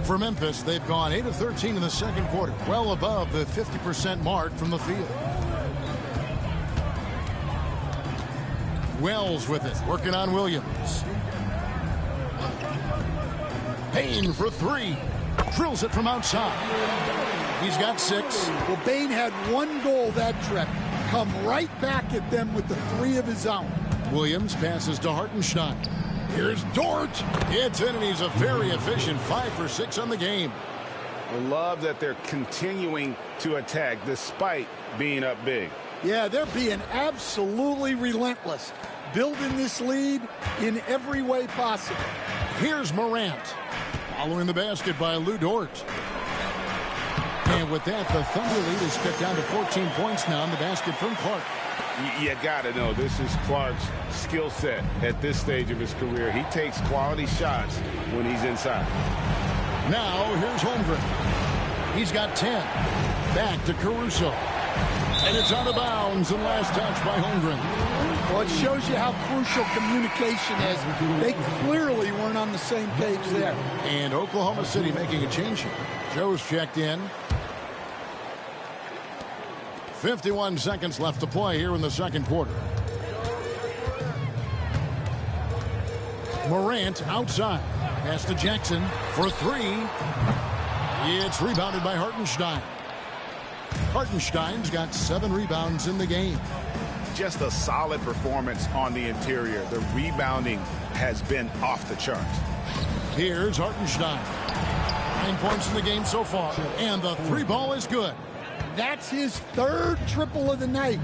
Speaker 12: For Memphis, they've gone 8 of 13 in the second quarter, well above the 50% mark from the field. Wells with it, working on Williams. Payne for 3. Drills it from outside. He's got 6.
Speaker 14: Well, Payne had 1 goal that trip. Come right back at them with the 3 of his own.
Speaker 12: Williams passes to Hartenstein. Here's Dort. It's in, and he's a very efficient 5 for 6 on the game.
Speaker 13: I love that they're continuing to attack despite being up big.
Speaker 14: Yeah, they're being absolutely relentless, building this lead in every way possible.
Speaker 12: Here's Morant. Following the basket by Lou Dort. And with that, the Thunder lead is cut down to 14 points now in the basket from Clark.
Speaker 13: You got to know, this is Clark's skill set at this stage of his career. He takes quality shots when he's inside.
Speaker 12: Now, here's Holmgren. He's got 10. Back to Caruso. And it's out of bounds, and last touch by Holmgren.
Speaker 14: Well, it shows you how crucial communication is. They clearly weren't on the same page there.
Speaker 12: And Oklahoma City making a change here. Joe's checked in. 51 seconds left to play here in the second quarter. Morant outside. Pass to Jackson for 3. It's rebounded by Hartenstein. Hartenstein's got 7 rebounds in the game.
Speaker 13: Just a solid performance on the interior. The rebounding has been off the charts.
Speaker 12: Here's Hartenstein. 9 points in the game so far. And the 3 ball is good.
Speaker 14: That's his 3rd triple of the night,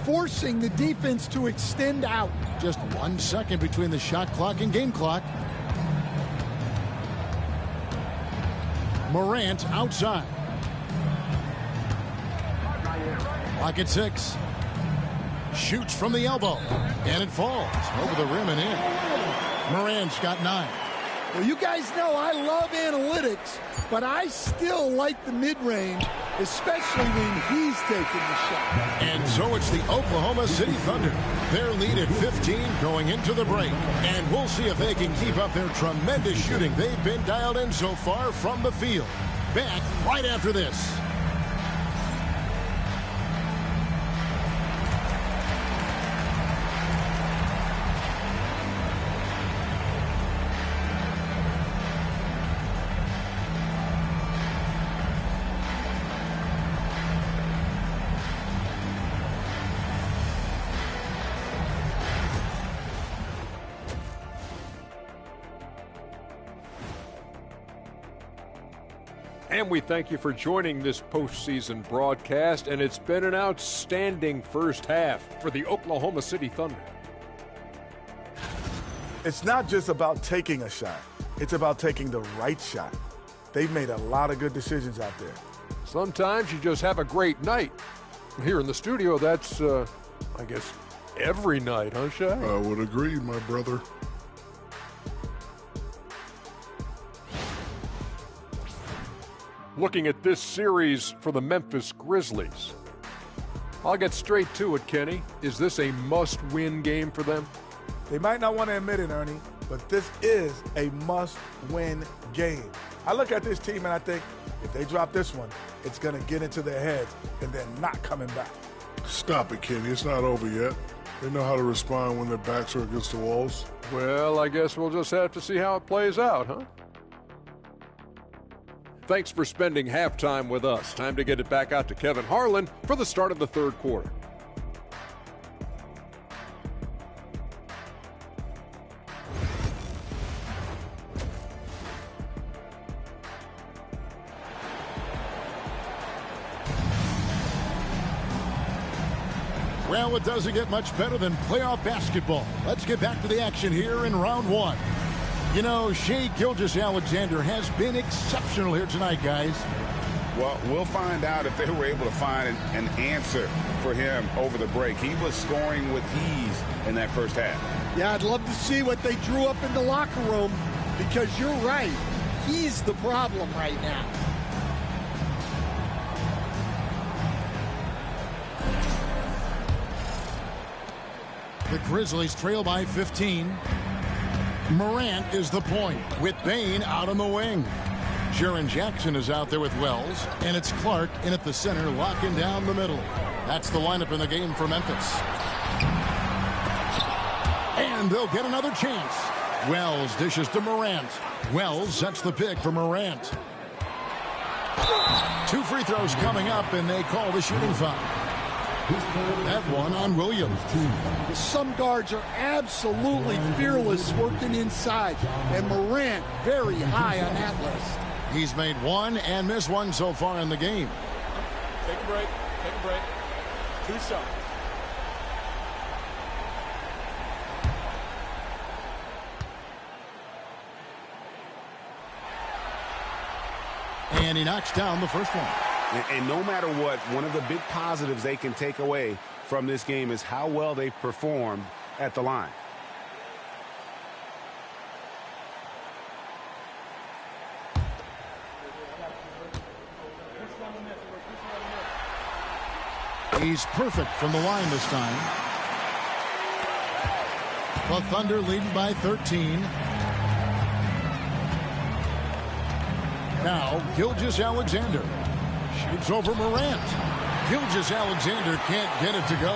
Speaker 14: forcing the defense to extend out.
Speaker 12: Just 1 second between the shot clock and game clock. Morant outside. Clock at 6. Shoots from the elbow. And it falls over the rim and in. Morant's got 9.
Speaker 14: Well, you guys know I love analytics, but I still like the mid-range, especially when he's taking the shot.
Speaker 12: And so it's the Oklahoma City Thunder. Their lead at 15 going into the break. And we'll see if they can keep up their tremendous shooting they've been dialed in so far from the field. Back right after this.
Speaker 9: And we thank you for joining this postseason broadcast, and it's been an outstanding first half for the Oklahoma City Thunder.
Speaker 10: It's not just about taking a shot. It's about taking the right shot. They've made a lot of good decisions out there.
Speaker 9: Sometimes you just have a great night. Here in the studio, that's, I guess, every night, huh, Shaq?
Speaker 11: I would agree, my brother.
Speaker 9: Looking at this series for the Memphis Grizzlies. I'll get straight to it, Kenny. Is this a must-win game for them?
Speaker 10: They might not want to admit it, Ernie, but this is a must-win game. I look at this team and I think if they drop this one, it's going to get into their heads and they're not coming back.
Speaker 11: Stop it, Kenny. It's not over yet. They know how to respond when their backs are against the walls.
Speaker 9: Well, I guess we'll just have to see how it plays out, huh? Thanks for spending halftime with us. Time to get it back out to Kevin Harlan for the start of the third quarter.
Speaker 12: Well, it doesn't get much better than playoff basketball. Let's get back to the action here in round one. You know, Shai Gilgeous-Alexander has been exceptional here tonight, guys.
Speaker 13: Well, we'll find out if they were able to find an answer for him over the break. He was scoring with ease in that first half.
Speaker 14: Yeah, I'd love to see what they drew up in the locker room, because you're right. He's the problem right now.
Speaker 12: The Grizzlies trail by 15. Morant is the point with Bane out on the wing. Jaren Jackson is out there with Wells, and it's Clark in at the center, locking down the middle. That's the lineup in the game for Memphis. And they'll get another chance. Wells dishes to Morant. Wells sets the pick for Morant. 2 free throws coming up, and they call the shooting foul. That one on Williams.
Speaker 14: Some guards are absolutely fearless working inside, and Morant very high on that list.
Speaker 12: He's made one and missed one so far in the game.
Speaker 7: Take a break. Take a break. 2 shots.
Speaker 12: And he knocks down the first one.
Speaker 13: And no matter what, one of the big positives they can take away from this game is how well they performed at the line.
Speaker 12: He's perfect from the line this time. The Thunder leading by 13. Now, Gilgeous-Alexander shoots over Morant. Gilgeous-Alexander can't get it to go.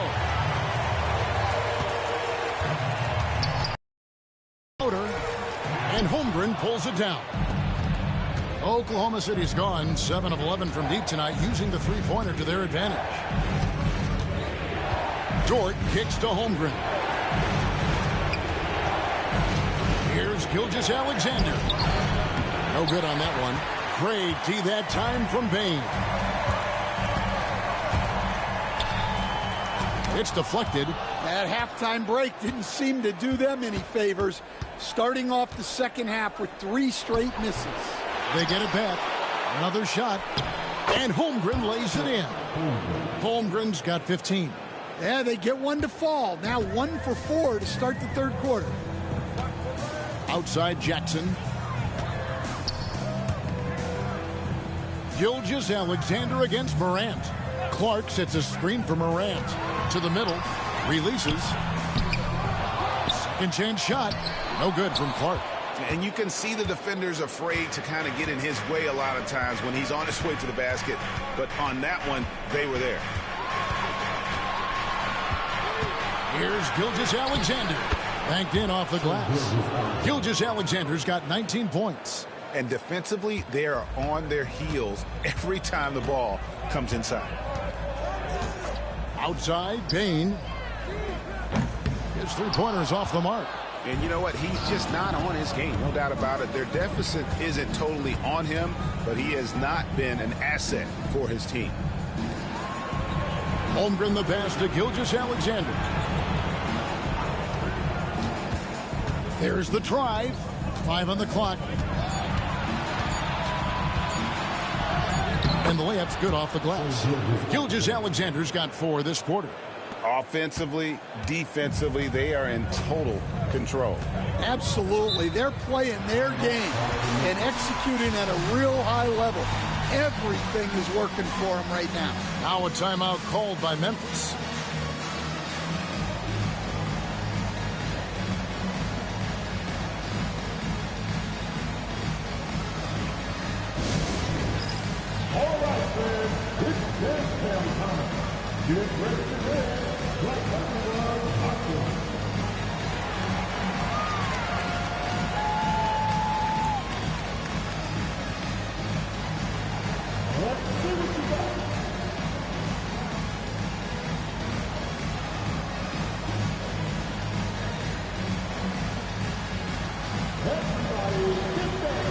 Speaker 12: And Holmgren pulls it down. Oklahoma City's gone 7 of 11 from deep tonight, using the three-pointer to their advantage. Dort kicks to Holmgren. Here's Gilgeous-Alexander. No good on that one. Great D that time from Bane. It's deflected.
Speaker 14: That halftime break didn't seem to do them any favors, starting off the second half with 3 straight misses.
Speaker 12: They get it back. Another shot. And Holmgren lays it in. Holmgren's got 15.
Speaker 14: Yeah, they get one to fall. Now 1 for 4 to start the third quarter.
Speaker 12: Outside Jackson. Gilgeous-Alexander against Morant. Clark sets a screen for Morant. To the middle. Releases. Second chance shot. No good from Clark.
Speaker 13: And you can see the defenders afraid to kind of get in his way a lot of times when he's on his way to the basket. But on that one, they were there.
Speaker 12: Here's Gilgeous-Alexander. Banked in off the glass. Gilgeous-Alexander's got 19 points.
Speaker 13: And defensively, they are on their heels every time the ball comes inside.
Speaker 12: Outside, Bane. His three-pointer's off the mark.
Speaker 13: And you know what? He's just not on his game, no doubt about it. Their deficit isn't totally on him, but he has not been an asset for his team.
Speaker 12: Holmgren the pass to Gilgeous-Alexander. There's the drive. 5 on the clock. And the layup's good off the glass. Gilgeous-Alexander's got 4 this quarter.
Speaker 13: Offensively, defensively, they are in total control.
Speaker 14: Absolutely. They're playing their game and executing at a real high level. Everything is working for them right now.
Speaker 12: Now a timeout called by Memphis.
Speaker 6: All right, fans, it's dance time. Get ready to dance like everyone's hot. Let's see what you got. Everybody get down.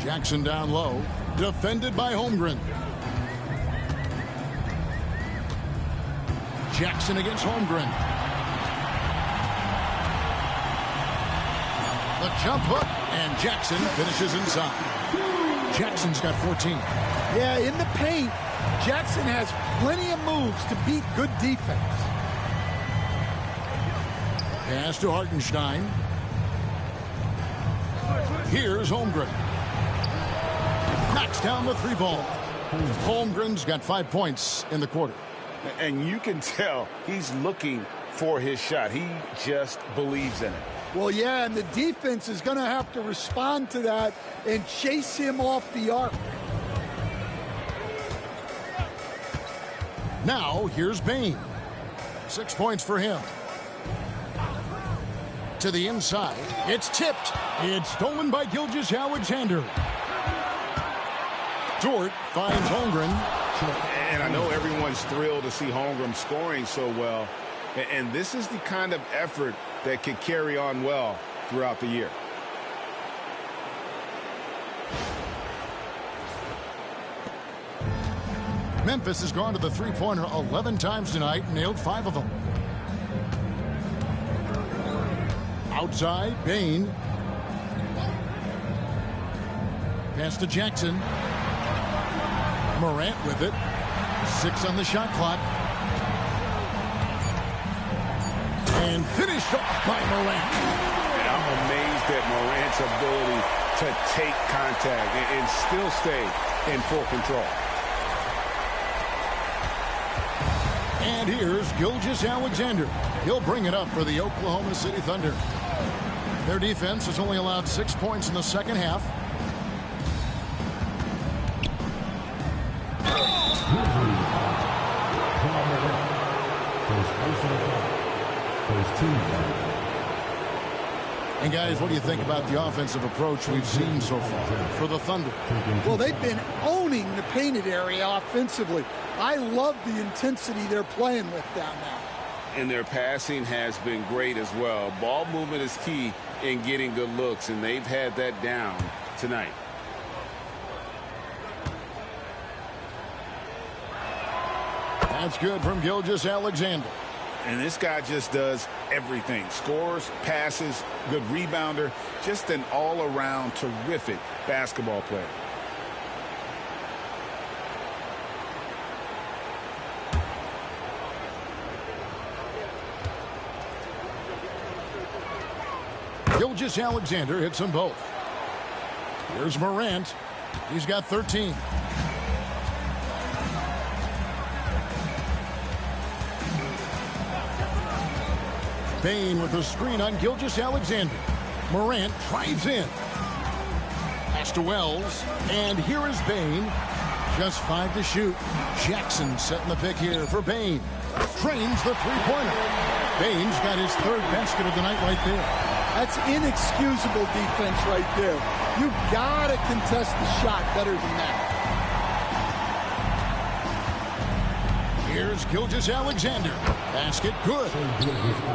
Speaker 12: Jackson down low, defended by Holmgren. Jackson against Holmgren. The jump hook, and Jackson finishes inside. Jackson's got 14.
Speaker 14: Yeah, in the paint, Jackson has plenty of moves to beat good defense.
Speaker 12: Pass to Hartenstein. Here's Holmgren. Knocks down the 3 ball. Holmgren's got 5 points in the quarter.
Speaker 13: And you can tell he's looking for his shot. He just believes in it.
Speaker 14: Well, yeah, and the defense is going to have to respond to that and chase him off the arc.
Speaker 12: Now, here's Bain. 6 points for him. To the inside. It's tipped. It's stolen by Gilgeous-Alexander. Dort finds Holmgren.
Speaker 13: And I know everyone's thrilled to see Holmgren scoring so well. And this is the kind of effort that can carry on well throughout the year.
Speaker 12: Memphis has gone to the three-pointer 11 times tonight, nailed 5 of them. Outside, Bain. Pass to Jackson. Morant with it. 6 on the shot clock. And finished off by Morant.
Speaker 13: And I'm amazed at Morant's ability to take contact and still stay in full control.
Speaker 12: And here's Gilgeous-Alexander. He'll bring it up for the Oklahoma City Thunder. Their defense has only allowed 6 points in the second half. And guys, what do you think about the offensive approach we've seen so far for the Thunder?
Speaker 14: Well, they've been owning the painted area offensively. I love the intensity they're playing with down now.
Speaker 16: And their passing has been great as well. Ball movement is key in getting good looks, and they've had that down tonight.
Speaker 12: That's good from Gilgeous-Alexander.
Speaker 13: And this guy just does everything. Scores, passes, good rebounder, just an all-around terrific basketball player.
Speaker 12: Gilgeous-Alexander hits them both. Here's Morant. He's got 13. Bane with a screen on Gilgeous-Alexander. Morant drives in. Pass to Wells. And here is Bane. Just 5 to shoot. Jackson setting the pick here for Bane. Trains the three-pointer. Bane's got his 3rd basket of the night right there.
Speaker 14: That's inexcusable defense right there. You gotta contest the shot better than that.
Speaker 12: Here's Gilgeous-Alexander. Basket good.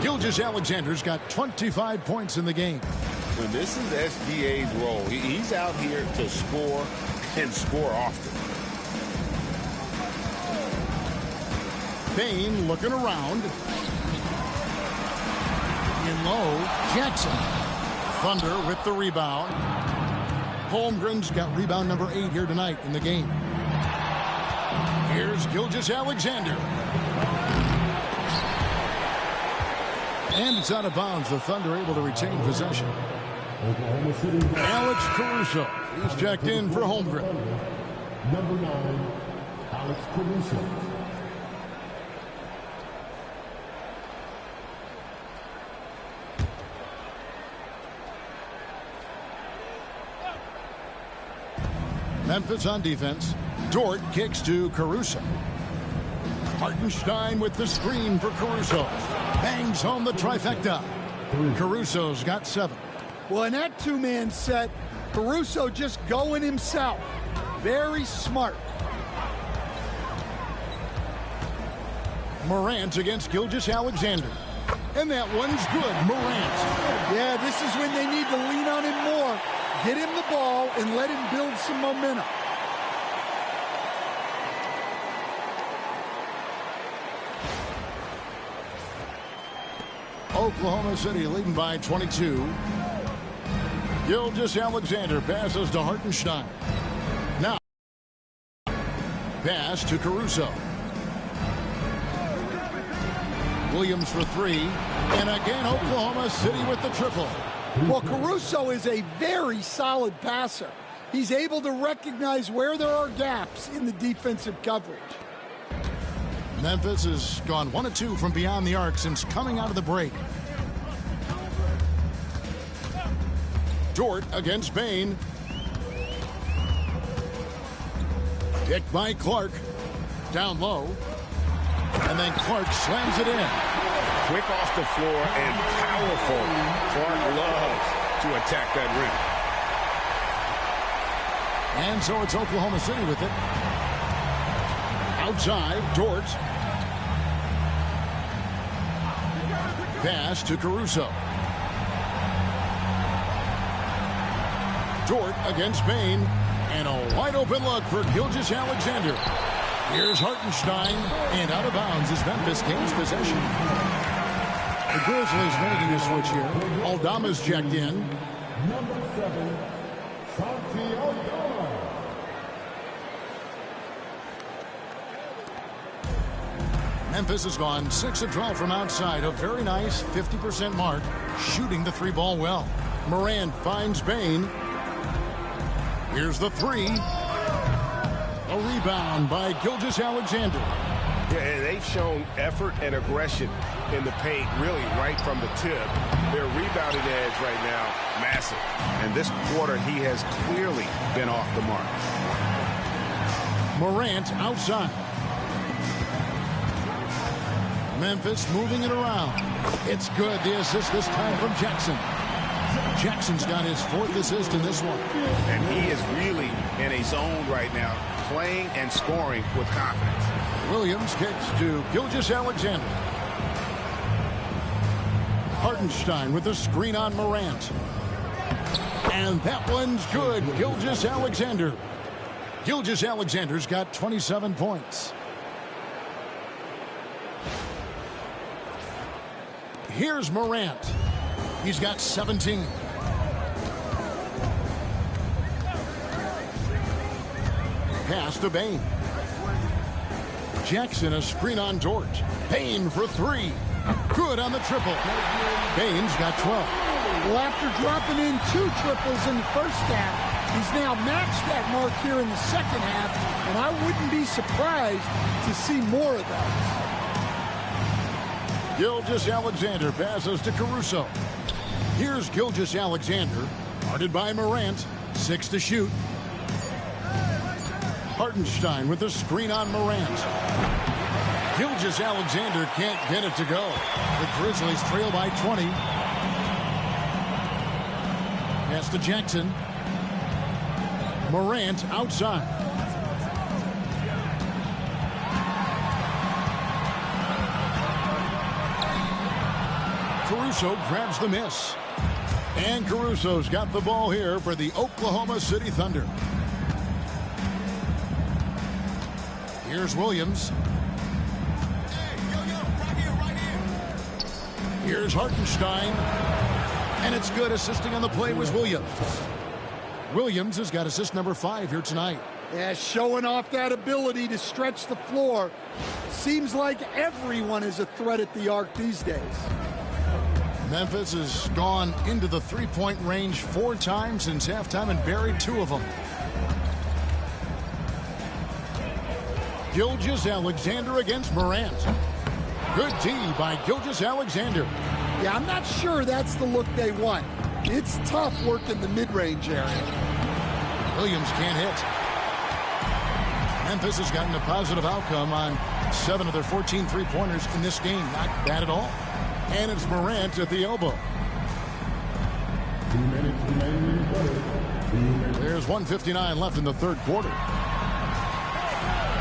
Speaker 12: Gilgeous-Alexander's got 25 points in the game.
Speaker 16: When this is SGA's role, he's out here to score and score often.
Speaker 12: Bane looking around. In low, Jackson. Thunder with the rebound. Holmgren's got rebound number 8 here tonight in the game. Here's Gilgeous-Alexander. And it's out of bounds. The Thunder able to retain possession. Alex Caruso. He's checked in for Holmgren.
Speaker 6: Number 9, Alex Caruso.
Speaker 12: Memphis on defense. Dort kicks to Caruso. Hartenstein with the screen for Caruso. Bangs home the trifecta. Caruso's got 7.
Speaker 14: Well, in that 2-man set, Caruso just going himself. Very smart.
Speaker 12: Morant against Gilgeous-Alexander. And that one's good. Morant.
Speaker 14: Yeah, this is when they need to lean on him more. Get him the ball and let him build some momentum.
Speaker 12: Oklahoma City leading by 22. Gilgeous-Alexander passes to Hartenstein. Now, pass to Caruso. Williams for 3. And again, Oklahoma City with the triple.
Speaker 14: Well, Caruso is a very solid passer. He's able to recognize where there are gaps in the defensive coverage.
Speaker 12: Memphis has gone 1 of 2 from beyond the arc since coming out of the break. Dort against Bane. Picked by Clark. Down low. And then Clark slams it in.
Speaker 16: Quick off the floor and powerful. Clark loves to attack that rim.
Speaker 12: And so it's Oklahoma City with it. Outside, Dort. Pass to Caruso. Dort against Bane. And a wide open look for Gilgeous-Alexander. Here's Hartenstein. And out of bounds as Memphis gains possession. The Grizzlies making a switch here. Aldama's checked in.
Speaker 6: Number 7, Santi Aldama.
Speaker 12: Memphis has gone 6 of 12 from outside. A very nice 50% mark. Shooting the 3-ball well. Morant finds Bane. Here's the 3. A rebound by Gilgeous-Alexander.
Speaker 2: Yeah, and they've shown effort and aggression in the paint, really right from the tip. Their rebounding edge right now, massive. And this quarter, he has clearly been off the mark.
Speaker 12: Morant outside. Memphis moving it around. It's good. The assist this time from Jackson. Jackson's got his 4th assist in this one.
Speaker 13: And he is really in a zone right now, playing and scoring with confidence.
Speaker 12: Williams kicks to Gilgeous-Alexander. Hartenstein with a screen on Morant. And that one's good. Gilgeous-Alexander. Gilgeous-Alexander's got 27 points. Here's Morant. He's got 17. Pass to Bain. Jackson, a screen on Dort. Bain for three. Good on the triple. Bain's got 12.
Speaker 14: Well, after dropping in 2 triples in the first half, he's now matched that mark here in the second half, and I wouldn't be surprised to see more of those.
Speaker 12: Gilgeous-Alexander passes to Caruso. Here's Gilgeous-Alexander, guarded by Morant. 6 to shoot. Hartenstein with the screen on Morant. Gilgeous-Alexander can't get it to go. The Grizzlies trail by 20. Pass to Jackson. Morant outside. Caruso grabs the miss. And Caruso's got the ball here for the Oklahoma City Thunder. Here's Williams. Here's Hartenstein. And it's good. Assisting on the play was Williams. Williams has got assist number 5 here tonight.
Speaker 14: Yeah, showing off that ability to stretch the floor. Seems like everyone is a threat at the arc these days.
Speaker 12: Memphis has gone into the three-point range 4 times since halftime and buried 2 of them. Gilgeous-Alexander against Morant. Good D by Gilgeous-Alexander.
Speaker 14: Yeah, I'm not sure that's the look they want. It's tough working the mid-range area.
Speaker 12: Williams can't hit. Memphis has gotten a positive outcome on 7 of their 14 three-pointers in this game. Not bad at all. And it's Morant at the elbow.
Speaker 6: 2 minutes remaining.
Speaker 12: There's 1:59 left in the third quarter.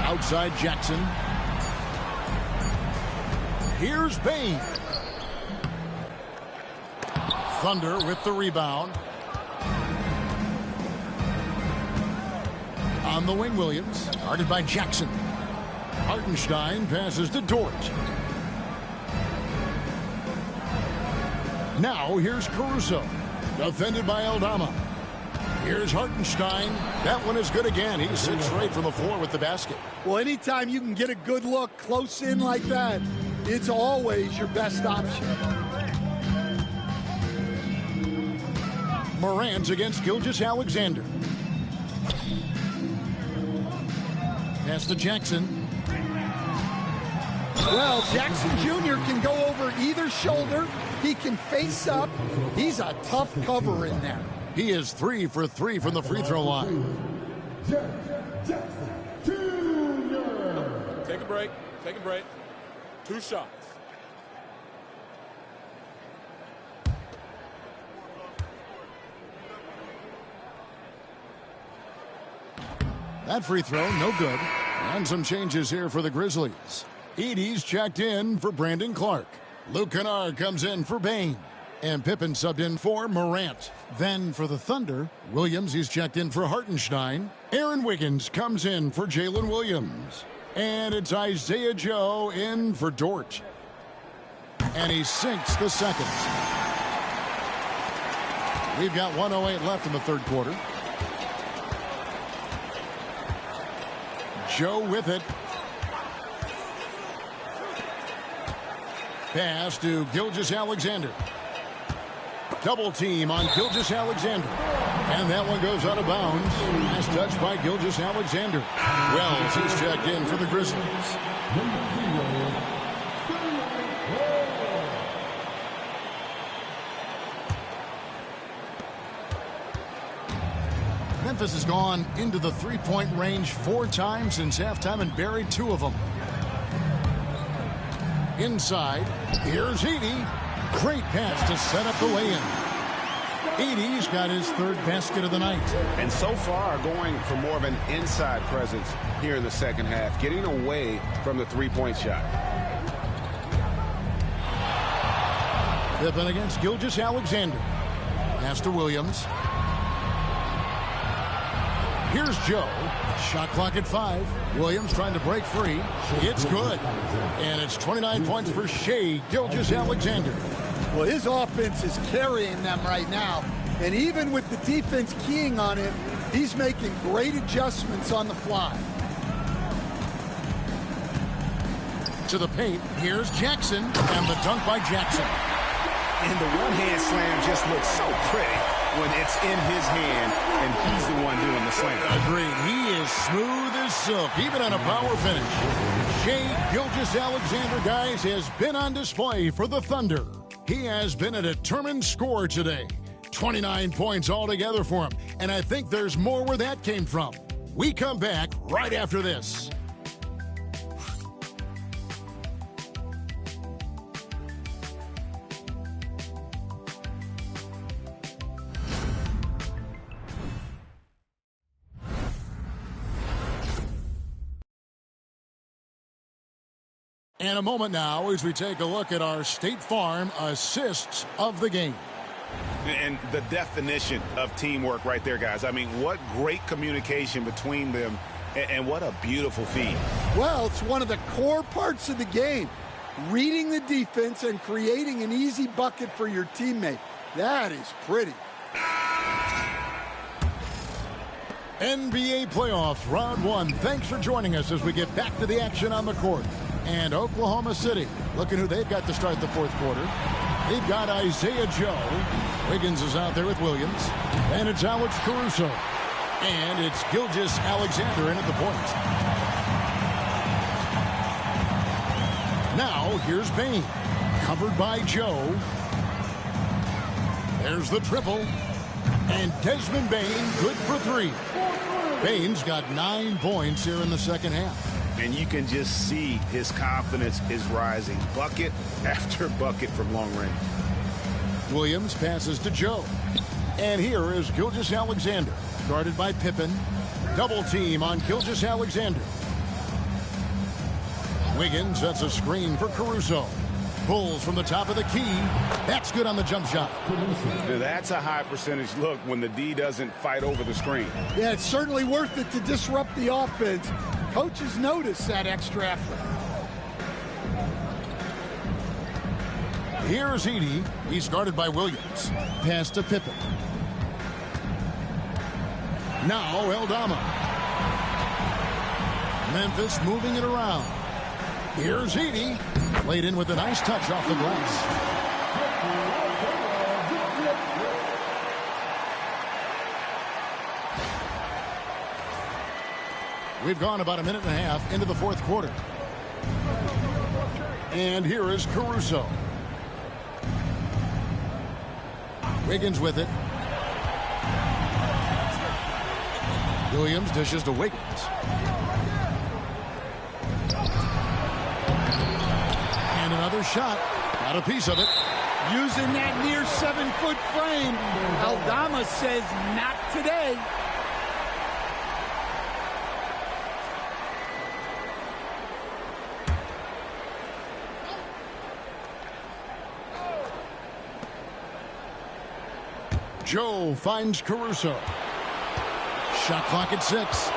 Speaker 12: Outside Jackson. Here's Bain. Thunder with the rebound. On the wing, Williams. Guarded by Jackson. Hartenstein passes to Dort. Now here's Caruso. Defended by Aldama. Here's Hartenstein. That one is good again. He's 6 straight from the floor with the basket.
Speaker 14: Well, anytime you can get a good look close in like that, it's always your best option.
Speaker 12: Morant against Gilgeous-Alexander. Pass to Jackson.
Speaker 14: Well, Jackson Jr. can go over either shoulder. He can face up. He's a tough cover in there.
Speaker 12: He is 3 for 3 from the free throw line.
Speaker 6: Jackson Jr.
Speaker 7: Take a break. Take a break. 2 shots.
Speaker 12: That free throw, no good. And some changes here for the Grizzlies. Edey's checked in for Brandon Clark. Luke Kennard comes in for Bain. And Pippen subbed in for Morant. Then for the Thunder, Williams, he's checked in for Hartenstein. Aaron Wiggins comes in for Jalen Williams. And it's Isaiah Joe in for Dort. And he sinks the second. We've got 1:08 left in the third quarter. Joe with it. Pass to Gilgeous-Alexander. Double team on Gilgeous-Alexander. And that one goes out of bounds. Last touch by Gilgeous-Alexander. Wells, he's checked in for the Grizzlies. Memphis has gone into the three-point range 4 times since halftime and buried 2 of them. Inside, here's Edey. Great pass to set up the lay-in. Edey's got his 3rd basket of the night.
Speaker 16: And so far going for more of an inside presence here in the second half, getting away from the three-point shot.
Speaker 12: Pippen against Gilgeous-Alexander. Pass to Williams. Here's Joe. Shot clock at 5. Williams trying to break free. It's good. And it's 29 points for Shai Gilgeous-Alexander.
Speaker 14: Well, his offense is carrying them right now. And even with the defense keying on him, he's making great adjustments on the fly.
Speaker 12: To the paint, here's Jackson, and the dunk by Jackson.
Speaker 17: And the one-hand slam just looks so pretty when it's in his hand, and he's the one doing the slam.
Speaker 12: Agreed. He is smooth as silk, even on a power finish. Shai Gilgeous-Alexander, guys, has been on display for the Thunder. He has been a determined scorer today. 29 points altogether for him, and I think there's more where that came from. We come back right after this. And a moment now as we take a look at our State Farm assists of the game.
Speaker 13: And the definition of teamwork right there, guys. I mean, what great communication between them, and what a beautiful feed.
Speaker 14: Well, it's one of the core parts of the game. Reading the defense and creating an easy bucket for your teammate. That is pretty.
Speaker 12: NBA playoffs, round one. Thanks for joining us as we get back to the action on the court. And Oklahoma City, look at who they've got to start the fourth quarter. They've got Isaiah Joe. Wiggins is out there with Williams. And it's Alex Caruso. And it's Gilgeous-Alexander in at the point. Now, here's Bain. Covered by Joe. There's the triple. And Desmond Bain, good for three. Bain's got 9 points here in the second half.
Speaker 13: And you can just see his confidence is rising. Bucket after bucket from long range.
Speaker 12: Williams passes to Joe. And here is Gilgeous-Alexander. Guarded by Pippen. Double team on Gilgeous-Alexander. Wiggins sets a screen for Caruso. Pulls from the top of the key. That's good on the jump shot.
Speaker 13: That's a high percentage look when the D doesn't fight over the screen.
Speaker 14: Yeah, it's certainly worth it to disrupt the offense. Coaches notice that extra effort.
Speaker 12: Here's Edey. He's guarded by Williams. Pass to Pippen. Now Eldama. Memphis moving it around. Here's Edey. Laid in with a nice touch off the glass. We've gone about a minute and a half into the fourth quarter. And here is Caruso. Wiggins with it. Williams dishes to Wiggins. And another shot. Got a piece of it.
Speaker 14: Using that near 7-foot frame. Eldama says not today.
Speaker 12: Joe finds Caruso. Shot clock at 6.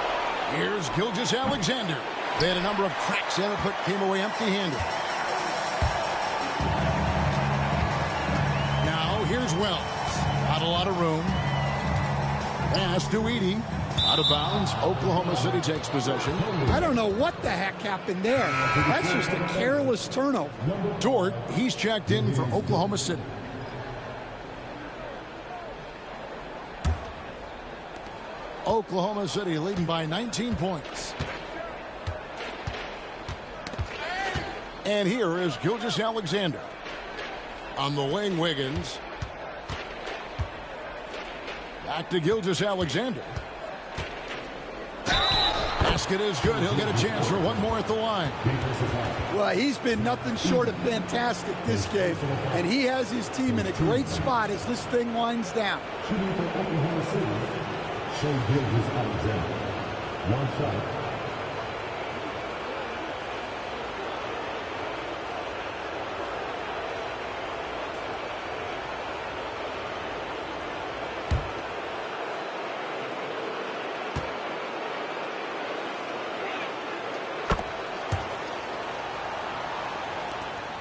Speaker 12: Here's Gilgeous-Alexander. They had a number of cracks in it, but came away empty-handed. Now here's Wells. Not a lot of room. Pass to Edey. Out of bounds. Oklahoma City takes possession.
Speaker 14: I don't know what the heck happened there. That's just a careless turnover.
Speaker 12: Dort, he's checked in for Oklahoma City. Oklahoma City leading by 19 points. And here is Gilgeous-Alexander. On the wing, Wiggins. Back to Gilgeous-Alexander. Basket is good. He'll get a chance for one more at the line.
Speaker 14: Well, he's been nothing short of fantastic this game. And he has his team in a great spot as this thing winds down.
Speaker 6: Shai Gilgeous-Alexander. One shot.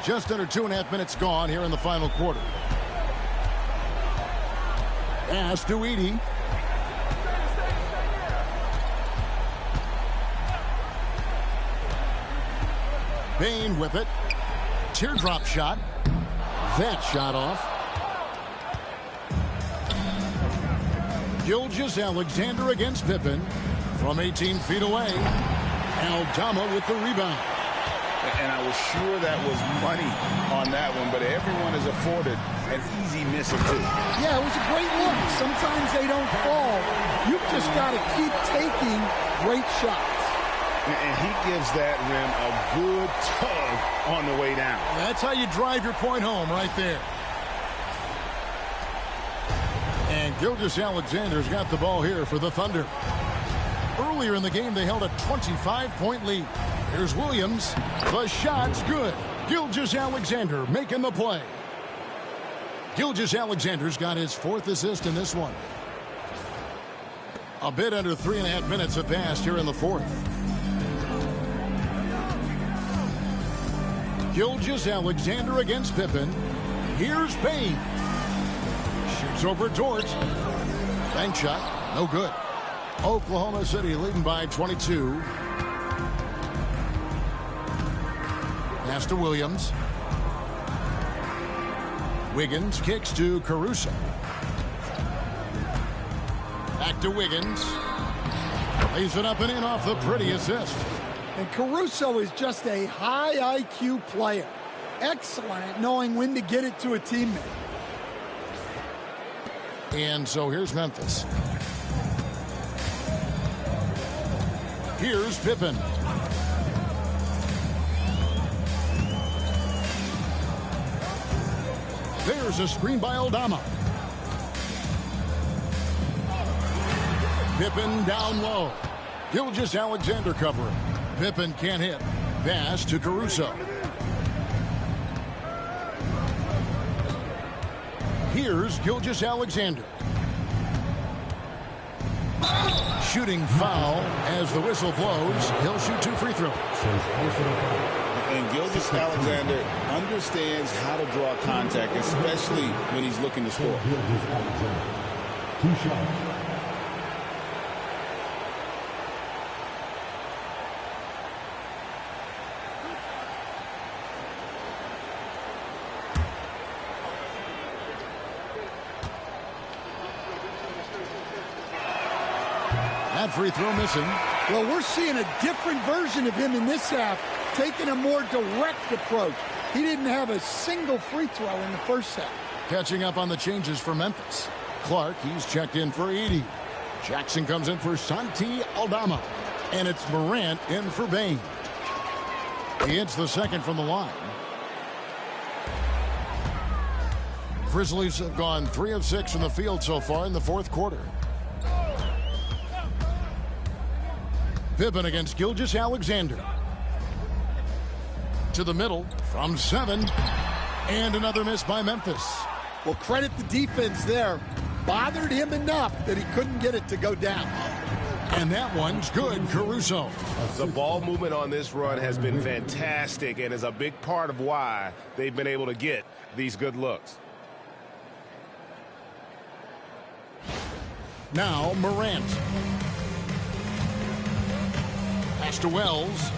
Speaker 12: Just under 2.5 minutes gone here in the final quarter. Pass to Edey. Bain with it. Teardrop shot. That shot off. Gilgeous-Alexander against Pippen from 18 feet away. Aldama with the rebound.
Speaker 13: And I was sure that was money on that one, but everyone is afforded an easy miss or two.
Speaker 14: Yeah, it was a great look. Sometimes they don't fall. You've just got to keep taking great shots.
Speaker 13: And he gives that rim a good tug on the way down.
Speaker 12: That's how you drive your point home right there. And Gilgeous-Alexander's got the ball here for the Thunder. Earlier in the game, they held a 25-point lead. Here's Williams. The shot's good. Gilgeous-Alexander making the play. Gilgeous-Alexander's got his 4th assist in this one. A bit under 3.5 minutes have passed here in the 4th. Gilgeous-Alexander against Pippen. Here's Bain. Shoots over Dort. Bank shot. No good. Oklahoma City leading by 22. Pass to Williams. Wiggins kicks to Caruso. Back to Wiggins. Lays it up and in off the pretty assist.
Speaker 14: And Caruso is just a high IQ player. Excellent at knowing when to get it to a teammate.
Speaker 12: And so here's Memphis. Here's Pippen. There's a screen by Aldama. Pippen down low. Gilgeous-Alexander covering. Pippen can't hit. Pass to Caruso. Here's Gilgeous-Alexander. Shooting foul as the whistle blows. He'll shoot 2 free throws.
Speaker 13: And Gilgeous-Alexander understands how to draw contact, especially when he's looking to score.
Speaker 6: 2 shots.
Speaker 12: That free throw missing.
Speaker 14: Well, we're seeing a different version of him in this half, taking a more direct approach. He didn't have a single free throw in the first half.
Speaker 12: Catching up on the changes for Memphis. Clark, he's checked in for Edey. Jackson comes in for Santi Aldama. And it's Morant in for Bain. He hits the second from the line. Grizzlies have gone 3 of 6 from the field so far in the 4th quarter. Pippen against Gilgeous-Alexander. To the middle from 7. And another miss by Memphis.
Speaker 14: Well, credit the defense there. Bothered him enough that he couldn't get it to go down.
Speaker 12: And that one's good, Caruso.
Speaker 2: The ball movement on this run has been fantastic and is a big part of why they've been able to get these good looks.
Speaker 12: Now Morant. Pass to Wells.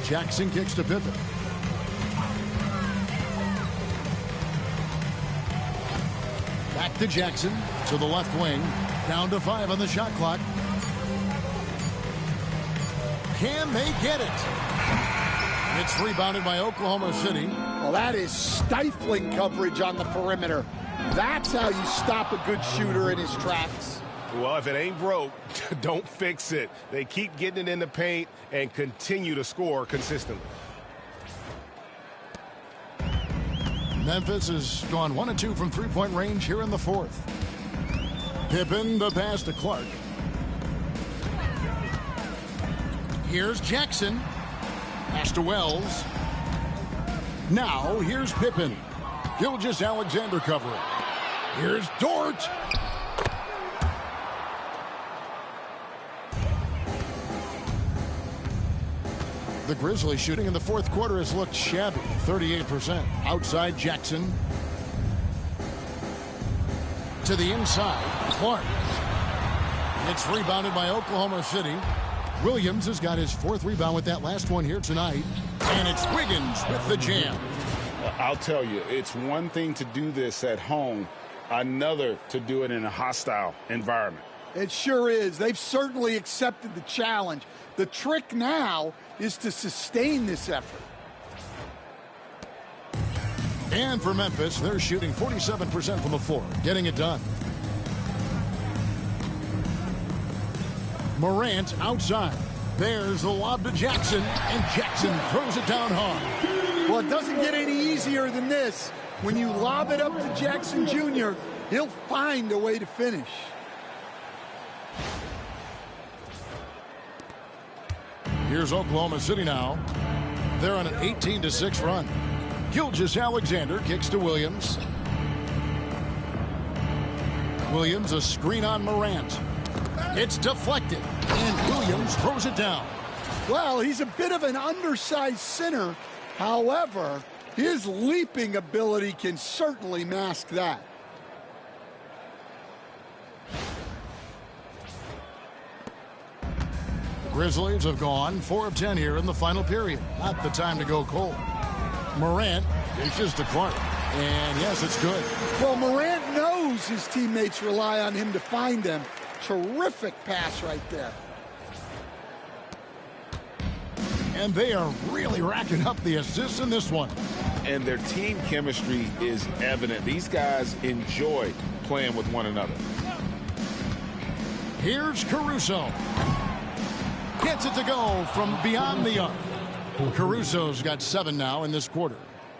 Speaker 12: Jackson kicks to Pippen. Back to Jackson to the left wing. Down to 5 on the shot clock. Can they get it? It's rebounded by Oklahoma City.
Speaker 14: Well, that is stifling coverage on the perimeter. That's how you stop a good shooter in his tracks.
Speaker 2: Well, if it ain't broke, don't fix it. They keep getting it in the paint and continue to score consistently.
Speaker 12: Memphis has gone 1 of 2 from 3-point range here in the 4th. Pippen, the pass to Clark. Here's Jackson. Pass to Wells. Now here's Pippen. Gilgeous-Alexander covering. Here's Dort. The Grizzlies shooting in the fourth quarter has looked shabby, 38%. Outside Jackson. To the inside, Clark. It's rebounded by Oklahoma City. Williams has got his fourth rebound with that last one here tonight. And it's Wiggins with the jam.
Speaker 13: I'll tell you, it's one thing to do this at home, another to do it in a hostile environment.
Speaker 14: It sure is. They've certainly accepted the challenge. The trick now is to sustain this effort.
Speaker 12: And for Memphis, they're shooting 47% from the floor, getting it done. Morant outside. There's the lob to Jackson, and Jackson throws it down hard.
Speaker 14: Well, it doesn't get any easier than this. When you lob it up to Jackson Jr., he'll find a way to finish.
Speaker 12: Here's Oklahoma City now. They're on an 18-6 run. Gilgeous-Alexander kicks to Williams. Williams, a screen on Morant. It's deflected, and Williams throws it down.
Speaker 14: Well, he's a bit of an undersized center. However, his leaping ability can certainly mask that.
Speaker 12: The Grizzlies have gone 4 of 10 here in the final period. Not the time to go cold. Morant dishes to Clark. And yes, it's good.
Speaker 14: Well, Morant knows his teammates rely on him to find them. Terrific pass right there.
Speaker 12: And they are really racking up the assists in this one.
Speaker 13: And their team chemistry is evident. These guys enjoy playing with one another.
Speaker 12: Here's Caruso. Gets it to go from beyond the arc. Caruso's got 7 now in this quarter.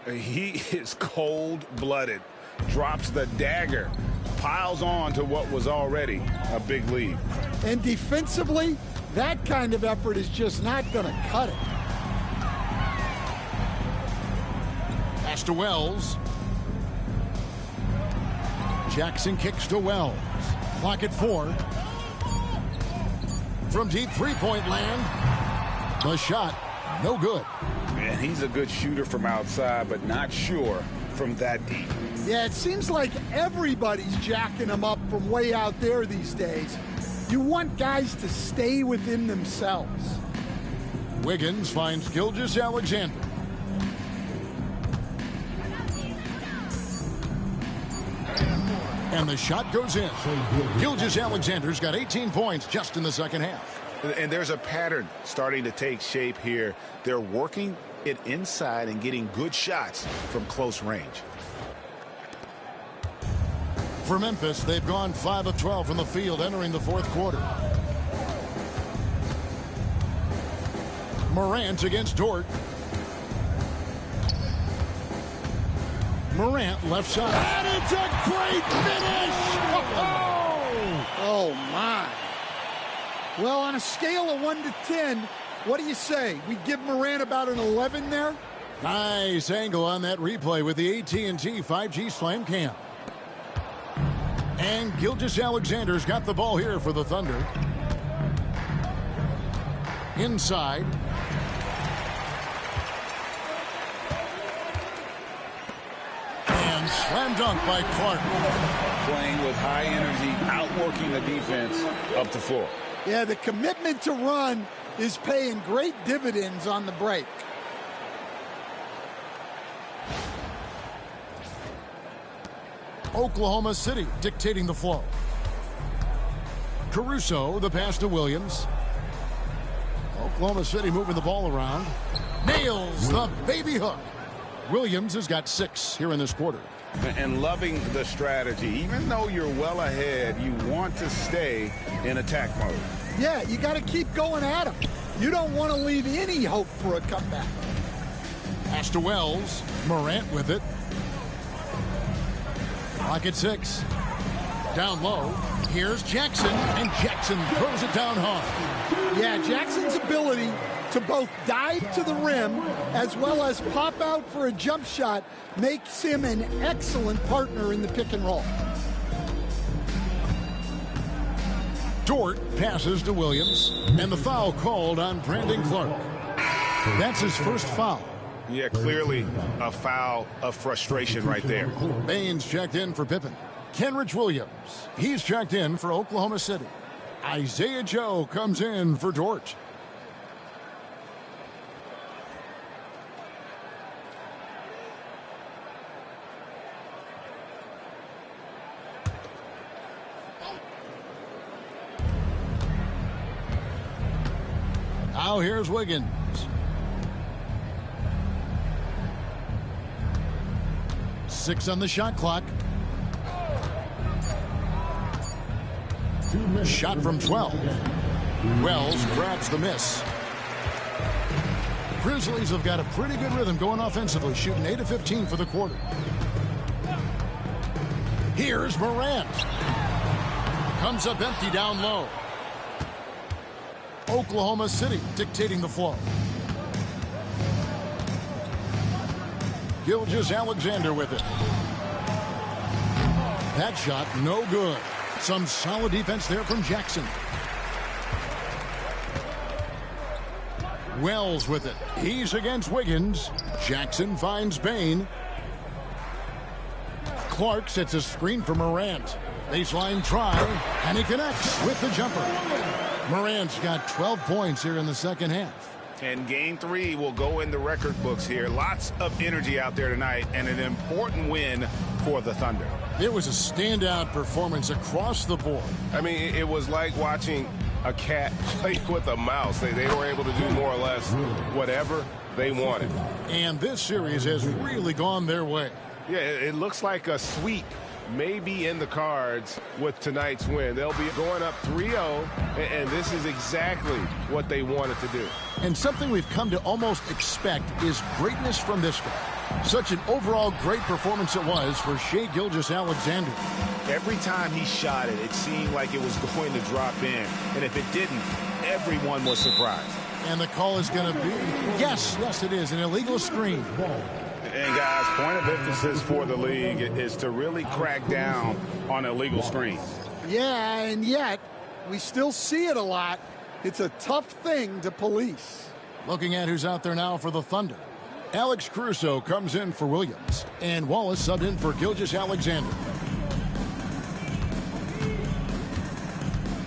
Speaker 13: He is cold-blooded. Drops the dagger. Piles on to what was already a big lead.
Speaker 14: And defensively, that kind of effort is just not going to cut it.
Speaker 12: Pass to Wells. Jackson kicks to Wells. Clock at 4. From deep three-point land. The shot, no good.
Speaker 13: And he's a good shooter from outside, but not sure from that deep.
Speaker 14: Yeah, it seems like everybody's jacking him up from way out there these days. You want guys to stay within themselves.
Speaker 12: Wiggins finds Gilgeous-Alexander. And the shot goes in. Gilgeous-Alexander's got 18 points just in the second half.
Speaker 13: And there's a pattern starting to take shape here. They're working it inside and getting good shots from close range.
Speaker 12: For Memphis, they've gone 5 of 12 from the field entering the fourth quarter. Morant against Dort. Morant left side.
Speaker 14: And it's a great finish! Oh, my. Well, on a scale of 1 to 10, what do you say? We give Morant about an 11 there?
Speaker 12: Nice angle on that replay with the AT&T 5G Slam Cam. And Gilgeous-Alexander's got the ball here for the Thunder. Inside. And slam dunk by Clark.
Speaker 13: Playing with high energy, outworking the defense up the floor.
Speaker 14: Yeah, the commitment to run is paying great dividends on the break.
Speaker 12: Oklahoma City dictating the flow. Caruso, the pass to Williams. Oklahoma City moving the ball around. Nails the baby hook. Williams has got 6 here in this quarter.
Speaker 13: And loving the strategy. Even though you're well ahead, you want to stay in attack mode.
Speaker 14: Yeah, you got to keep going at him. You don't want to leave any hope for a comeback.
Speaker 12: Pass to Wells. Morant with it. Clock at 6. Down low. Here's Jackson, and Jackson throws it down hard.
Speaker 14: Yeah, Jackson's ability to both dive to the rim as well as pop out for a jump shot makes him an excellent partner in the pick and roll.
Speaker 12: Dort passes to Williams, and the foul called on Brandon Clark. That's his first foul.
Speaker 13: Yeah, clearly a foul of frustration right there.
Speaker 12: Baines checked in for Pippen. Kenrich Williams, he's checked in for Oklahoma City. Isaiah Joe comes in for Dort. Now here's Wiggins. Six on the shot clock. Shot from 12. Wells grabs the miss. Grizzlies have got a pretty good rhythm going offensively, shooting 8 of 15 for the quarter. Here's Morant. Comes up empty down low. Oklahoma City dictating the flow. Gilgeous-Alexander with it. That shot no good. Some solid defense there from Jackson. Wells with it. He's against Wiggins. Jackson finds Bain. Clark sets a screen for Morant. Baseline try, and he connects with the jumper. Morant's got 12 points here in the second half.
Speaker 13: And game 3 will go in the record books here. Lots of energy out there tonight, and an important win for the Thunder.
Speaker 12: It was a standout performance across the board.
Speaker 2: I mean, it was like watching a cat play with a mouse. They were able to do more or less whatever they wanted.
Speaker 12: And this series has really gone their way.
Speaker 2: Yeah, it looks like a sweep may be in the cards with tonight's win. They'll be going up 3-0, and this is exactly what they wanted to do.
Speaker 12: And something we've come to almost expect is greatness from this guy. Such an overall great performance it was for Shai Gilgeous-Alexander.
Speaker 13: Every time he shot it, it seemed like it was going to drop in. And if it didn't, everyone was surprised.
Speaker 12: And the call is going to be, yes, it is, an illegal screen.
Speaker 13: And guys, point of emphasis for the league is to really crack down on illegal screens.
Speaker 14: Yeah, and yet we still see it a lot. It's a tough thing to police.
Speaker 12: Looking at who's out there now for the Thunder. Alex Caruso comes in for Williams, and Wallace subbed in for Gilgeous-Alexander.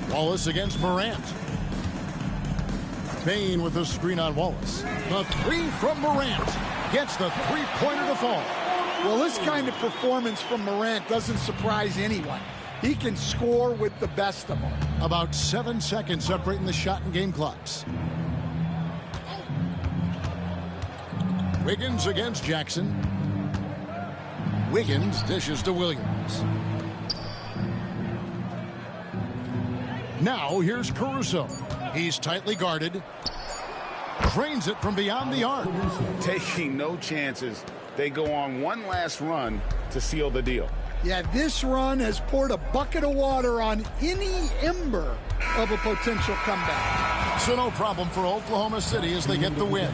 Speaker 12: Wallace against Morant. Bain with the screen on Wallace. The three from Morant. Gets the three-pointer to fall.
Speaker 14: Well, this kind of performance from Morant doesn't surprise anyone. He can score with the best of them.
Speaker 12: About 7 seconds separating the shot and game clocks. Wiggins against Jackson. Wiggins dishes to Williams. Now here's Caruso. He's tightly guarded. Drains it from beyond the arc.
Speaker 13: Taking no chances. They go on one last run to seal the deal.
Speaker 14: Yeah, this run has poured a bucket of water on any ember of a potential comeback.
Speaker 12: So no problem for Oklahoma City as they get the win.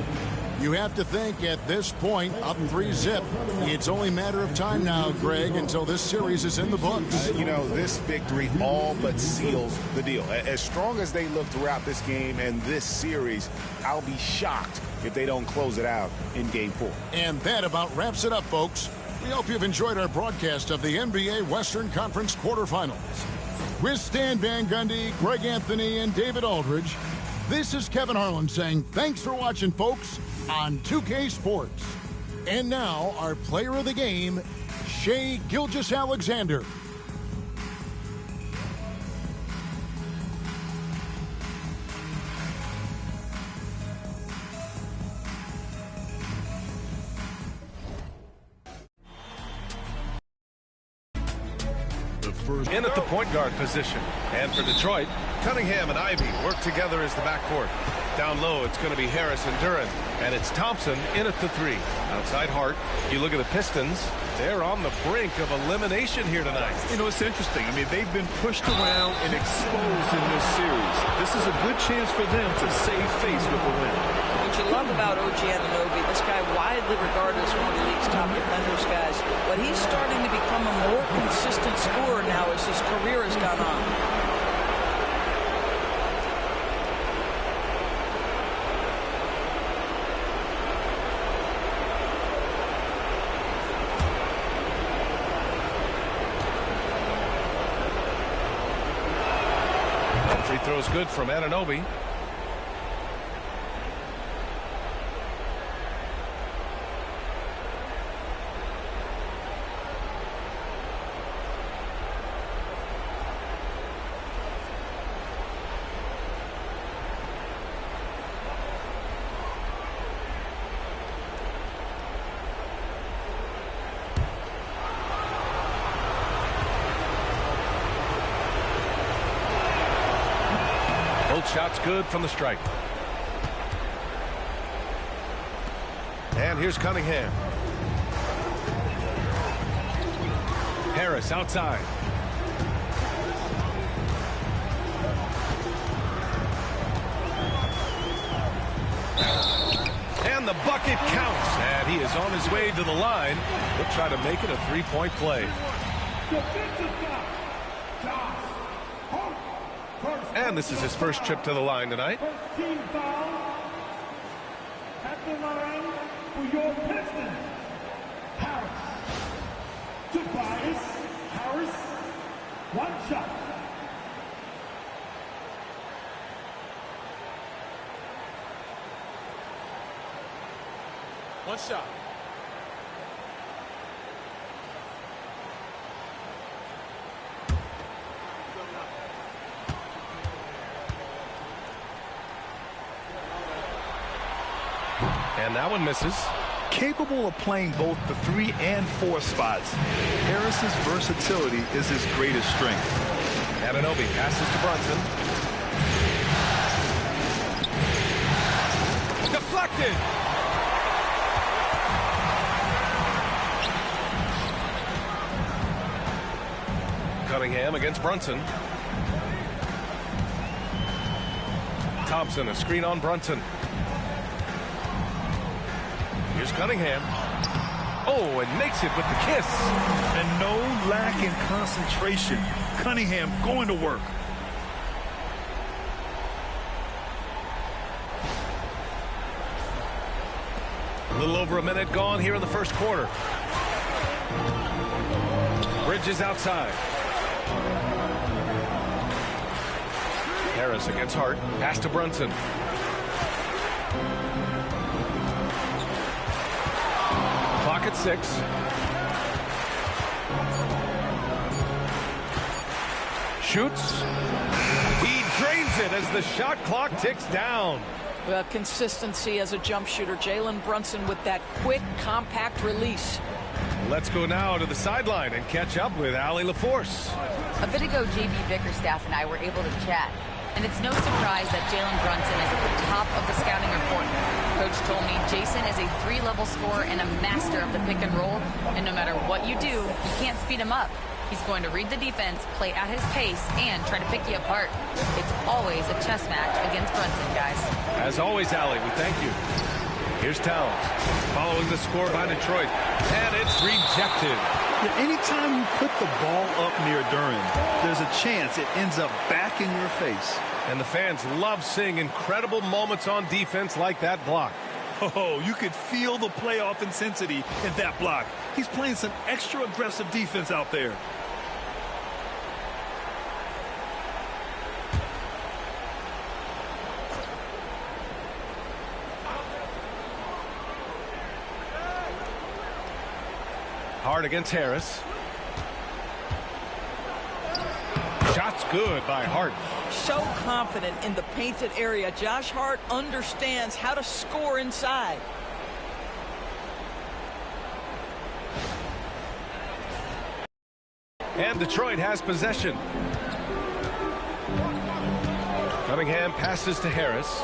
Speaker 12: You have to think at this point, up 3-0, it's only a matter of time now, Greg, until this series is in the books.
Speaker 13: You know, this victory all but seals the deal. As strong as they look throughout this game and this series, I'll be shocked if they don't close it out in Game 4.
Speaker 12: And that about wraps it up, folks. We hope you've enjoyed our broadcast of the NBA Western Conference quarterfinals. With Stan Van Gundy, Greg Anthony, and David Aldridge, this is Kevin Harlan saying thanks for watching, folks, on 2K Sports. And now, our player of the game, Shai Gilgeous-Alexander.
Speaker 2: In at the point guard position. And for Detroit, Cunningham and Ivey work together as the backcourt. Down low, it's going to be Harris and Duren. And it's Thompson in at the 3. Outside Hart, you look at the Pistons, they're on the brink of elimination here tonight.
Speaker 3: You know, it's interesting. I mean, they've been pushed around and exposed in this series. This is a good chance for them to save face with the win.
Speaker 18: What you love about OG Anunoby, this guy widely regarded as one of the league's top defenders, guys, but he's starting to become a more consistent scorer now as his career has gone on.
Speaker 2: Free throw's good from Anunoby. Shot's good from the stripe. And here's Cunningham. Harris outside. And the bucket counts. And he is on his way to the line. He'll try to make it a three-point play. And this is his first trip to the line tonight.
Speaker 6: First team foul at the line for your Pistons. Harris. Tobias Harris. One shot.
Speaker 7: One shot.
Speaker 2: And that one misses.
Speaker 3: Capable of playing both the 3 and 4 spots. Harris's versatility is his greatest strength.
Speaker 2: Anunoby passes to Brunson. Deflected. Cunningham against Brunson. Thompson, a screen on Brunson. Here's Cunningham. Oh, and makes it with the kiss.
Speaker 3: And no lack in concentration. Cunningham going to work.
Speaker 2: A little over a minute gone here in the first quarter. Bridges outside. Harris against Hart. Pass to Brunson. Clock at 6. Shoots. He drains it as the shot clock ticks down.
Speaker 18: Well, consistency as a jump shooter. Jalen Brunson with that quick, compact release.
Speaker 2: Let's go now to the sideline and catch up with Allie LaForce.
Speaker 5: A bit ago, J.B. Bickerstaff and I were able to chat. And it's no surprise that Jalen Brunson is at the top of the scouting report. Coach told me Jason is a 3-level scorer and a master of the pick and roll. And no matter what you do, you can't speed him up. He's going to read the defense, play at his pace, and try to pick you apart. It's always a chess match against Brunson, guys.
Speaker 2: As always, Allie, we thank you. Here's Towns, following the score by Detroit, and it's rejected.
Speaker 3: Yeah, anytime you put the ball up near Duren, there's a chance it ends up back in your face.
Speaker 2: And the fans love seeing incredible moments on defense like that block.
Speaker 3: Oh, you could feel the playoff intensity in that block. He's playing some extra aggressive defense out there.
Speaker 2: Hart against Harris. Shot's good by Hart.
Speaker 18: So confident in the painted area. Josh Hart understands how to score inside.
Speaker 2: And Detroit has possession. Cunningham passes to Harris.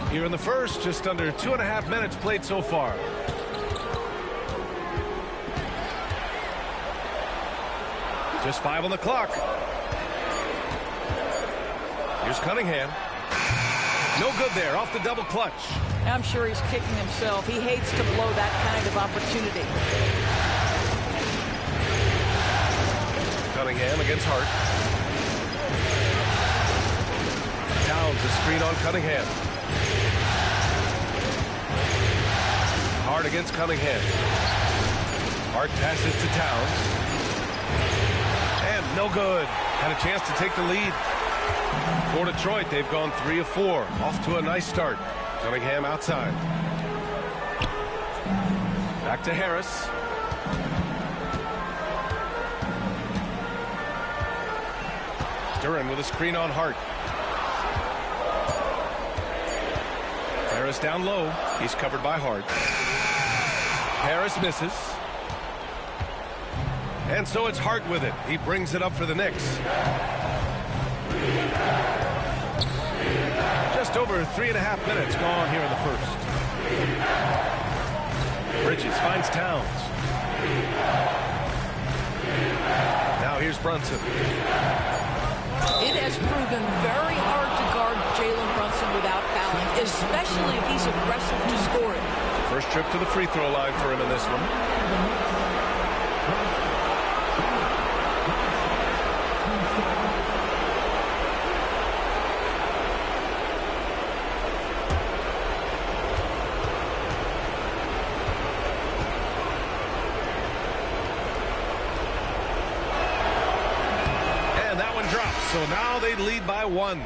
Speaker 2: Here in the first, just under 2.5 minutes played so far. Just 5 on the clock. Here's Cunningham. No good there, off the double clutch.
Speaker 18: I'm sure he's kicking himself. He hates to blow that kind of opportunity.
Speaker 2: Cunningham against Hart. Towns, a screen on Cunningham. Hart against Cunningham. Hart passes to Towns. And No good. Had a chance to take the lead. For Detroit, they've gone 3 of 4. Off to a nice start. Cunningham outside. Back to Harris. Duran with a screen on Hart. Harris down low. He's covered by Hart. Harris misses. And so it's Hart with it. He brings it up for the Knicks. Just over 3.5 minutes gone here in the first. Bridges finds Towns. Now here's Brunson.
Speaker 18: It has proven very hard to guard Jalen Brunson without fouling, especially if he's aggressive to score it.
Speaker 2: First trip to the free throw line for him in this one. So now they lead by 1.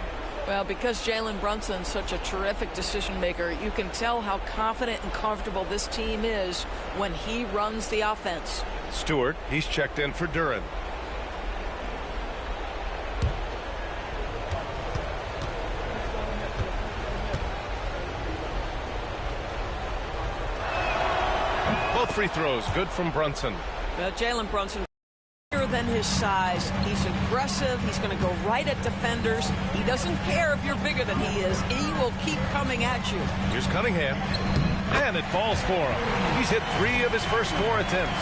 Speaker 18: Well, because Jalen Brunson's such a terrific decision maker, you can tell how confident and comfortable this team is when he runs the offense.
Speaker 2: Stewart, he's checked in for Duran. Both free throws good from Brunson.
Speaker 18: Jalen Brunson, than his size. He's aggressive. He's going to go right at defenders. He doesn't care if you're bigger than he is. He will keep coming at you.
Speaker 2: Here's Cunningham. And it falls for him. He's hit 3 of his first 4 attempts.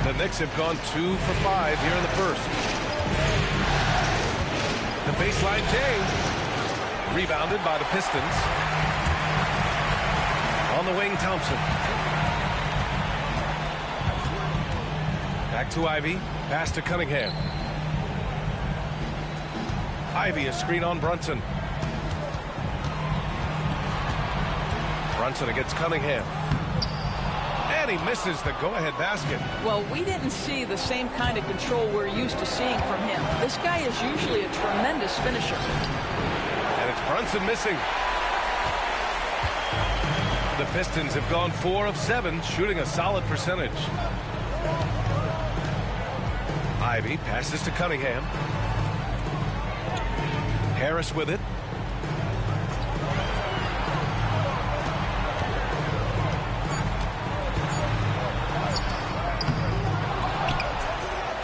Speaker 2: The Knicks have gone 2 for 5 here in the first. The baseline J. Rebounded by the Pistons. On the wing, Thompson. Back to Ivy. Pass to Cunningham. Ivy, a screen on Brunson. Brunson against Cunningham. And he misses the go-ahead basket.
Speaker 18: Well, we didn't see the same kind of control we're used to seeing from him. This guy is usually a tremendous finisher.
Speaker 2: And it's Brunson missing. The Pistons have gone 4 of 7, shooting a solid percentage. Ivy passes to Cunningham. Harris with it.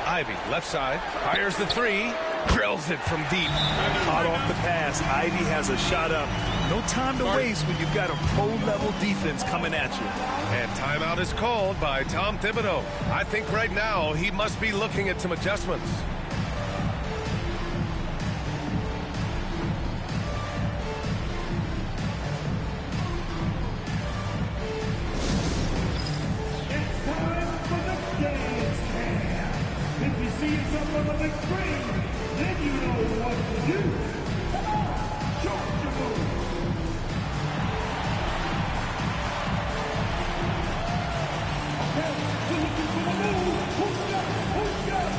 Speaker 2: Ivy, left side, fires the 3. Drills it from deep.
Speaker 3: Hot off the pass. Ivy has a shot up. No time to waste when you've got a pro-level defense coming at you.
Speaker 2: And timeout is called by Tom Thibodeau. I think right now he must be looking at some adjustments.
Speaker 6: It's time for the dance cam. If you see something on the big screen, then you know what to do. Come on, show your move. Okay, we're looking for the move. Who's got it? Who's got it?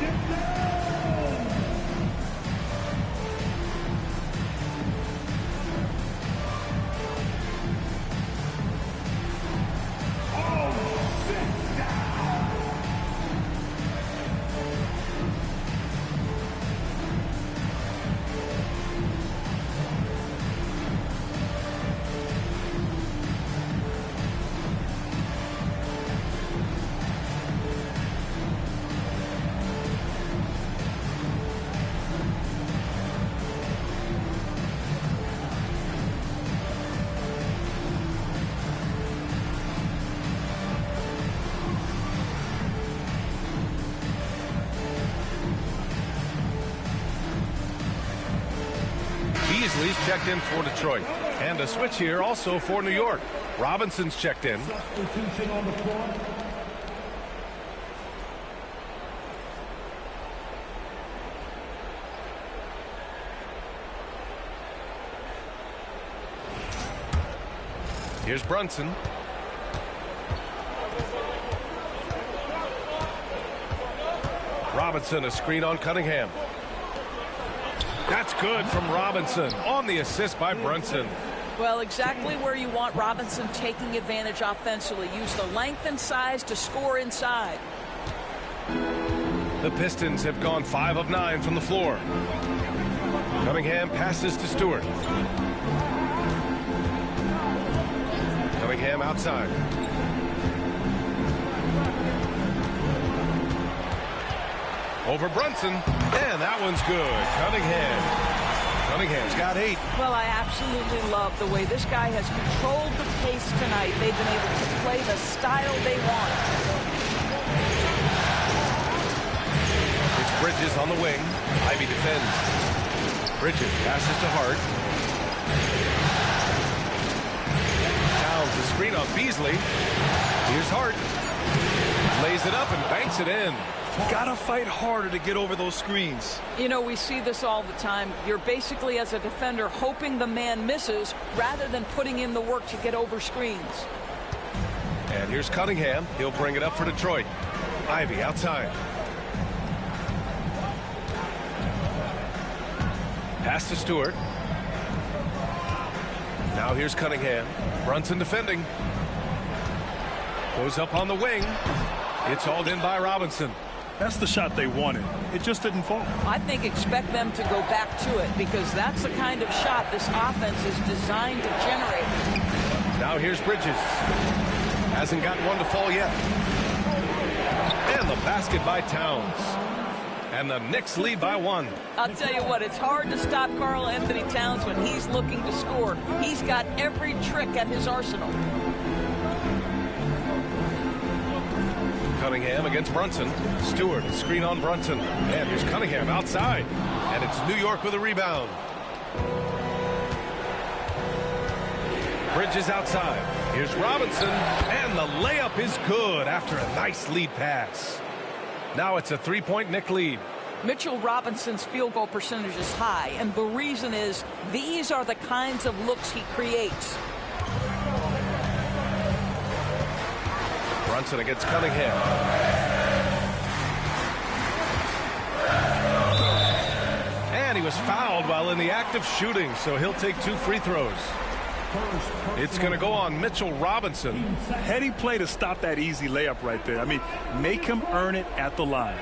Speaker 6: Get down!
Speaker 2: Beasley's checked in for Detroit. And a switch here also for New York. Robinson's checked in.
Speaker 6: Substitution on the floor.
Speaker 2: Here's Brunson. Robinson, a screen on Cunningham. That's good from Robinson on the assist by Brunson.
Speaker 18: Well, exactly where you want Robinson taking advantage offensively. Use the length and size to score inside.
Speaker 2: The Pistons have gone 5 of 9 from the floor. Cunningham passes to Stewart. Cunningham outside. Over Brunson, and that one's good. Cunningham's got 8.
Speaker 18: Well, I absolutely love the way this guy has controlled the pace tonight. They've been able to play the style they want.
Speaker 2: It's Bridges on the wing. Ivy defends. Bridges passes to Hart. Towns the screen on Beasley. Here's Hart. Lays it up and banks it in.
Speaker 3: Gotta fight harder to get over those screens.
Speaker 18: You know, we see this all the time. You're basically, as a defender, hoping the man misses rather than putting in the work to get over screens.
Speaker 2: And here's Cunningham. He'll bring it up for Detroit. Ivy outside. Pass to Stewart. Now here's Cunningham. Brunson defending. Goes up on the wing. It's hauled in by Robinson.
Speaker 3: That's the shot they wanted. It just didn't fall.
Speaker 18: I think expect them to go back to it because that's the kind of shot this offense is designed to generate.
Speaker 2: Now here's Bridges. Hasn't gotten one to fall yet. And the basket by Towns. And the Knicks lead by 1.
Speaker 18: I'll tell you what, it's hard to stop Karl Anthony Towns when he's looking to score. He's got every trick at his arsenal.
Speaker 2: Cunningham against Brunson. Stewart, a screen on Brunson. And here's Cunningham outside. And it's New York with a rebound. Bridges outside. Here's Robinson. And the layup is good after a nice lead pass. Now it's a 3-point Knick lead.
Speaker 18: Mitchell Robinson's field goal percentage is high. And the reason is these are the kinds of looks he creates.
Speaker 2: Brunson against Cunningham. And he was fouled while in the act of shooting, so he'll take 2 free throws. It's going to go on Mitchell Robinson.
Speaker 3: Heady play to stop that easy layup right there. I mean, make him earn it at the line.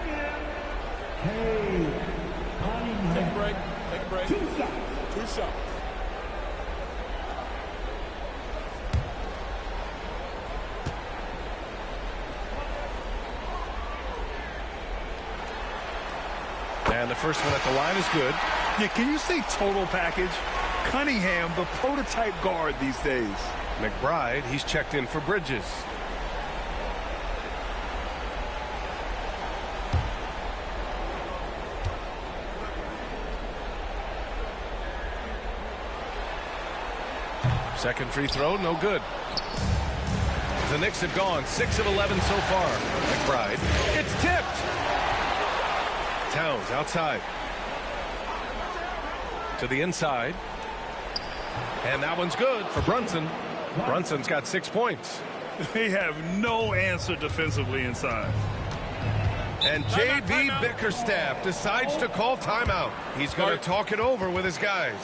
Speaker 7: Take a break. Take a break.
Speaker 6: 2 shots.
Speaker 7: 2 shots.
Speaker 2: And the first one at the line is good.
Speaker 3: Yeah, can you say total package? Cunningham, the prototype guard these days.
Speaker 2: McBride, he's checked in for Bridges. Second free throw, no good. The Knicks have gone 6 of 11 so far. McBride, it's tipped. Towns outside. To the inside. And that one's good for Brunson. Brunson's got 6 points.
Speaker 3: They have no answer defensively inside.
Speaker 2: And J.B. Bickerstaff decides to call timeout. He's going to talk it over with his guys.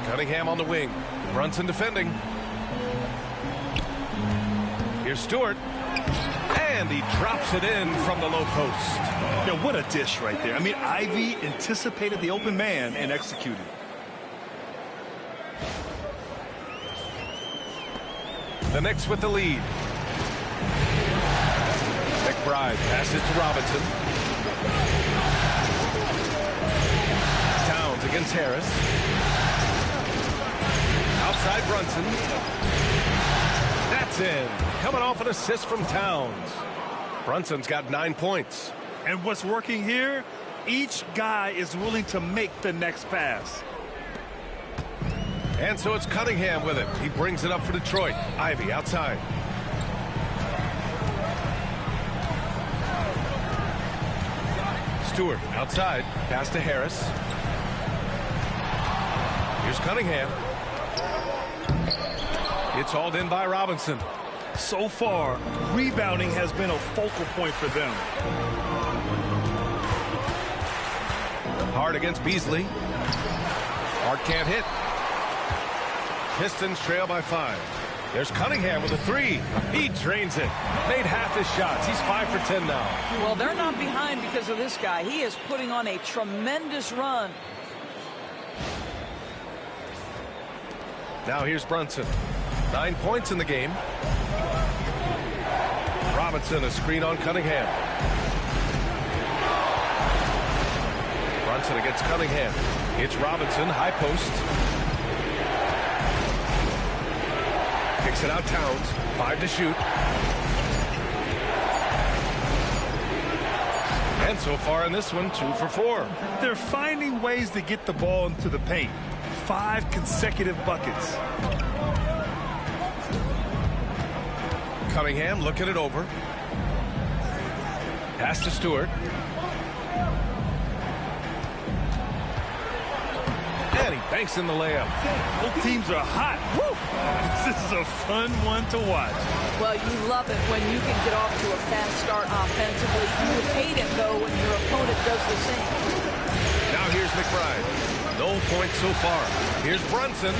Speaker 2: Cunningham on the wing. Brunson defending. Here's Stewart. And he drops it in from the low post.
Speaker 3: Yeah, what a dish right there. I mean, Ivy anticipated the open man and executed.
Speaker 2: The Knicks with the lead. McBride passes to Robinson. Towns against Harris. Outside Brunson. That's in. Coming off an assist from Towns. Brunson's got 9 points.
Speaker 3: And what's working here? Each guy is willing to make the next pass.
Speaker 2: And so it's Cunningham with it. He brings it up for Detroit. Ivy outside. Stewart outside. Pass to Harris. Here's Cunningham. It's hauled in by Robinson.
Speaker 3: So far, rebounding has been a focal point for them.
Speaker 2: Hard against Beasley. Hart can't hit. Pistons trail by 5. There's Cunningham with a 3. He drains it. Made half his shots. He's 5 for 10 now.
Speaker 18: Well, they're not behind because of this guy. He is putting on a tremendous run.
Speaker 2: Now here's Brunson. 9 points in the game. Robinson, a screen on Cunningham. Brunson against Cunningham. It's Robinson, high post. Kicks it out Towns. 5 to shoot. And so far in this one, 2 for 4.
Speaker 3: They're finding ways to get the ball into the paint. 5 consecutive buckets.
Speaker 2: Cunningham looking it over. Pass to Stewart. And he banks in the layup.
Speaker 3: Both teams are hot. Woo! This is a fun one to watch.
Speaker 18: Well, you love it when you can get off to a fast start offensively. You hate it, though, when your opponent does the same.
Speaker 2: Now here's McBride. No points so far. Here's Brunson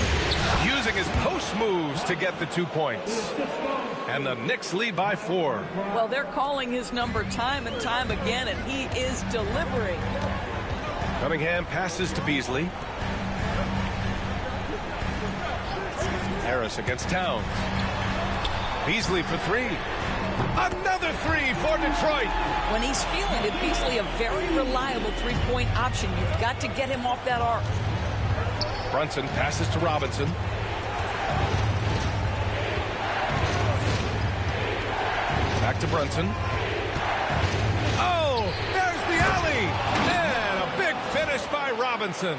Speaker 2: using his post moves to get the 2 points. And the Knicks lead by 4.
Speaker 18: Well, they're calling his number time and time again, and he is delivering.
Speaker 2: Cunningham passes to Beasley. Harris against Towns. Beasley for 3. Another 3 for Detroit.
Speaker 18: When he's feeling it, Beasley a very reliable three-point option. You've got to get him off that arc.
Speaker 2: Brunson passes to Robinson. Back to Brunson. Oh, there's the alley. And a big finish by Robinson.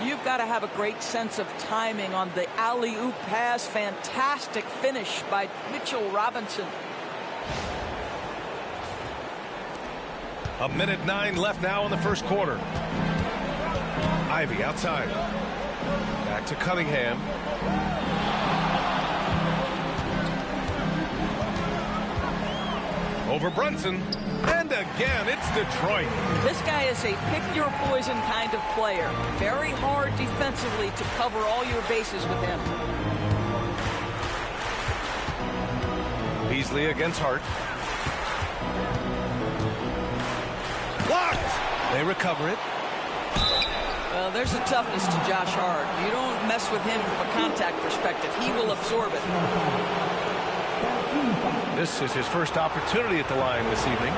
Speaker 18: You've got to have a great sense of timing on the alley-oop pass. Fantastic finish by Mitchell Robinson.
Speaker 2: 1:09 left now in the first quarter. Ivy outside. Back to Cunningham. Over Brunson. And again, it's Detroit.
Speaker 18: This guy is a pick-your-poison kind of player. Very hard defensively to cover all your bases with him.
Speaker 2: Beasley against Hart. Blocked! They recover it.
Speaker 18: Well, there's a toughness to Josh Hart. You don't mess with him from a contact perspective. He will absorb it.
Speaker 2: This is his first opportunity at the line this evening.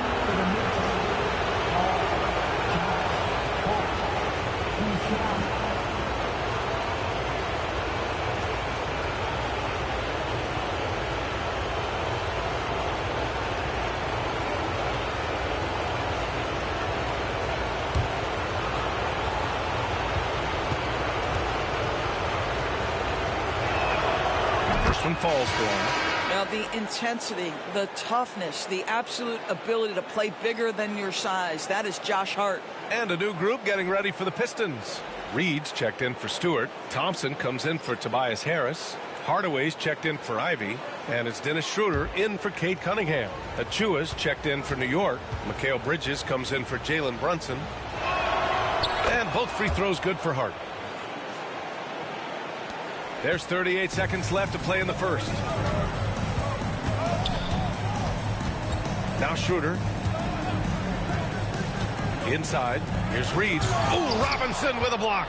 Speaker 2: First one falls for him.
Speaker 18: Now, the intensity, the toughness, the absolute ability to play bigger than your size, that is Josh Hart.
Speaker 2: And a new group getting ready for the Pistons. Reed's checked in for Stewart. Thompson comes in for Tobias Harris. Hardaway's checked in for Ivy. And it's Dennis Schroeder in for Cade Cunningham. Achua's checked in for New York. Mikal Bridges comes in for Jalen Brunson. And both free throws good for Hart. There's 38 seconds left to play in the first. Now Schroeder. Inside. Here's Reed. Ooh, Robinson with a block.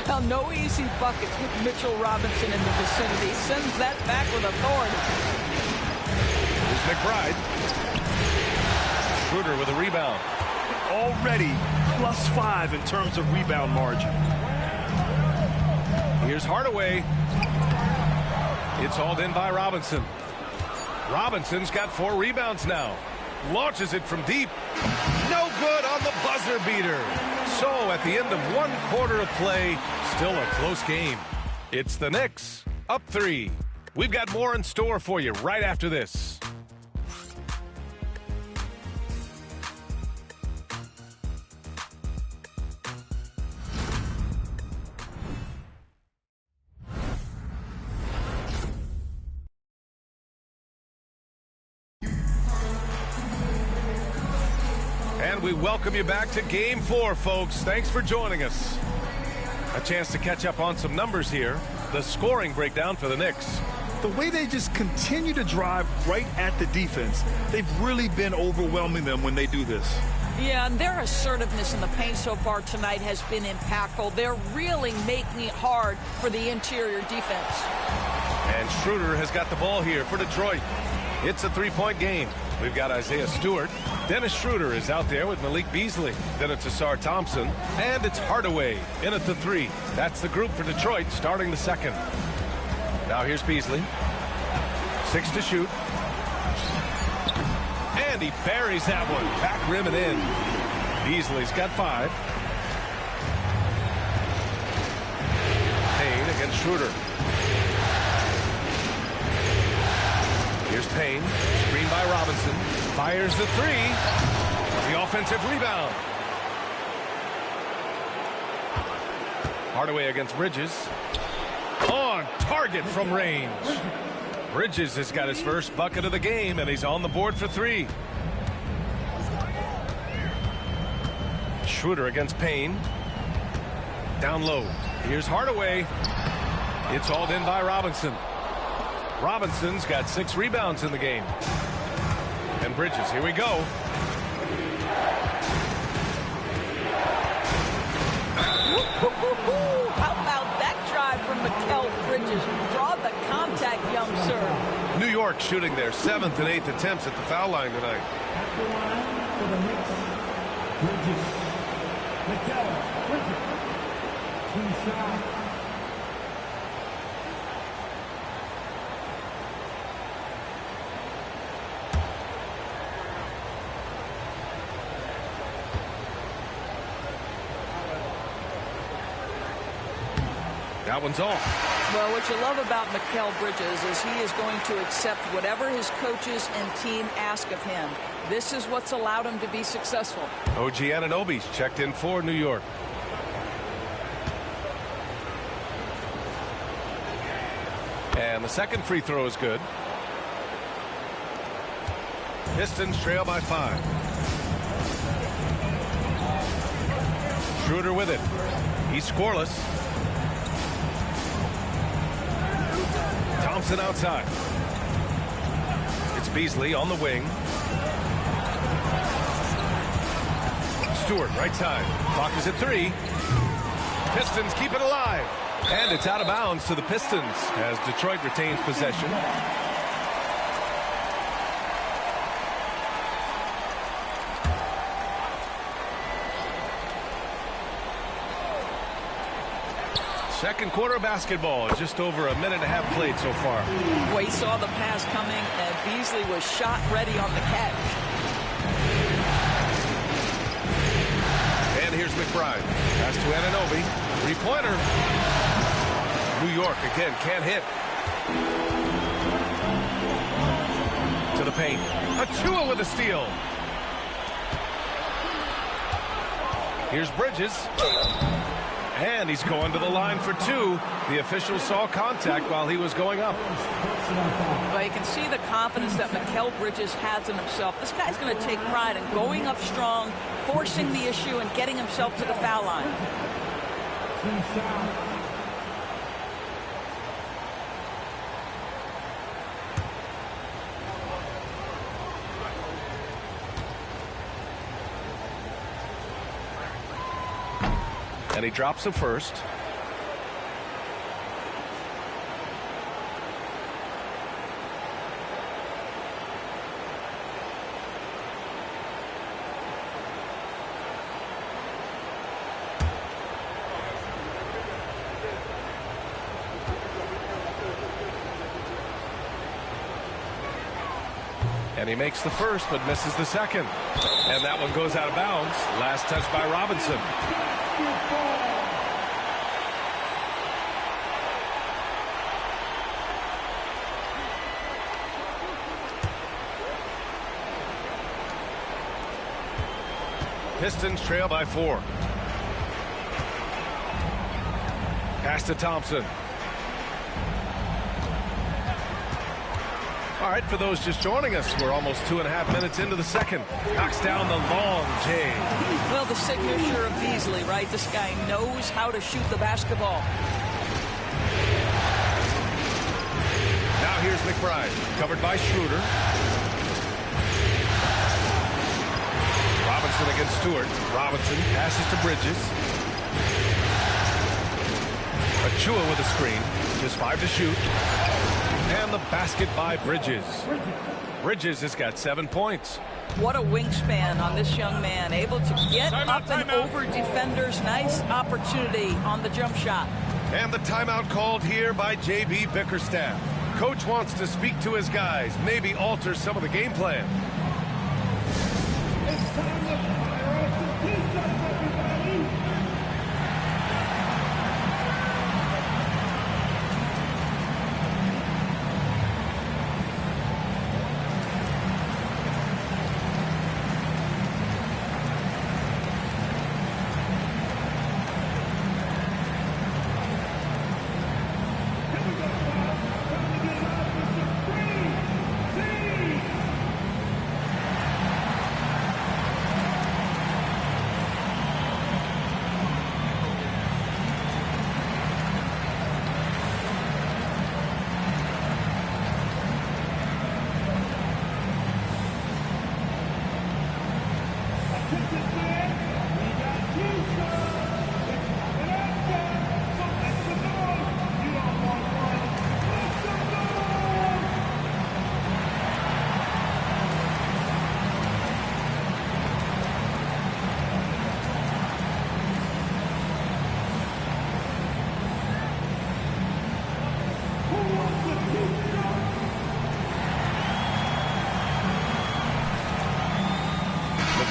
Speaker 18: Well, no easy buckets with Mitchell Robinson in the vicinity. Sends that back with authority.
Speaker 2: Here's McBride. Schroeder with a rebound.
Speaker 3: Already +5 in terms of rebound margin.
Speaker 2: Here's Hardaway. It's hauled in by Robinson. Robinson's got 4 rebounds now. Launches it from deep. No good on the buzzer beater. So at the end of 1 quarter of play, still a close game. It's the Knicks up 3. We've got more in store for you right after this. We welcome you back to Game 4, folks. Thanks for joining us. A chance to catch up on some numbers here. The scoring breakdown for the Knicks.
Speaker 3: The way they just continue to drive right at the defense, they've really been overwhelming them when they do this.
Speaker 18: Yeah, and their assertiveness in the paint so far tonight has been impactful. They're really making it hard for the interior defense.
Speaker 2: And Schroeder has got the ball here for Detroit. It's a 3-point game. We've got Isaiah Stewart. Dennis Schroeder is out there with Malik Beasley. Then it's Asar Thompson. And it's Hardaway in at the 3. That's the group for Detroit starting the second. Now here's Beasley. 6 to shoot. And he buries that one. Back rim and in. Beasley's got 5. Payne against Schroeder. Here's Payne. Screen by Robinson. Fires the 3. The offensive rebound. Hardaway against Bridges. On target from range. Bridges has got his first bucket of the game, and he's on the board for 3. Schroeder against Payne. Down low. Here's Hardaway. It's hauled in by Robinson. Robinson's got 6 rebounds in the game. And Bridges, here we go.
Speaker 18: How about that drive from Mikal Bridges? Draw the contact, young sir.
Speaker 2: New York shooting their 7th and 8th attempts at the foul line tonight.
Speaker 6: At the line for the Knicks, Bridges. Mikal Bridges. 2 shots.
Speaker 2: That one's off.
Speaker 18: Well, what you love about Mikal Bridges is he is going to accept whatever his coaches and team ask of him. This is what's allowed him to be successful.
Speaker 2: OG Anunoby's checked in for New York. And the second free throw is good. Pistons trail by 5. Schroeder with it. He's scoreless. Thompson outside. It's Beasley on the wing. Stewart right side. Clock is at 3. Pistons keep it alive. And it's out of bounds to the Pistons as Detroit retains possession. Second quarter of basketball, just over a minute and a half played so far.
Speaker 18: Well, he saw the pass coming, and Beasley was shot ready on the catch.
Speaker 2: And here's McBride. Pass to Anunoby. 3-pointer. New York again can't hit. To the paint. Achua with a steal. Here's Bridges. And he's going to the line for two. The official saw contact while he was going up.
Speaker 18: Well, you can see the confidence that Mikal Bridges has in himself. This guy's going to take pride in going up strong, forcing the issue, and getting himself to the foul line.
Speaker 2: And he drops the first. And he makes the first, but misses the second. And that one goes out of bounds. Last touch by Robinson. Pistons trail by 4. Pass to Thompson. All right, for those just joining us, we're almost 2.5 minutes into the second. Knocks down the long J.
Speaker 18: Well, the signature of Beasley, right? This guy knows how to shoot the basketball.
Speaker 2: Now here's McBride, covered by Schroeder. Robinson against Stewart. Robinson passes to Bridges. Achua with a screen. Just 5 to shoot. And the basket by Bridges. Bridges has got 7 points.
Speaker 18: What a wingspan on this young man. Able to get up and over defenders. Nice opportunity on the jump shot.
Speaker 2: And the timeout called here by J.B. Bickerstaff. Coach wants to speak to his guys. Maybe alter some of the game plan.
Speaker 6: It's time to fire off the Pistons, everybody!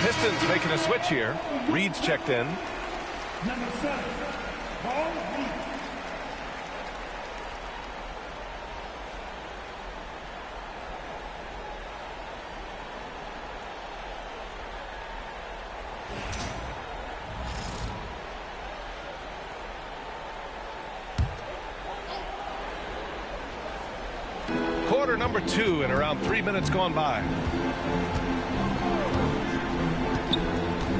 Speaker 2: Pistons making a switch here. Reed's checked in.
Speaker 6: Number 7, Paul Reed.
Speaker 2: Quarter number 2 and around 3 minutes gone by.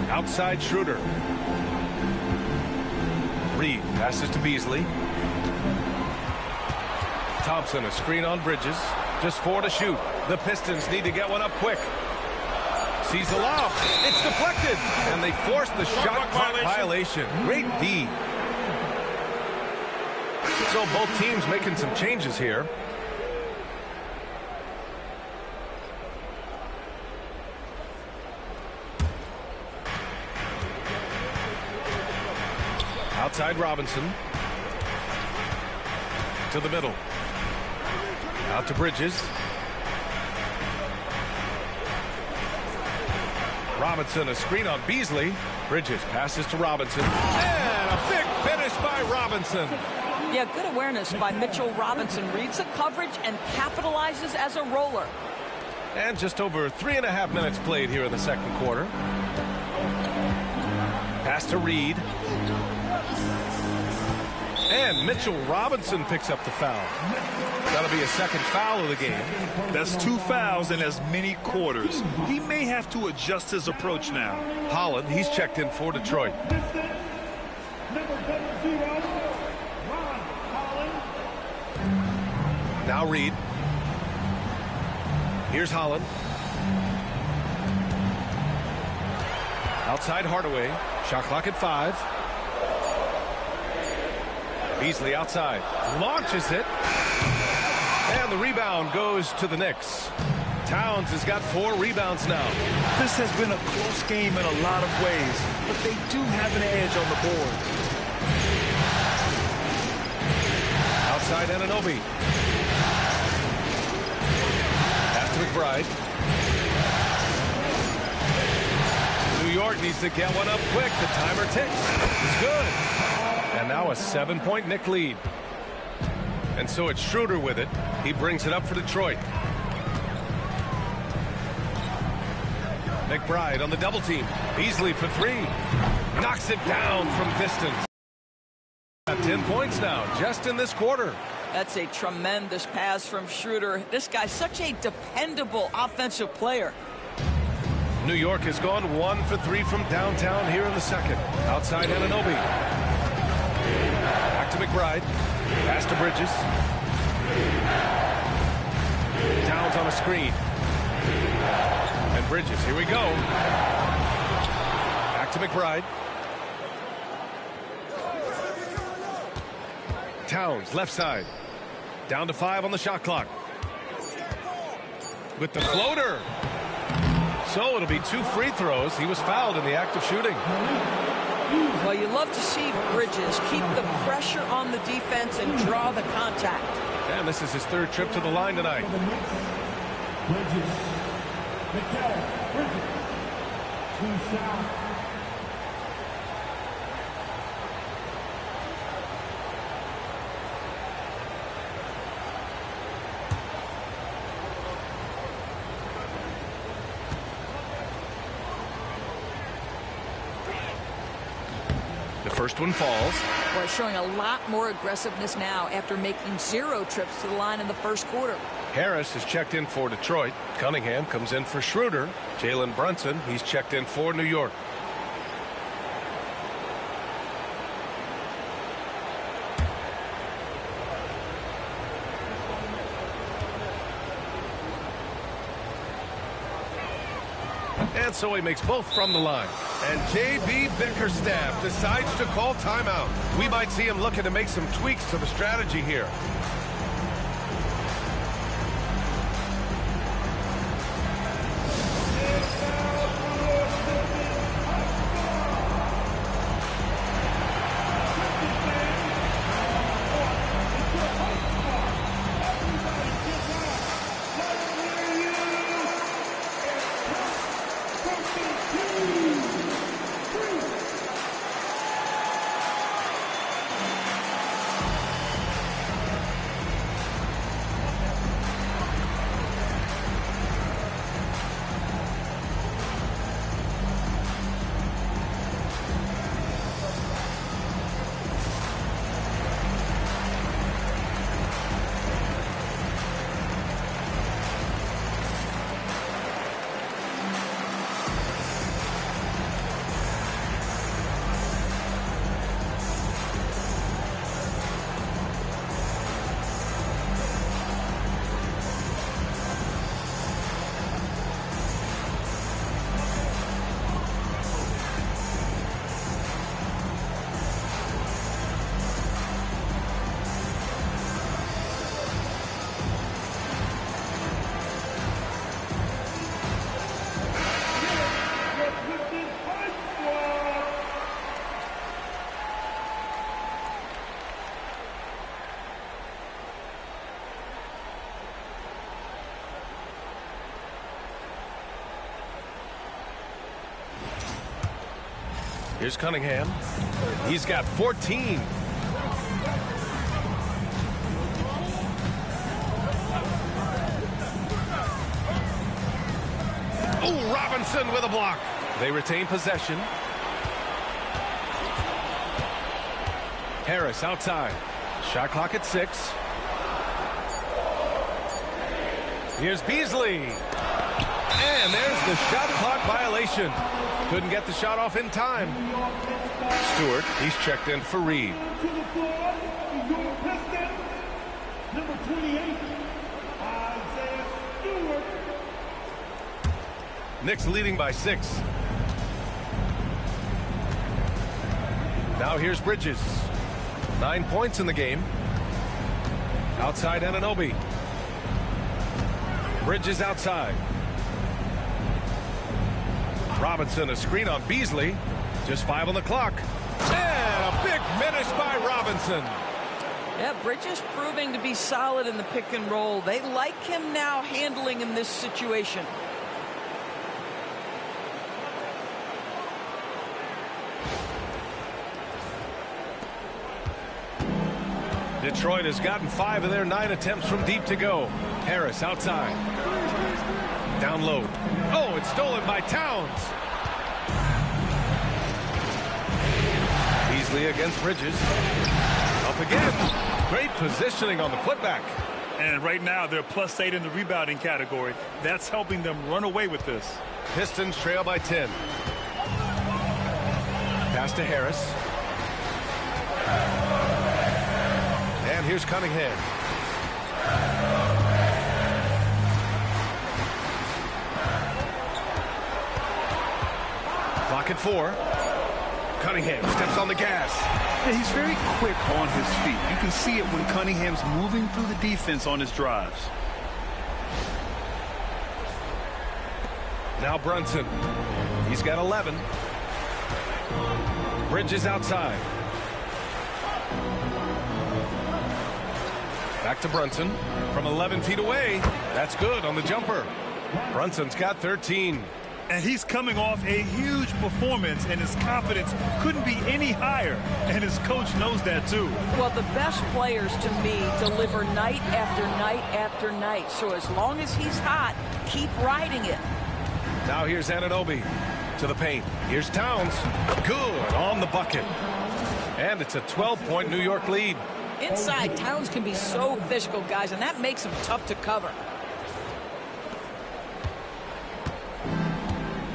Speaker 2: Outside Schroeder. Reed passes to Beasley. Thompson, a screen on Bridges. Just 4 to shoot. The Pistons need to get one up quick. Sees the lob. It's deflected. And they force the shot clock violation. Great D. So both teams making some changes here. Outside Robinson. To the middle. Out to Bridges. Robinson, a screen on Beasley. Bridges passes to Robinson. And a big finish by Robinson.
Speaker 18: Yeah, good awareness by Mitchell Robinson. Reads the coverage and capitalizes as a roller.
Speaker 2: And just over 3.5 minutes played here in the second quarter. Pass Pass to Reed. And Mitchell Robinson picks up the foul. That'll be a second foul of the game.
Speaker 3: That's 2 fouls in as many quarters. He may have to adjust his approach now.
Speaker 2: Holland, he's checked in for Detroit. Now Reed. Here's Holland. Outside Hardaway. Shot clock at 5. Beasley outside. Launches it. And the rebound goes to the Knicks. Towns has got 4 rebounds now.
Speaker 3: This has been a close game in a lot of ways, but they do have an edge on the board.
Speaker 2: Outside Anunoby. Pass to McBride. New York needs to get one up quick. The timer ticks. It's good. And now a 7-point Knick lead. And so it's Schroeder with it. He brings it up for Detroit. McBride on the double team. Beasley for 3. Knocks it down from distance. Got 10 points now just in this quarter.
Speaker 18: That's a tremendous pass from Schroeder. This guy's such a dependable offensive player.
Speaker 2: New York has gone 1 for 3 from downtown here in the second. Outside Anunoby. Back to McBride. Pass to Bridges. Towns on a screen. And Bridges, here we go. Back to McBride. Towns, left side. Down to 5 on the shot clock. With the floater. So it'll be 2 free throws. He was fouled in the act of shooting.
Speaker 18: Well, you love to see Bridges keep the pressure on the defense and draw the contact.
Speaker 2: And this is his 3rd trip to the line tonight.
Speaker 6: Bridges. 2 shots.
Speaker 2: First one falls.
Speaker 18: We're showing a lot more aggressiveness now after making 0 trips to the line in the first quarter.
Speaker 2: Harris is checked in for Detroit. Cunningham comes in for Schroeder. Jalen Brunson, he's checked in for New York. And so he makes both from the line. And J.B. Bickerstaff decides to call timeout. We might see him looking to make some tweaks to the strategy here. Here's Cunningham. He's got 14. Oh, Robinson with a block. They retain possession. Harris outside. Shot clock at 6. Here's Beasley. And there's the shot clock violation. Couldn't get the shot off in time. Stewart, he's checked in for Reed.
Speaker 6: To the floor, your Pistons, number 28, Isaiah Stewart.
Speaker 2: Knicks leading by 6. Now here's Bridges. 9 points in the game. Outside Anunoby. Bridges outside. Robinson, a screen on Beasley. Just 5 on the clock. And a big finish by Robinson.
Speaker 18: Yeah, Bridges proving to be solid in the pick and roll. They like him now handling in this situation.
Speaker 2: Detroit has gotten 5 of their 9 attempts from deep to go. Harris outside. Down low. Oh, it's stolen by Towns. Beasley against Bridges. Up again. Great positioning on the putback.
Speaker 3: And right now they're +8 in the rebounding category. That's helping them run away with this.
Speaker 2: Pistons trail by 10. Pass to Harris. And here's Cunningham. Clock at 4. Cunningham steps on the gas.
Speaker 3: Yeah, he's very quick on his feet. You can see it when Cunningham's moving through the defense on his drives.
Speaker 2: Now Brunson. He's got 11. Bridges outside. Back to Brunson from 11 feet away. That's good on the jumper. Brunson's got 13.
Speaker 3: And he's coming off a huge performance, and his confidence couldn't be any higher. And his coach knows that, too.
Speaker 18: Well, the best players, to me, deliver night after night after night. So as long as he's hot, keep riding it.
Speaker 2: Now here's Anunoby to the paint. Here's Towns. Good on the bucket. And it's a 12-point New York lead.
Speaker 18: Inside, Towns can be so physical, guys, and that makes him tough to cover.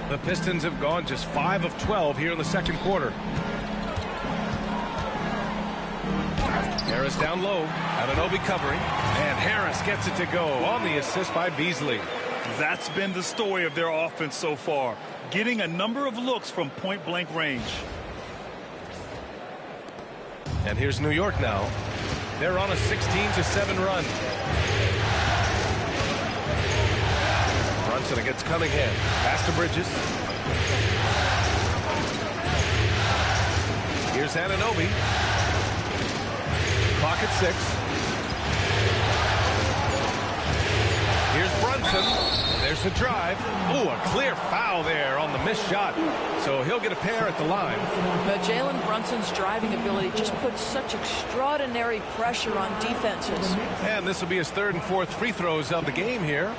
Speaker 2: The Pistons have gone just 5 of 12 here in the second quarter. Harris down low. Anunoby covering. And Harris gets it to go on the assist by Beasley.
Speaker 3: That's been the story of their offense so far, getting a number of looks from point-blank range.
Speaker 2: And here's New York now. They're on a 16-7 run. Brunson against Cunningham. Pass to Bridges. Here's Anunoby. Clock at 6. Here's Brunson. There's the drive. Ooh, a clear foul there on the missed shot. So he'll get a pair at the line.
Speaker 18: But Jalen Brunson's driving ability just puts such extraordinary pressure on defenses.
Speaker 2: And this will be his 3rd and 4th free throws of the game here.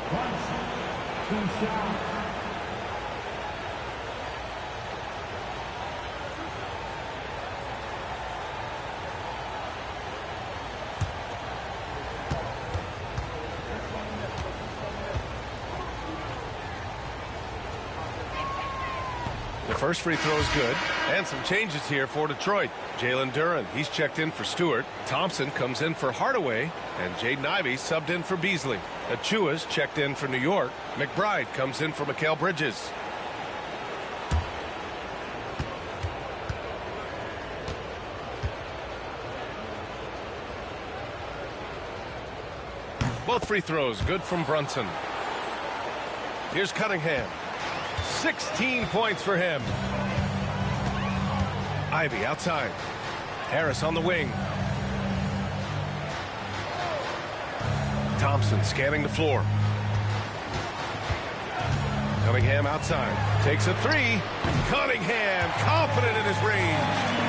Speaker 2: The first free throw is good. And some changes here for Detroit. Jalen Duren, he's checked in for Stewart. Thompson comes in for Hardaway. And Jaden Ivey subbed in for Beasley. Achua's checked in for New York. McBride comes in for Mikal Bridges. Both free throws good from Brunson. Here's Cunningham. 16 points for him. Ivey outside. Harris on the wing. Thompson scanning the floor. Cunningham outside. Takes a 3. Cunningham confident in his range.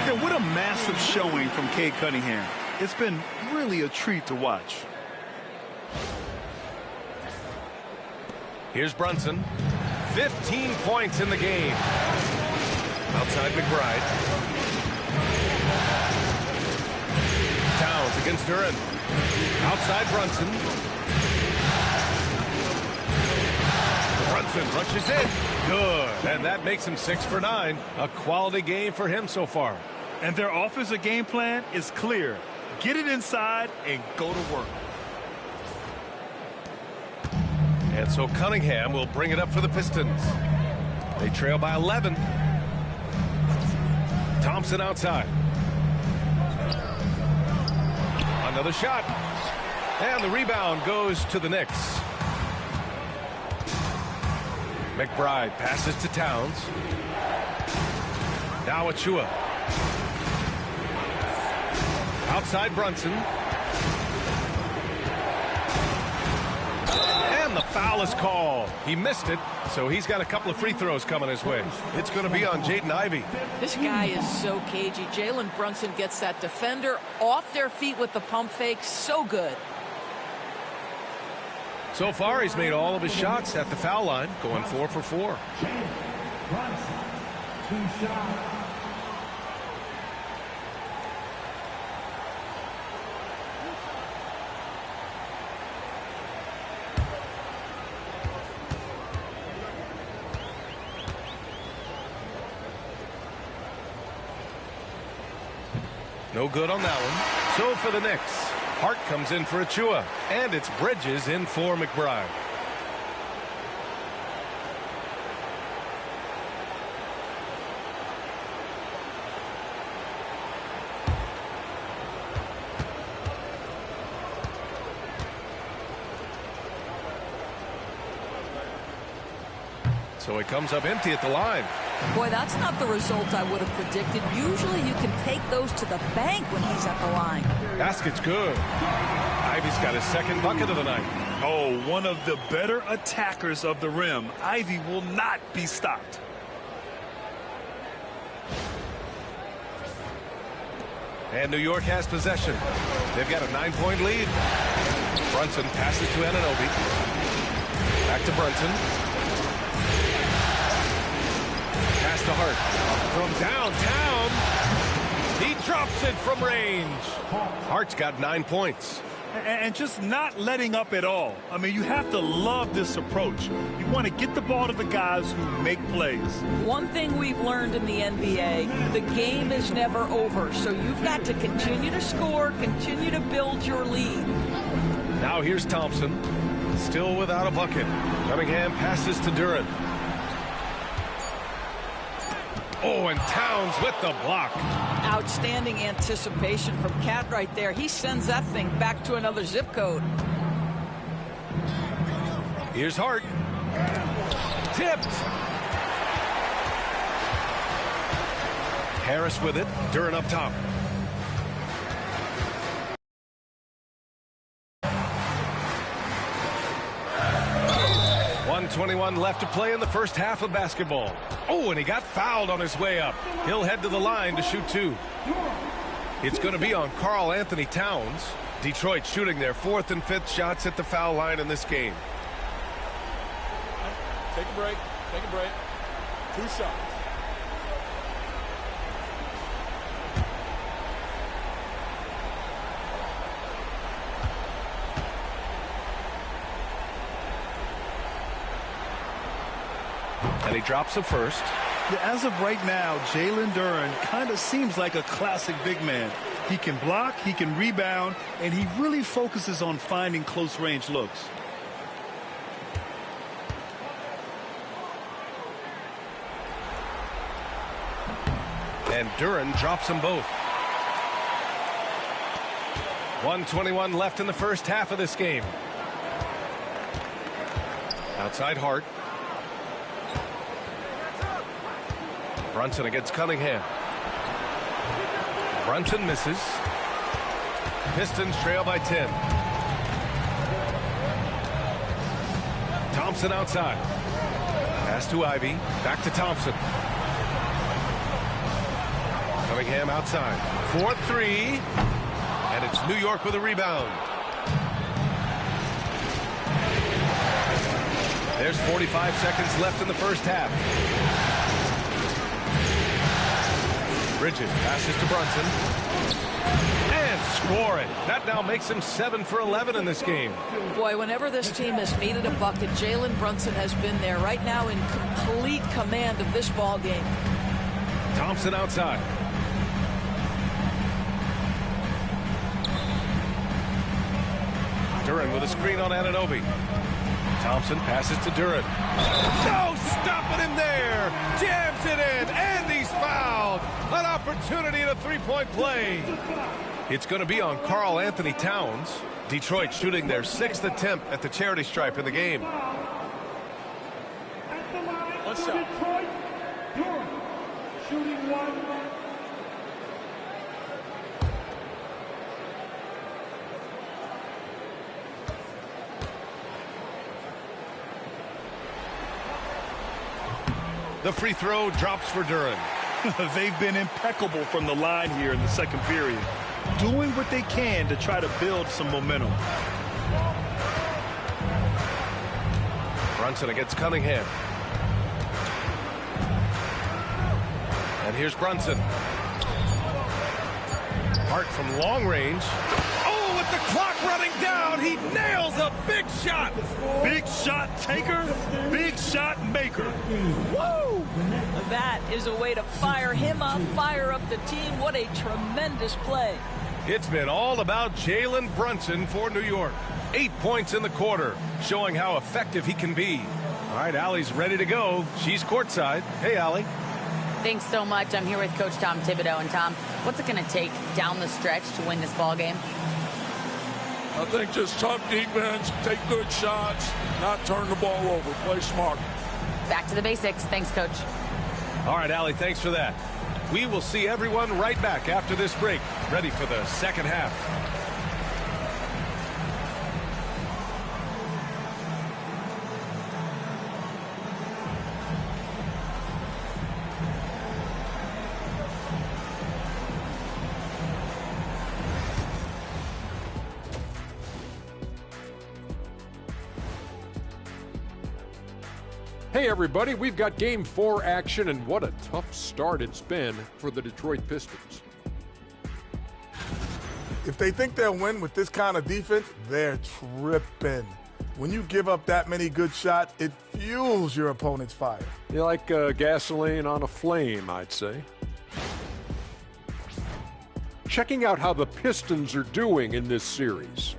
Speaker 3: Yeah, what a massive showing from Cade Cunningham. It's been really a treat to watch.
Speaker 2: Here's Brunson. 15 points in the game. Outside McBride. against Duran. Outside Brunson. Brunson rushes in. Good. And that makes him 6 for 9. A quality game for him so far.
Speaker 3: And their offensive game plan is clear. Get it inside and go to work.
Speaker 2: And so Cunningham will bring it up for the Pistons. They trail by 11. Thompson outside. Another shot. And the rebound goes to the Knicks. McBride passes to Towns. Now Achua. Outside Brunson. And the foul is called. He missed it, so he's got a couple of free throws coming his way. It's going to be on Jaden Ivey.
Speaker 18: This guy is so cagey. Jalen Brunson gets that defender off their feet with the pump fake. So good.
Speaker 2: So far, he's made all of his shots at the foul line, going 4 for 4.
Speaker 6: Brunson, 2 shots.
Speaker 2: No good on that one. So for the Knicks, Hart comes in for Achua, and it's Bridges in for McBride. So he comes up empty at the line.
Speaker 18: Boy, that's not the result I would have predicted. Usually you can take those to the bank when he's at the line.
Speaker 2: Basket's good. Ivey's got his second bucket of the night.
Speaker 3: Oh, one of the better attackers of the rim. Ivey will not be stopped.
Speaker 2: And New York has possession. They've got a 9-point lead. Brunson passes to Anunoby. Back to Brunson. Pass to Hart. From downtown. He drops it from range. Hart's got 9 points.
Speaker 3: And just not letting up at all. I mean, you have to love this approach. You want to get the ball to the guys who make plays.
Speaker 18: One thing we've learned in the NBA, the game is never over. So you've got to continue to score, continue to build your lead.
Speaker 2: Now here's Thompson. Still without a bucket. Cunningham passes to Duran. Oh, and Towns with the block.
Speaker 18: Outstanding anticipation from Cat right there. He sends that thing back to another zip code.
Speaker 2: Here's Hart. Tipped. Harris with it. Duran up top. .21 left to play in the first half of basketball. Oh, and he got fouled on his way up. He'll head to the line to shoot 2. It's going to be on Karl Anthony Towns. Detroit shooting their 4th and 5th shots at the foul line in this game.
Speaker 8: Take a break. Take a break. 2 shots.
Speaker 2: And he drops the first.
Speaker 3: Yeah, as of right now, Jalen Duran kind of seems like a classic big man. He can block, he can rebound, and he really focuses on finding close-range looks.
Speaker 2: And Duran drops them both. 1:21 left in the first half of this game. Outside Hart. Brunson against Cunningham. Brunson misses. Pistons trail by 10. Thompson outside. Pass to Ivey. Back to Thompson. Cunningham outside. 4-3. And it's New York with a rebound. There's 45 seconds left in the first half. Bridges passes to Brunson. And score it. That now makes him 7 for 11 in this game.
Speaker 18: Boy, whenever this team has needed a bucket, Jalen Brunson has been there right now in complete command of this ball game.
Speaker 2: Thompson outside. Duran with a screen on Anunoby. Thompson passes to Duran. No, stopping him there. Jams it in, and he's fouled. An opportunity in a three-point play. It's going to be on Karl Anthony Towns. Detroit shooting their 6th attempt at the charity stripe in the game.
Speaker 6: What's up? Detroit, Duran, shooting 1.
Speaker 2: The free throw drops for Duran.
Speaker 3: They've been impeccable from the line here in the second period, doing what they can to try to build some momentum.
Speaker 2: Brunson against Cunningham. And here's Brunson. Hart from long range. Oh, with the clock running down, he nails a big shot.
Speaker 3: Big shot taker, big shot maker.
Speaker 18: Woo! That is a way to fire him up, fire up the team. What a tremendous play.
Speaker 2: It's been all about Jalen Brunson for New York. 8 points in the quarter, showing how effective he can be. All right, Allie's ready to go. She's courtside. Hey, Allie.
Speaker 5: Thanks so much. I'm here with Coach Tom Thibodeau. And Tom, what's it going to take down the stretch to win this ball game?
Speaker 11: I think just tough defense, take good shots, not turn the ball over, play smart.
Speaker 5: Back to the basics. Thanks, Coach.
Speaker 2: All right, Allie, thanks for that. We will see everyone right back after this break, ready for the second half.
Speaker 9: Hey everybody, we've got Game 4 action, and what a tough start it's been for the Detroit Pistons.
Speaker 10: If they think they'll win with this kind of defense, they're tripping. When you give up that many good shots, it fuels your opponent's fire.
Speaker 9: You like gasoline on a flame, I'd say. Checking out how the Pistons are doing in this series.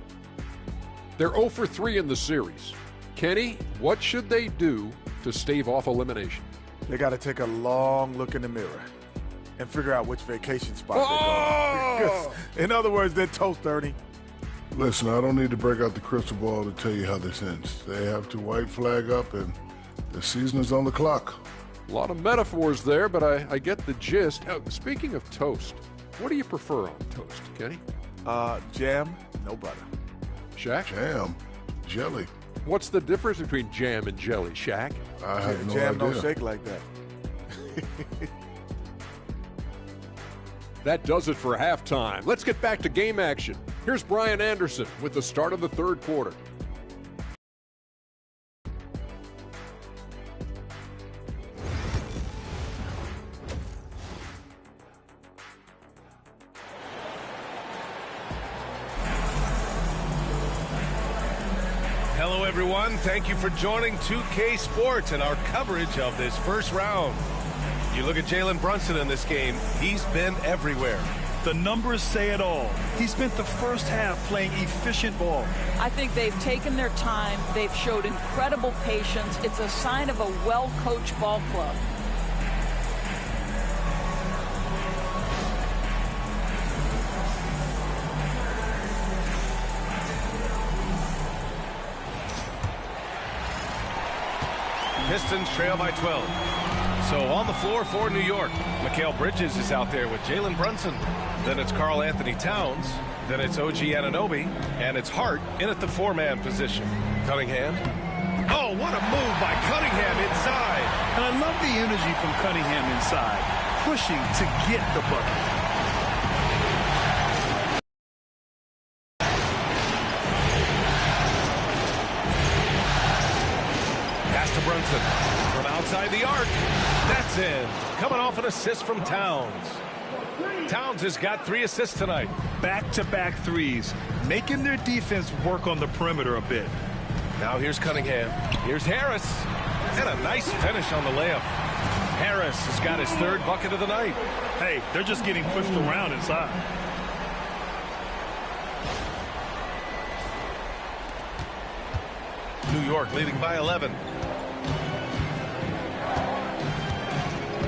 Speaker 9: They're 0 for 3 in the series. Kenny, what should they do to stave off elimination?
Speaker 10: They got to take a long look in the mirror and figure out which vacation spot they're going. In other words, they're toast, Ernie.
Speaker 11: Listen, I don't need to break out the crystal ball to tell you how this ends. They have to white flag up, and the season is on the clock.
Speaker 9: A lot of metaphors there, but I get the gist. Speaking of toast, what do you prefer on toast, Kenny?
Speaker 10: Jam, no butter.
Speaker 9: Shaq?
Speaker 11: Jam, jelly.
Speaker 9: What's the difference between jam and jelly, Shaq?
Speaker 11: I have no
Speaker 10: Jam
Speaker 11: idea.
Speaker 10: don't shake like that.
Speaker 9: That does it for halftime. Let's get back to game action. Here's Brian Anderson with the start of the third quarter.
Speaker 2: Hello, everyone. Thank you for joining 2K Sports and our coverage of this first round. You look at Jalen Brunson in this game, he's been everywhere.
Speaker 3: The numbers say it all. He spent the first half playing efficient ball.
Speaker 18: I think they've taken their time. They've showed incredible patience. It's a sign of a well-coached ball club.
Speaker 2: Pistons trail by 12. So on the floor for New York, Mikal Bridges is out there with Jalen Brunson. Then it's Karl Anthony Towns. Then it's OG Anunoby. And it's Hart in at the four-man position. Cunningham. Oh, what a move by Cunningham inside.
Speaker 3: And I love the energy from Cunningham inside, pushing to get the bucket.
Speaker 2: Brunson from outside the arc. That's in. Coming off an assist from Towns. Towns has got 3 assists tonight.
Speaker 3: Back-to-back threes, making their defense work on the perimeter a bit.
Speaker 2: Now here's Cunningham. Here's Harris. And a nice finish on the layup. Harris has got his 3rd bucket of the night.
Speaker 3: Hey, they're just getting pushed around inside.
Speaker 2: New York leading by 11.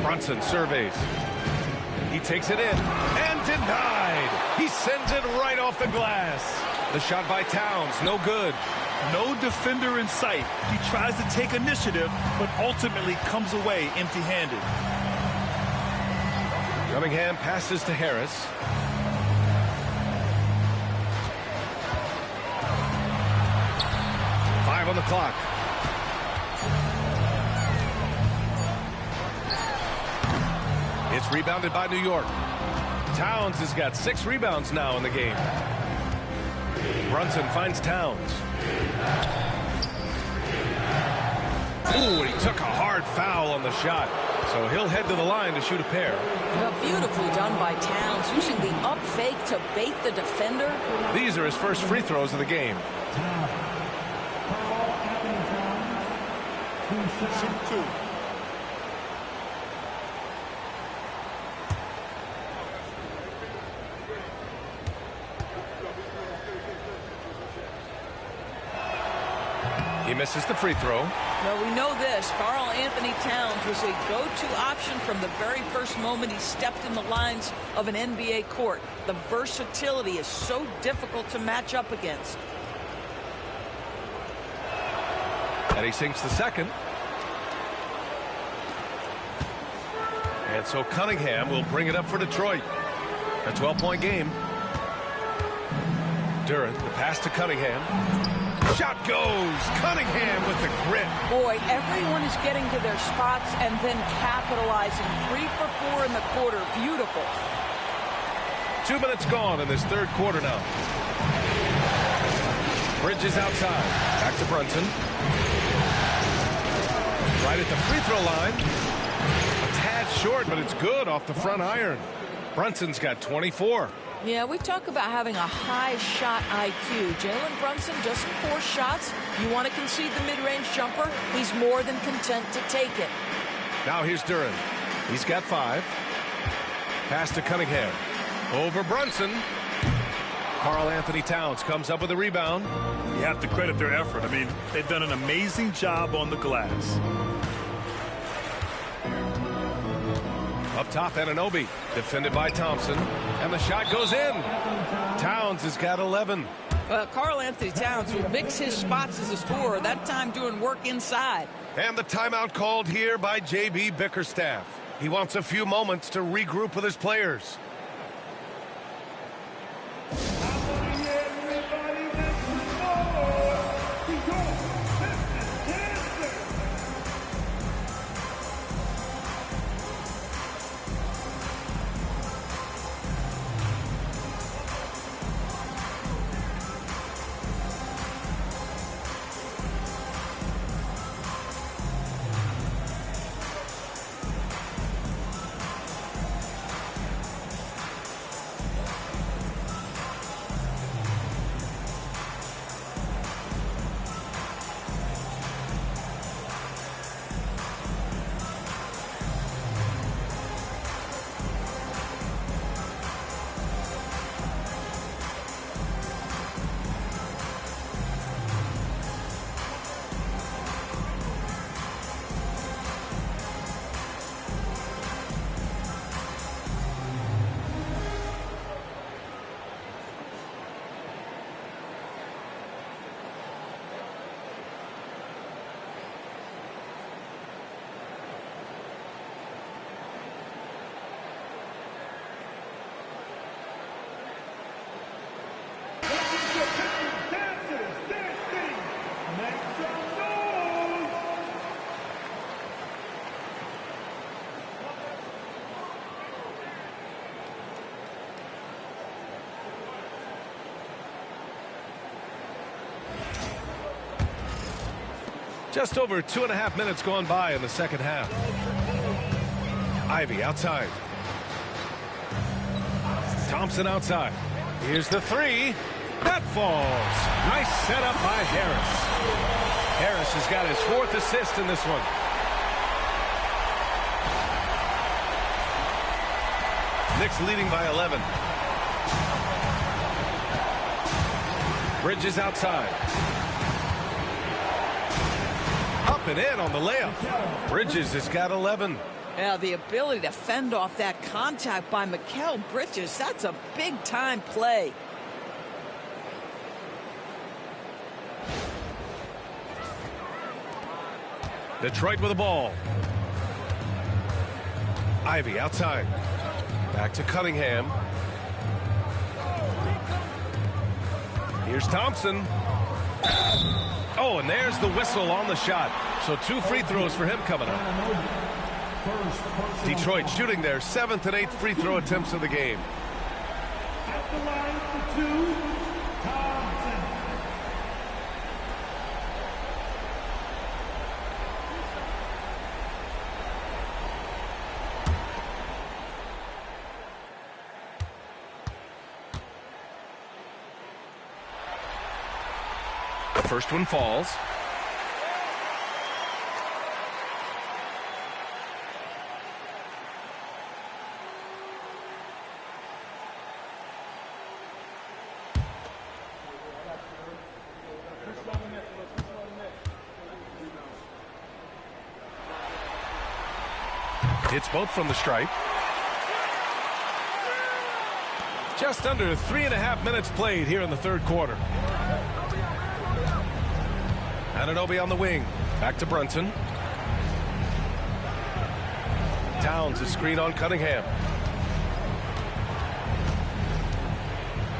Speaker 2: Brunson surveys. He takes it in and denied. He sends it right off the glass. The shot by Towns, no good.
Speaker 3: No defender in sight. He tries to take initiative, but ultimately comes away empty-handed.
Speaker 2: Cunningham passes to Harris. Five on the clock. It's rebounded by New York. Towns has got 6 rebounds now in the game. Brunson finds Towns. Ooh, and he took a hard foul on the shot. So he'll head to the line to shoot a pair.
Speaker 18: Well, beautifully done by Towns, using the up fake to bait the defender.
Speaker 2: These are his first free throws of the game.
Speaker 3: Shoot 2.
Speaker 2: He misses the free throw.
Speaker 18: Well, we know this. Karl Anthony Towns was a go-to option from the very first moment he stepped in the lines of an NBA court. The versatility is so difficult to match up against.
Speaker 2: And he sinks the second. And so Cunningham will bring it up for Detroit. A 12-point game. Duren, the pass to Cunningham. Shot goes. Cunningham with the grit.
Speaker 18: Boy, everyone is getting to their spots and then capitalizing. 3 for 4 in the quarter. Beautiful.
Speaker 2: 2 minutes gone in this 3rd quarter now. Bridges outside. Back to Brunson. Right at the free throw line. A tad short, but it's good off the front iron. Brunson's got 24.
Speaker 18: Yeah, we talk about having a high shot IQ. Jalen Brunson doesn't force shots. You want to concede the mid-range jumper, he's more than content to take it.
Speaker 2: Now here's Duren. He's got 5. Pass to Cunningham. Over Brunson. Karl Anthony Towns comes up with a rebound.
Speaker 3: You have to credit their effort. I mean, they've done an amazing job on the glass.
Speaker 2: Up top, Anunoby, defended by Thompson, and the shot goes in. Towns has got 11.
Speaker 18: Well, Karl Anthony Towns will mix his spots as a scorer, that time doing work inside.
Speaker 2: And the timeout called here by J.B. Bickerstaff. He wants a few moments to regroup with his players. Just over 2.5 minutes gone by in the second half. Ivy outside. Thompson outside. Here's the three. That falls. Nice setup by Harris. Harris has got his 4th assist in this one. Knicks leading by 11. Bridges outside. Up and in on the layup. Bridges has got 11.
Speaker 18: Yeah, the ability to fend off that contact by Mikal Bridges, that's a big-time play.
Speaker 2: Detroit with the ball. Ivy outside. Back to Cunningham. Here's Thompson. Oh, and there's the whistle on the shot. So 2 free throws for him coming up. Detroit shooting their 7th and 8th free throw attempts of the game.
Speaker 6: At the line for 2, Thompson.
Speaker 2: The first one falls. Hits both from the stripe. Just under 3.5 minutes played here in the 3rd quarter. Anunoby on the wing. Back to Brunson. Towns a screen on Cunningham.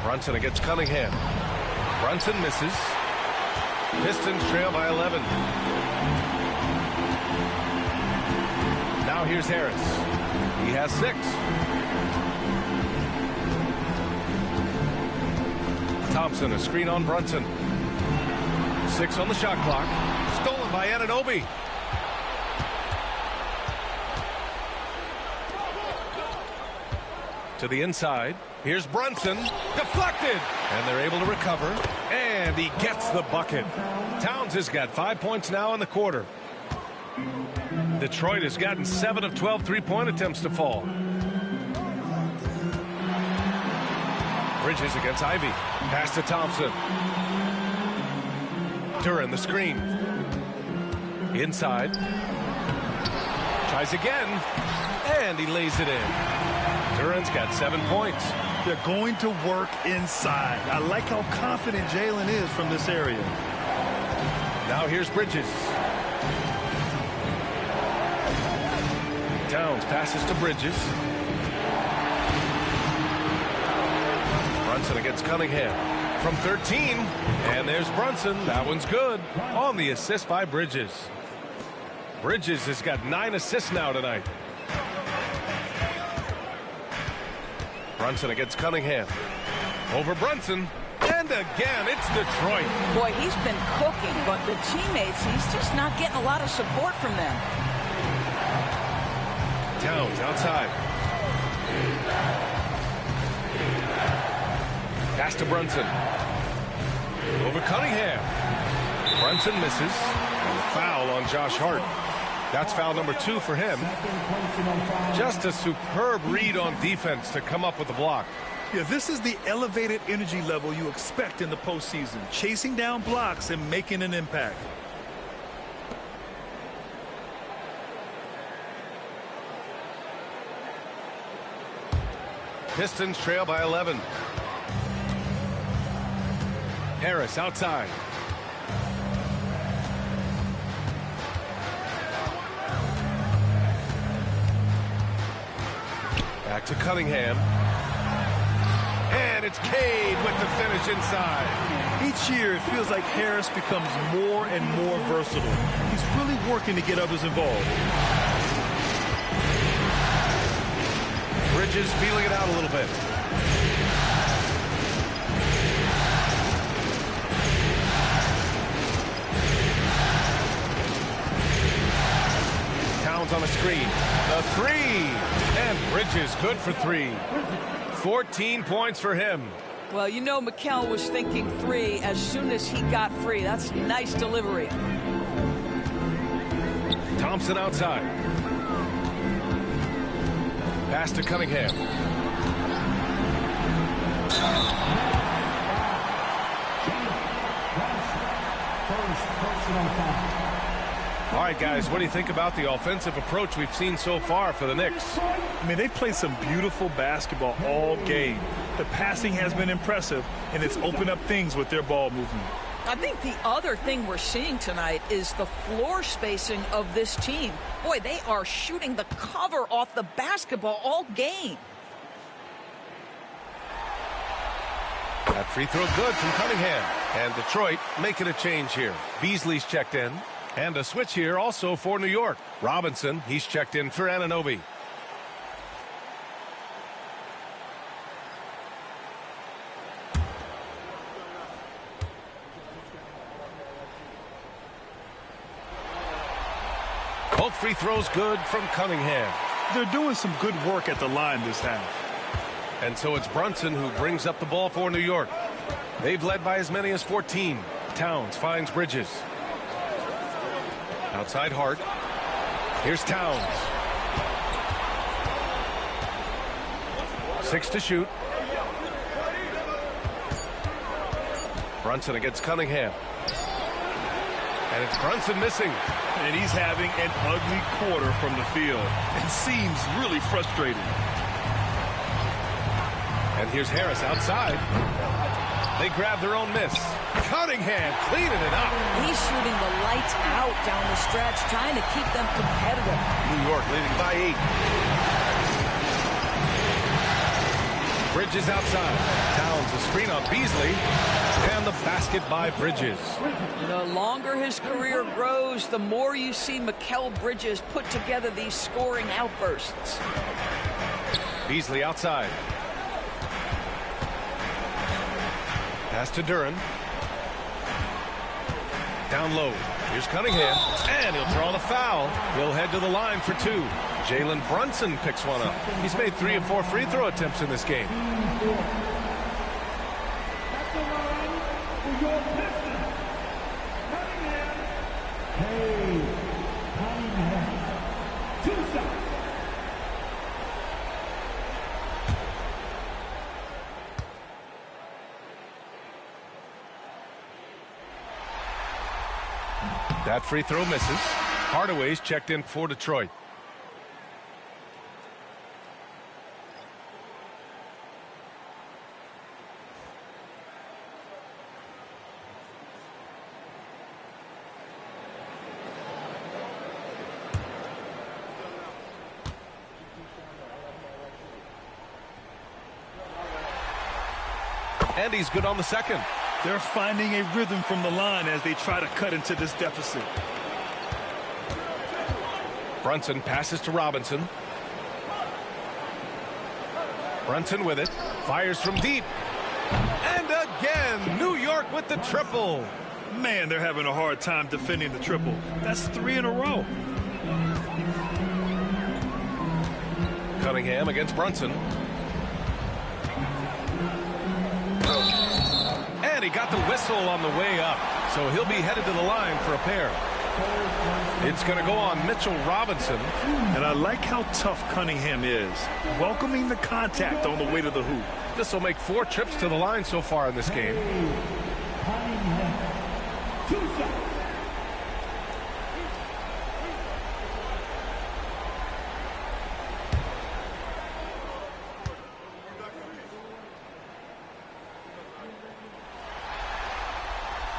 Speaker 2: Brunson against Cunningham. Brunson misses. Pistons trail by 11. Now here's Harris. He has 6. Thompson a screen on Brunson. 6 on the shot clock. Stolen by Anunoby. To the inside. Here's Brunson. Deflected. And they're able to recover. And he gets the bucket. Towns has got 5 points now in the quarter. Detroit has gotten 7 of 12 3-point attempts to fall. Bridges against Ivy. Pass to Thompson. Duran the screen. Inside. Tries again. And he lays it in. Duran's got 7 points.
Speaker 3: They're going to work inside. I like how confident Jalen is from this area.
Speaker 2: Now here's Bridges. Towns passes to Bridges. Brunson against Cunningham. From 13. And there's Brunson. That one's good. On the assist by Bridges. Bridges has got 9 assists now tonight. Brunson against Cunningham. Over Brunson. And again, it's Detroit.
Speaker 18: Boy, he's been cooking, but the teammates, he's just not getting a lot of support from them.
Speaker 2: Towns outside. Pass to Brunson. Over Cunningham. Brunson misses. And foul on Josh Hart. That's foul number 2 for him. Just a superb read on defense to come up with the block.
Speaker 3: Yeah, this is the elevated energy level you expect in the postseason. Chasing down blocks and making an impact.
Speaker 2: Pistons trail by 11. Harris outside. Back to Cunningham. And it's Cade with the finish inside.
Speaker 3: Each year, it feels like Harris becomes more and more versatile. He's really working to get others involved.
Speaker 2: Bridges feeling it out a little bit. Towns on the screen. The 3. And Bridges good for 3. 14 points for him.
Speaker 18: Well, you know Mikal was thinking 3 as soon as he got free. That's nice delivery.
Speaker 2: Thompson outside. Pass to Cunningham. All right, guys, what do you think about the offensive approach we've seen so far for the Knicks?
Speaker 3: I mean, they've played some beautiful basketball all game. The passing has been impressive, and it's opened up things with their ball movement.
Speaker 18: I think the other thing we're seeing tonight is the floor spacing of this team. Boy, they are shooting the cover off the basketball all game.
Speaker 2: That free throw good from Cunningham. And Detroit making a change here. Beasley's checked in. And a switch here also for New York. Robinson, he's checked in for Anunoby. Both free throws good from Cunningham.
Speaker 3: They're doing some good work at the line this half.
Speaker 2: And so it's Brunson who brings up the ball for New York. They've led by as many as 14. Towns finds Bridges. Outside Hart. Here's Towns. 6 to shoot. Brunson against Cunningham. And it's Brunson missing.
Speaker 3: And he's having an ugly quarter from the field. It seems really frustrating.
Speaker 2: And here's Harris outside. They grab their own miss. Cunningham cleaning it up.
Speaker 18: He's shooting the lights out down the stretch, trying to keep them competitive.
Speaker 2: New York leading by 8. Bridges outside. Towns a screen on Beasley. And the basket by Bridges.
Speaker 18: The longer his career grows, the more you see Mikal Bridges put together these scoring outbursts.
Speaker 2: Beasley outside. Pass to Duran. Down low. Here's Cunningham. And he'll draw the foul. He'll head to the line for 2. Jalen Brunson picks one up. He's made 3 of 4 free throw attempts in this game. That free throw misses. Hardaway's checked in for Detroit. And he's good on the second.
Speaker 3: They're finding a rhythm from the line as they try to cut into this deficit.
Speaker 2: Brunson passes to Robinson. Brunson with it. Fires from deep. And again, New York with the triple.
Speaker 3: Man, they're having a hard time defending the triple. That's 3 in a row.
Speaker 2: Cunningham against Brunson. And he got the whistle on the way up. So he'll be headed to the line for a pair. It's going to go on Mitchell Robinson.
Speaker 3: And I like how tough Cunningham is, welcoming the contact on the way to the hoop.
Speaker 2: This will make 4 trips to the line so far in this game.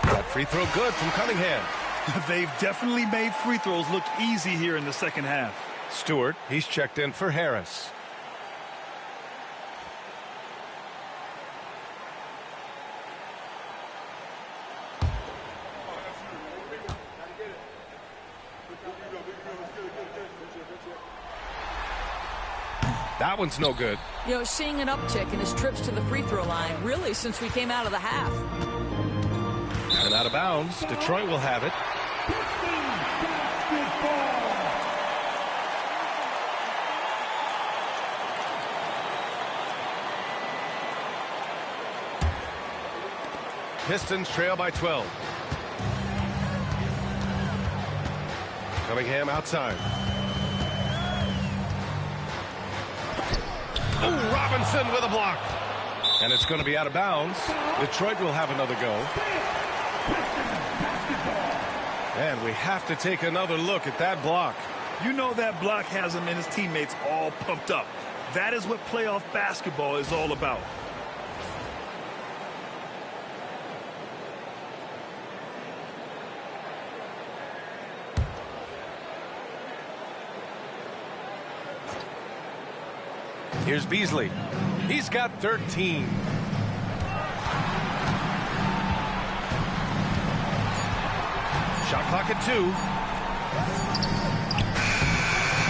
Speaker 2: That free throw good from Cunningham.
Speaker 3: They've definitely made free throws look easy here in the second half.
Speaker 2: Stewart, he's checked in for Harris. That one's no good.
Speaker 18: You know, seeing an uptick in his trips to the free throw line really since we came out of the half.
Speaker 2: And out of bounds. Detroit will have it. Pistons trail by 12. Cunningham outside. Oh, Robinson with a block. And it's going to be out of bounds. Detroit will have another go. And we have to take another look at that block.
Speaker 3: You know that block has him and his teammates all pumped up. That is what playoff basketball is all about.
Speaker 2: Here's Beasley. He's got 13. Shot clock at 2.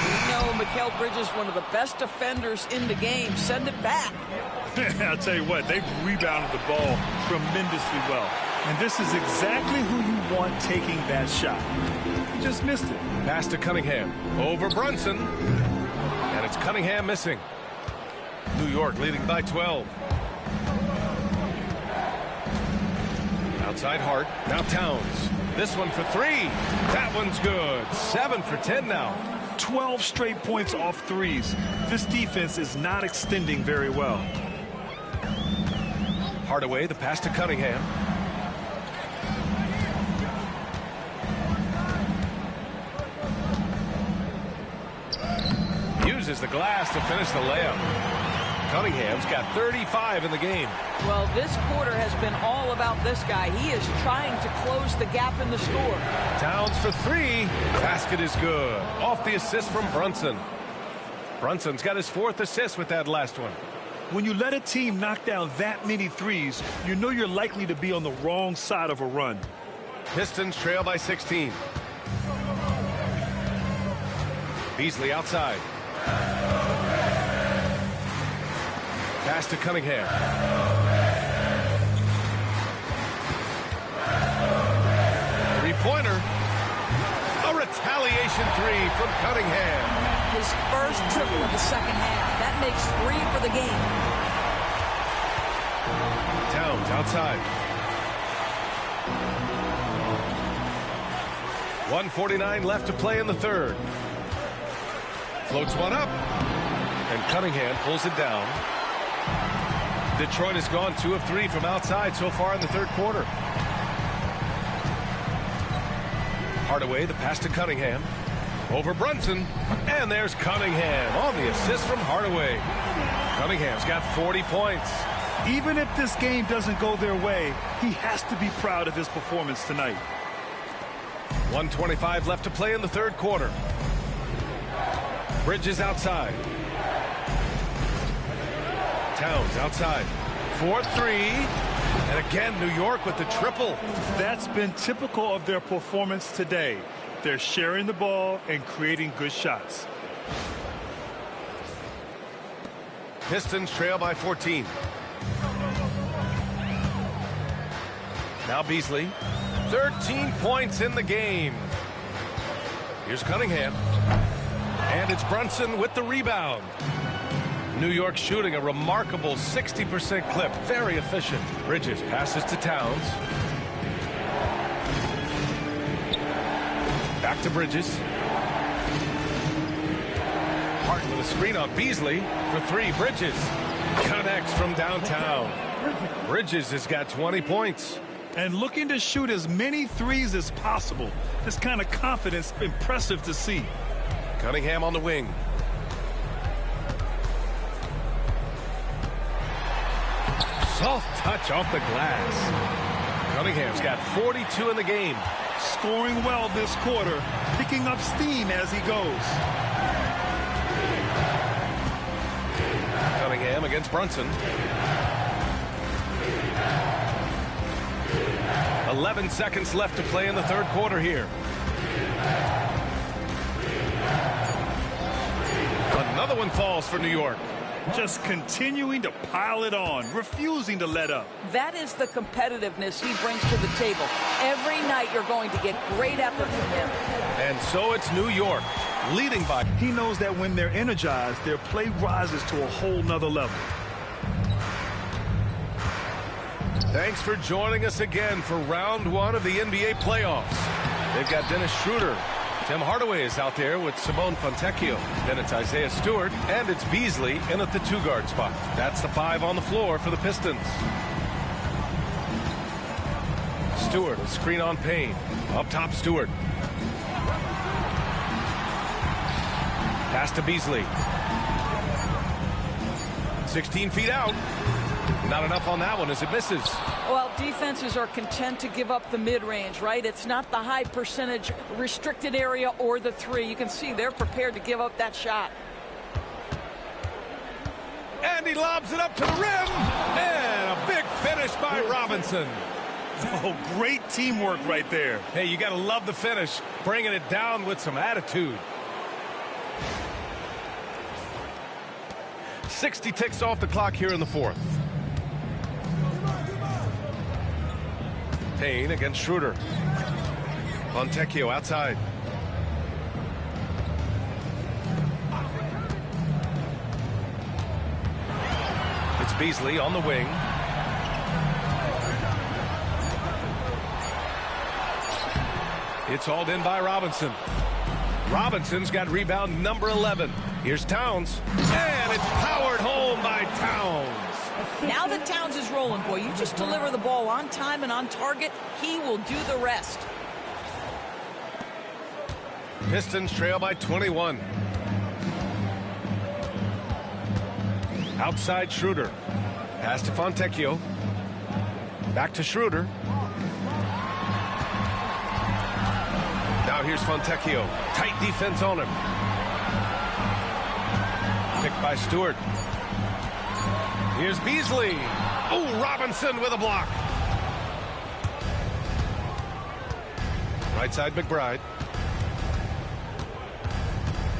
Speaker 18: We know Mikal Bridges, one of the best defenders in the game. Send it back.
Speaker 3: I'll tell you what, they've rebounded the ball tremendously well. And this is exactly who you want taking that shot. He just missed it.
Speaker 2: Pass to Cunningham. Over Brunson. And it's Cunningham missing. New York leading by 12. Outside Hart. Now Towns. This one for 3. That one's good. 7 for 10 now.
Speaker 3: 12 straight points off threes. This defense is not extending very well.
Speaker 2: Hardaway, the pass to Cunningham. Uses the glass to finish the layup. Cunningham's got 35 in the game.
Speaker 18: Well, this quarter has been all about this guy. He is trying to close the gap in the score.
Speaker 2: Towns for 3. Basket is good. Off the assist from Brunson. Brunson's got his 4th assist with that last one.
Speaker 3: When you let a team knock down that many threes, you know you're likely to be on the wrong side of a run.
Speaker 2: Pistons trail by 16. Beasley outside. Pass to Cunningham. Three-pointer. A retaliation 3 from Cunningham.
Speaker 18: His first triple of the second half. That makes 3 for the game.
Speaker 2: Towns outside. 1:49 left to play in the third. Floats one up. And Cunningham pulls it down. Detroit has gone 2 of 3 from outside so far in the third quarter. Hardaway, the pass to Cunningham. Over Brunson. And there's Cunningham on the assist from Hardaway. Cunningham's got 40 points.
Speaker 3: Even if this game doesn't go their way, he has to be proud of his performance tonight.
Speaker 2: 1:25 left to play in the third quarter. Bridges outside. Towns outside. 4-3. And again, New York with the triple.
Speaker 3: That's been typical of their performance today. They're sharing the ball and creating good shots.
Speaker 2: Pistons trail by 14. Now Beasley. 13 points in the game. Here's Cunningham. And it's Brunson with the rebound. New York shooting a remarkable 60% clip. Very efficient. Bridges passes to Towns. Back to Bridges. Hart with a screen on Beasley for 3. Bridges connects from downtown. Bridges has got 20 points.
Speaker 3: And looking to shoot as many threes as possible. This kind of confidence, impressive to see.
Speaker 2: Cunningham on the wing. Soft touch off the glass. Cunningham's got 42 in the game.
Speaker 3: Scoring well this quarter, picking up steam as he goes.
Speaker 2: Cunningham against Brunson. 11 seconds left to play in the third quarter here. Another one falls for New York.
Speaker 3: Just continuing to pile it on, refusing to let up.
Speaker 18: That is the competitiveness he brings to the table. Every night you're going to get great effort from him.
Speaker 2: And so it's New York, leading by.
Speaker 3: He knows that when they're energized, their play rises to a whole nother level.
Speaker 2: Thanks for joining us again for round one of the NBA playoffs. They've got Dennis Schroeder. Tim Hardaway is out there with Simone Fontecchio. Then it's Isaiah Stewart, and it's Beasley in at the 2-guard spot. That's the 5 on the floor for the Pistons. Stewart, a screen on Payne. Up top, Stewart. Pass to Beasley. 16 feet out. Not enough on that one as it misses.
Speaker 18: Well, defenses are content to give up the mid-range, right? It's not the high percentage restricted area or the 3. You can see they're prepared to give up that shot.
Speaker 2: And he lobs it up to the rim. And a big finish by Robinson.
Speaker 3: Oh, great teamwork right there.
Speaker 2: Hey, you got to love the finish. Bringing it down with some attitude. 60 ticks off the clock here in the 4th. Payne against Schroeder. Fontecchio outside. It's Beasley on the wing. It's hauled in by Robinson. Robinson's got rebound number 11. Here's Towns. And it's powered home by Towns.
Speaker 18: Now that Towns is rolling, boy, you just deliver the ball on time and on target. He will do the rest.
Speaker 2: Pistons trail by 21. Outside Schroeder. Pass to Fontecchio. Back to Schroeder. Now here's Fontecchio. Tight defense on him. Picked by Stewart. Here's Beasley. Oh, Robinson with a block. Right side McBride.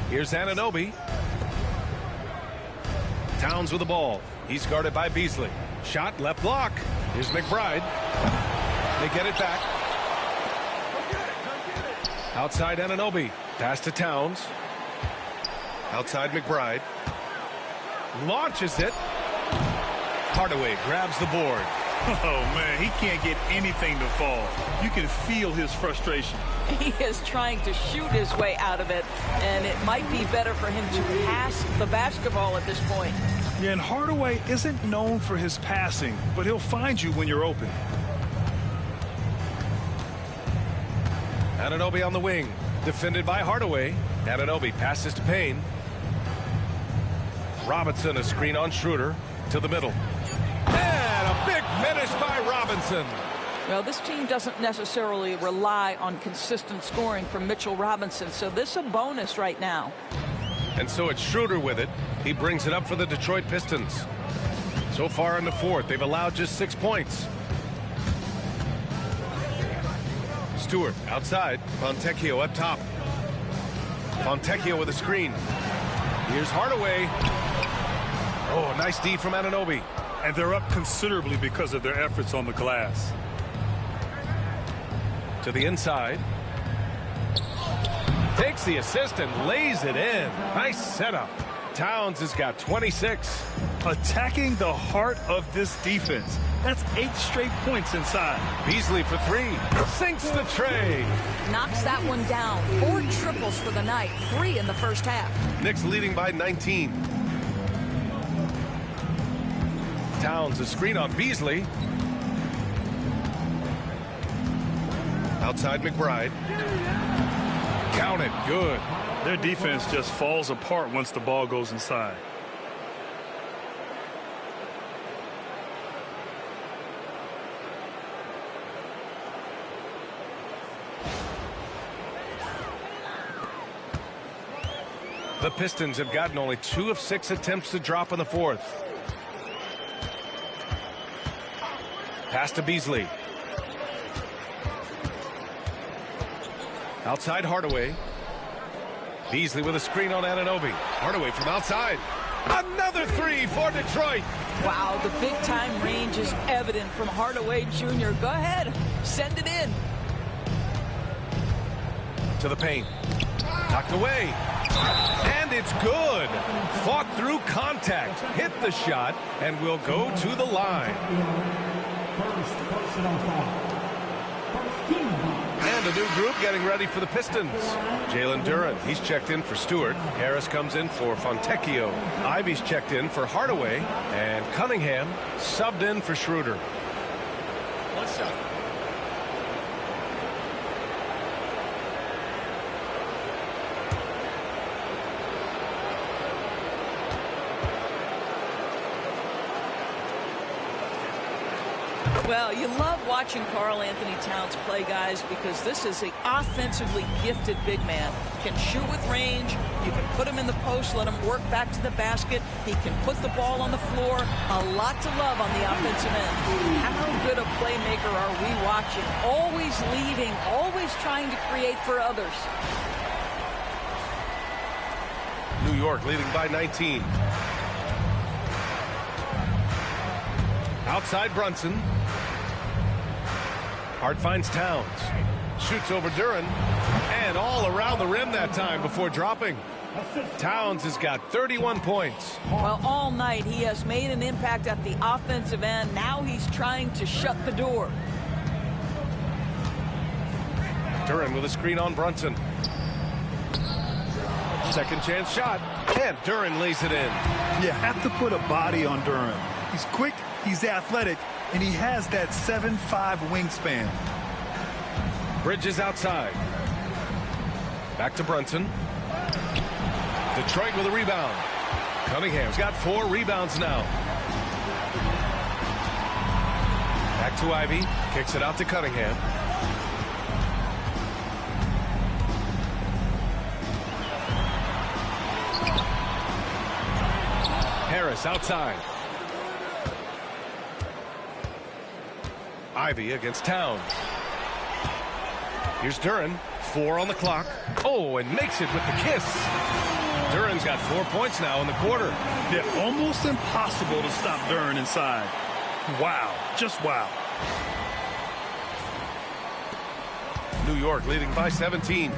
Speaker 2: Here's Anunoby. Towns with the ball. He's guarded by Beasley. Shot, left block. Here's McBride. They get it back. Outside Anunoby. Pass to Towns. Outside McBride. Launches it. Hardaway grabs the board.
Speaker 3: Oh, man, he can't get anything to fall. You can feel his frustration.
Speaker 18: He is trying to shoot his way out of it, and it might be better for him to pass the basketball at this point.
Speaker 3: Yeah, and Hardaway isn't known for his passing, but he'll find you when you're open.
Speaker 2: Anunoby on the wing. Defended by Hardaway. Anunoby passes to Payne. Robinson, a screen on Schroeder. To the middle. And a big finish by Robinson.
Speaker 18: Well, this team doesn't necessarily rely on consistent scoring from Mitchell Robinson, so this is a bonus right now.
Speaker 2: And so it's Schroeder with it. He brings it up for the Detroit Pistons. So far in the 4th, they've allowed just 6 points. Stewart outside. Fontecchio up top. Fontecchio with a screen. Here's Hardaway. Oh, nice D from Anunoby.
Speaker 3: And they're up considerably because of their efforts on the glass.
Speaker 2: To the inside. Takes the assist and lays it in. Nice setup. Towns has got 26.
Speaker 3: Attacking the heart of this defense. That's 8 straight points inside.
Speaker 2: Beasley for 3. Sinks the tray.
Speaker 18: Knocks that one down. 4 triples for the night. 3 in the first half.
Speaker 2: Knicks leading by 19. Towns, a screen on Beasley. Outside McBride. Count it. Good.
Speaker 3: Their defense just falls apart once the ball goes inside.
Speaker 2: The Pistons have gotten only 2 of 6 attempts to drop in the 4th. Pass to Beasley. Outside Hardaway. Beasley with a screen on Anunoby. Hardaway from outside. Another 3 for Detroit.
Speaker 18: Wow, the big-time range is evident from Hardaway Jr. Go ahead, send it in.
Speaker 2: To the paint. Knocked away. And it's good. Fought through contact. Hit the shot and will go to the line. And a new group getting ready for the Pistons. Jalen Duren, he's checked in for Stewart. Harris comes in for Fontecchio. Ivy's checked in for Hardaway. And Cunningham subbed in for Schroeder.
Speaker 7: What's up?
Speaker 18: Well, you love watching Karl Anthony Towns play, guys, because this is an offensively gifted big man. Can shoot with range. You can put him in the post, let him work back to the basket. He can put the ball on the floor. A lot to love on the offensive end. How good a playmaker are we watching? Always leading, always trying to create for others.
Speaker 2: New York leading by 19. Outside Brunson. Hart finds Towns. Shoots over Duren. And all around the rim that time before dropping. Towns has got 31 points.
Speaker 18: Well, all night he has made an impact at the offensive end. Now he's trying to shut the door.
Speaker 2: Duren with a screen on Brunson. Second chance shot. And Duren lays it in.
Speaker 3: You have to put a body on Duren. He's quick, he's athletic, and he has that 7'5" wingspan.
Speaker 2: Bridges outside. Back to Brunson. Detroit with a rebound. Cunningham's got 4 rebounds now. Back to Ivy. Kicks it out to Cunningham. Harris outside. Ivy against Towns. Here's Duren. 4 on the clock. Oh, and makes it with the kiss. Duren's got 4 points now in the quarter.
Speaker 3: Yeah, almost impossible to stop Duren inside. Wow. Just wow.
Speaker 2: New York leading by 17.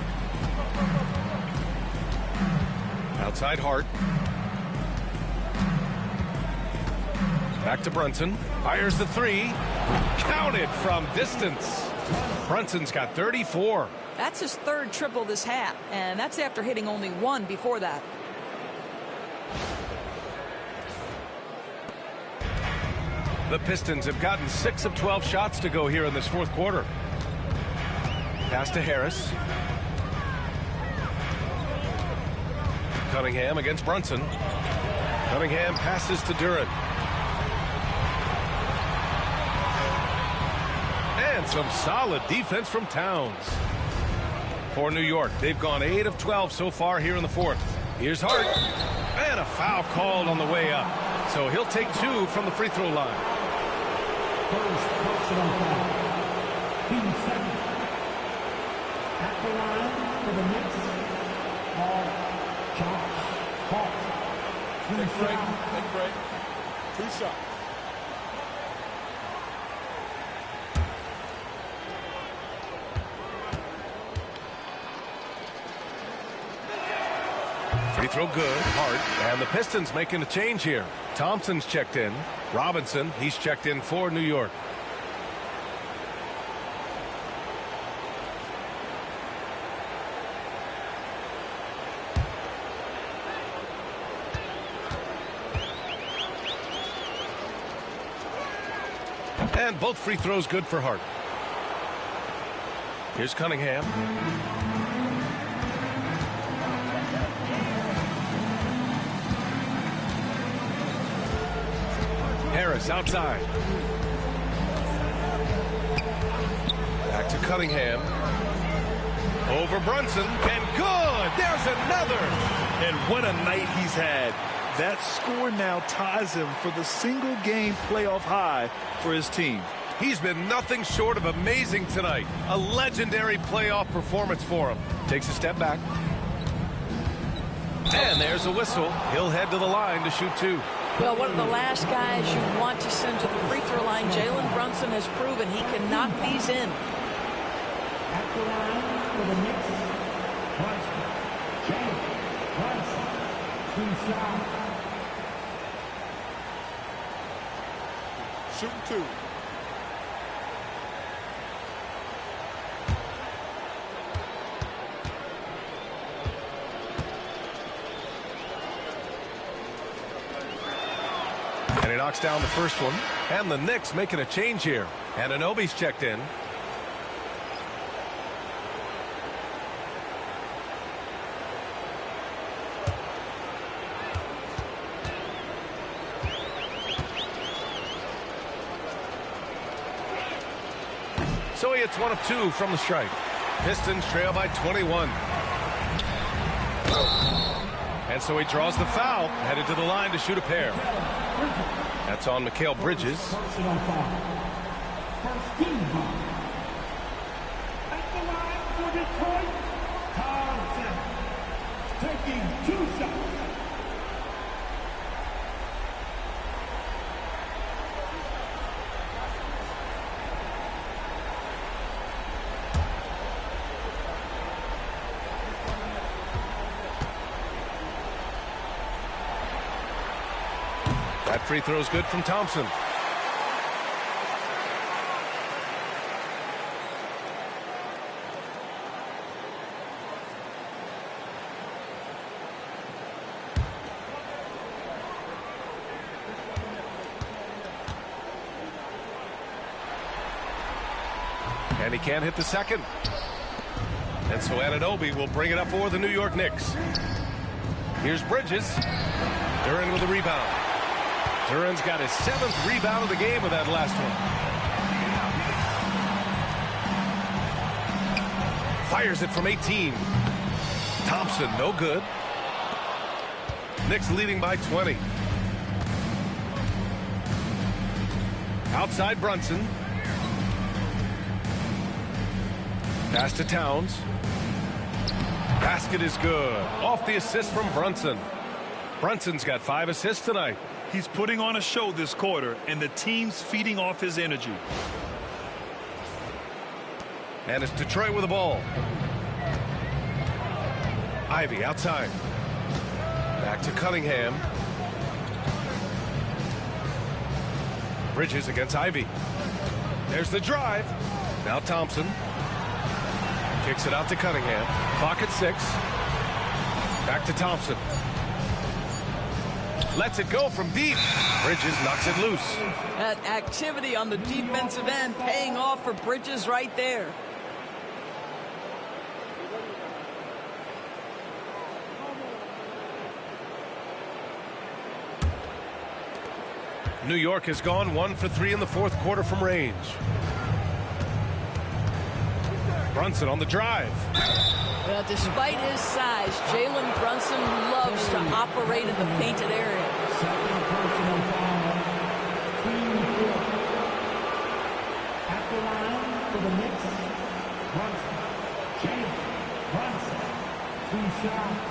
Speaker 2: Outside Hart. Back to Brunson. Fires the 3. Counted from distance. Brunson's got 34.
Speaker 18: That's his 3rd triple this half, and that's after hitting only 1 before that.
Speaker 2: The Pistons have gotten 6 of 12 shots to go here in this 4th quarter. Pass to Harris. Cunningham against Brunson. Cunningham passes to Duren. And some solid defense from Towns. For New York, they've gone 8 of 12 so far here in the 4th. Here's Hart. And a foul called on the way up. So he'll take 2 from the free throw line.
Speaker 6: First personal foul. Team 7. At the line for the Knicks are Josh Hart.
Speaker 7: Take break. 2 shots.
Speaker 2: Free throw good. Hart. And the Pistons making a change here. Thompson's checked in. Robinson, he's checked in for New York. And both free throws good for Hart. Here's Cunningham. Harris outside. Back to Cunningham. Over Brunson. And good. There's another.
Speaker 3: And what a night he's had. That score now ties him for the single-game playoff high for his team.
Speaker 2: He's been nothing short of amazing tonight. A legendary playoff performance for him. Takes a step back. And there's a whistle. He'll head to the line to shoot 2.
Speaker 18: Well, one of the last guys you want to send to the free throw line, Jalen Brunson has proven he can knock these in.
Speaker 6: At the line for the Knicks, Brunson. Jalen Brunson. 2 shots.
Speaker 7: Shooting 2.
Speaker 2: he knocks down the first one. And the Knicks making a change here. Anunoby's checked in. So he hits 1 of 2 from the strike. Pistons trail by 21. And so he draws the foul, headed to the line to shoot a pair. That's on Mikal Bridges.
Speaker 6: Personal foul. First team foul. At the line for Detroit, Thompson. Taking 2 shots.
Speaker 2: That free throw is good from Thompson. And he can't hit the second. And so Anunoby will bring it up for the New York Knicks. Here's Bridges. Duren with a rebound. Duren's got his 7th rebound of the game with that last one. Fires it from 18. Thompson, no good. Knicks leading by 20. Outside Brunson. Pass to Towns. Basket is good. Off the assist from Brunson. Brunson's got 5 assists tonight.
Speaker 3: He's putting on a show this quarter, and the team's feeding off his energy.
Speaker 2: And it's Detroit with the ball. Ivy outside. Back to Cunningham. Bridges against Ivy. There's the drive. Now Thompson. Kicks it out to Cunningham. Clock at 6. Back to Thompson. Lets it go from deep. Bridges knocks it loose.
Speaker 18: That activity on the defensive end paying off for Bridges right there.
Speaker 2: New York has gone 1 for 3 in the 4th quarter from range. Brunson on the drive.
Speaker 18: Well, despite his size, Jalen Brunson loves to operate in the painted area.
Speaker 6: Second personal foul. Team 4. At the line for the Knicks, Brunson. Jalen Brunson. 2 shots.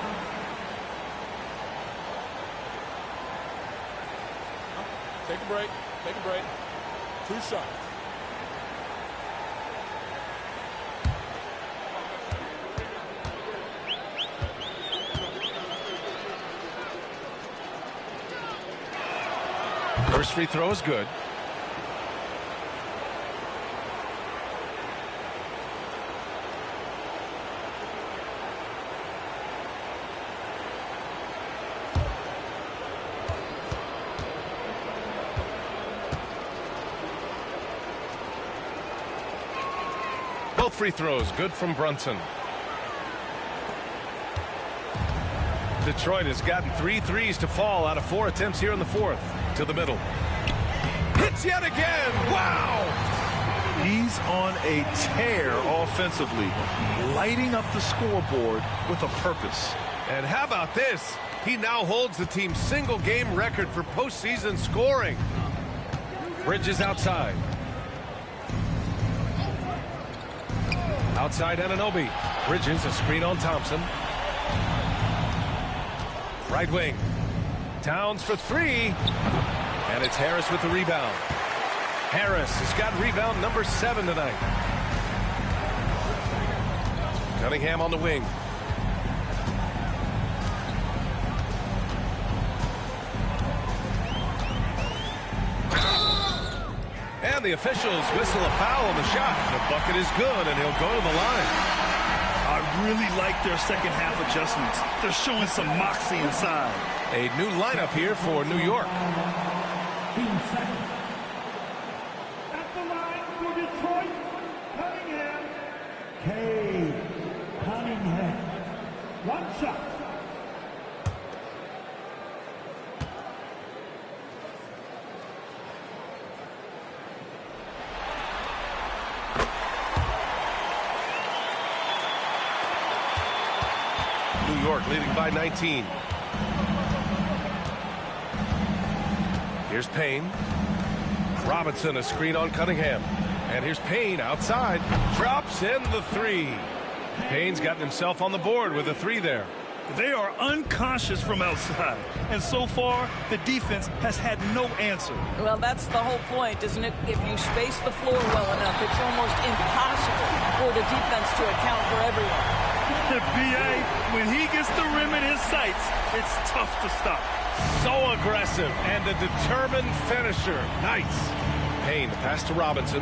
Speaker 7: Take a break. Take a break. 2 shots.
Speaker 2: First free throw is good. Both free throws good from Brunson. Detroit has gotten 3 threes to fall out of 4 attempts here in the 4th. To the middle. Hits yet again. Wow!
Speaker 3: He's on a tear offensively, lighting up the scoreboard with a purpose.
Speaker 2: And how about this? He now holds the team's single-game record for postseason scoring. Bridges outside. Outside Anunoby. Bridges a screen on Thompson. Right wing. Towns for 3. And it's Harris with the rebound. Harris has got rebound number 7 tonight. Cunningham on the wing. And the officials whistle a foul on the shot. The bucket is good, and he'll go to the line.
Speaker 3: I really like their second half adjustments. They're showing some moxie inside.
Speaker 2: A new lineup here for New York.
Speaker 6: 15 seconds. At the line for Detroit, Cunningham. Cade Cunningham. One shot.
Speaker 2: New York leading by 19. Here's Payne. Robinson, a screen on Cunningham. And here's Payne outside. Drops in the three. Payne's gotten himself on the board with a three there.
Speaker 3: They are unconscious from outside. And so far, the defense has had no answer.
Speaker 18: Well, that's the whole point, isn't it? If you space the floor well enough, it's almost impossible for the defense to account for everyone.
Speaker 3: The BA, when he gets the rim in his sights, it's tough to stop.
Speaker 2: So aggressive and a determined finisher. Nice. Payne, the pass to Robinson.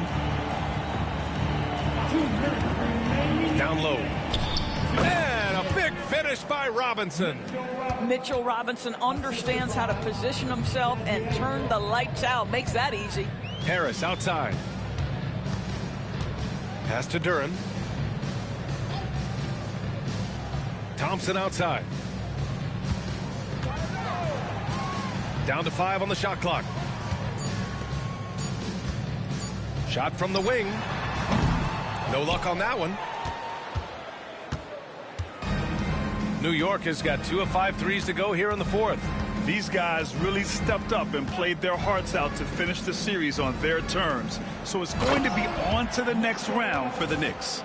Speaker 2: Down low. And a big finish by Robinson.
Speaker 18: Mitchell Robinson understands how to position himself and turn the lights out. Makes that easy.
Speaker 2: Harris outside. Pass to Duren. Thompson outside. Down to 5 on the shot clock. Shot from the wing. No luck on that one. New York has got 2 of 5 threes to go here in the fourth.
Speaker 3: These guys really stepped up and played their hearts out to finish the series on their terms. So it's going to be on to the next round for the Knicks.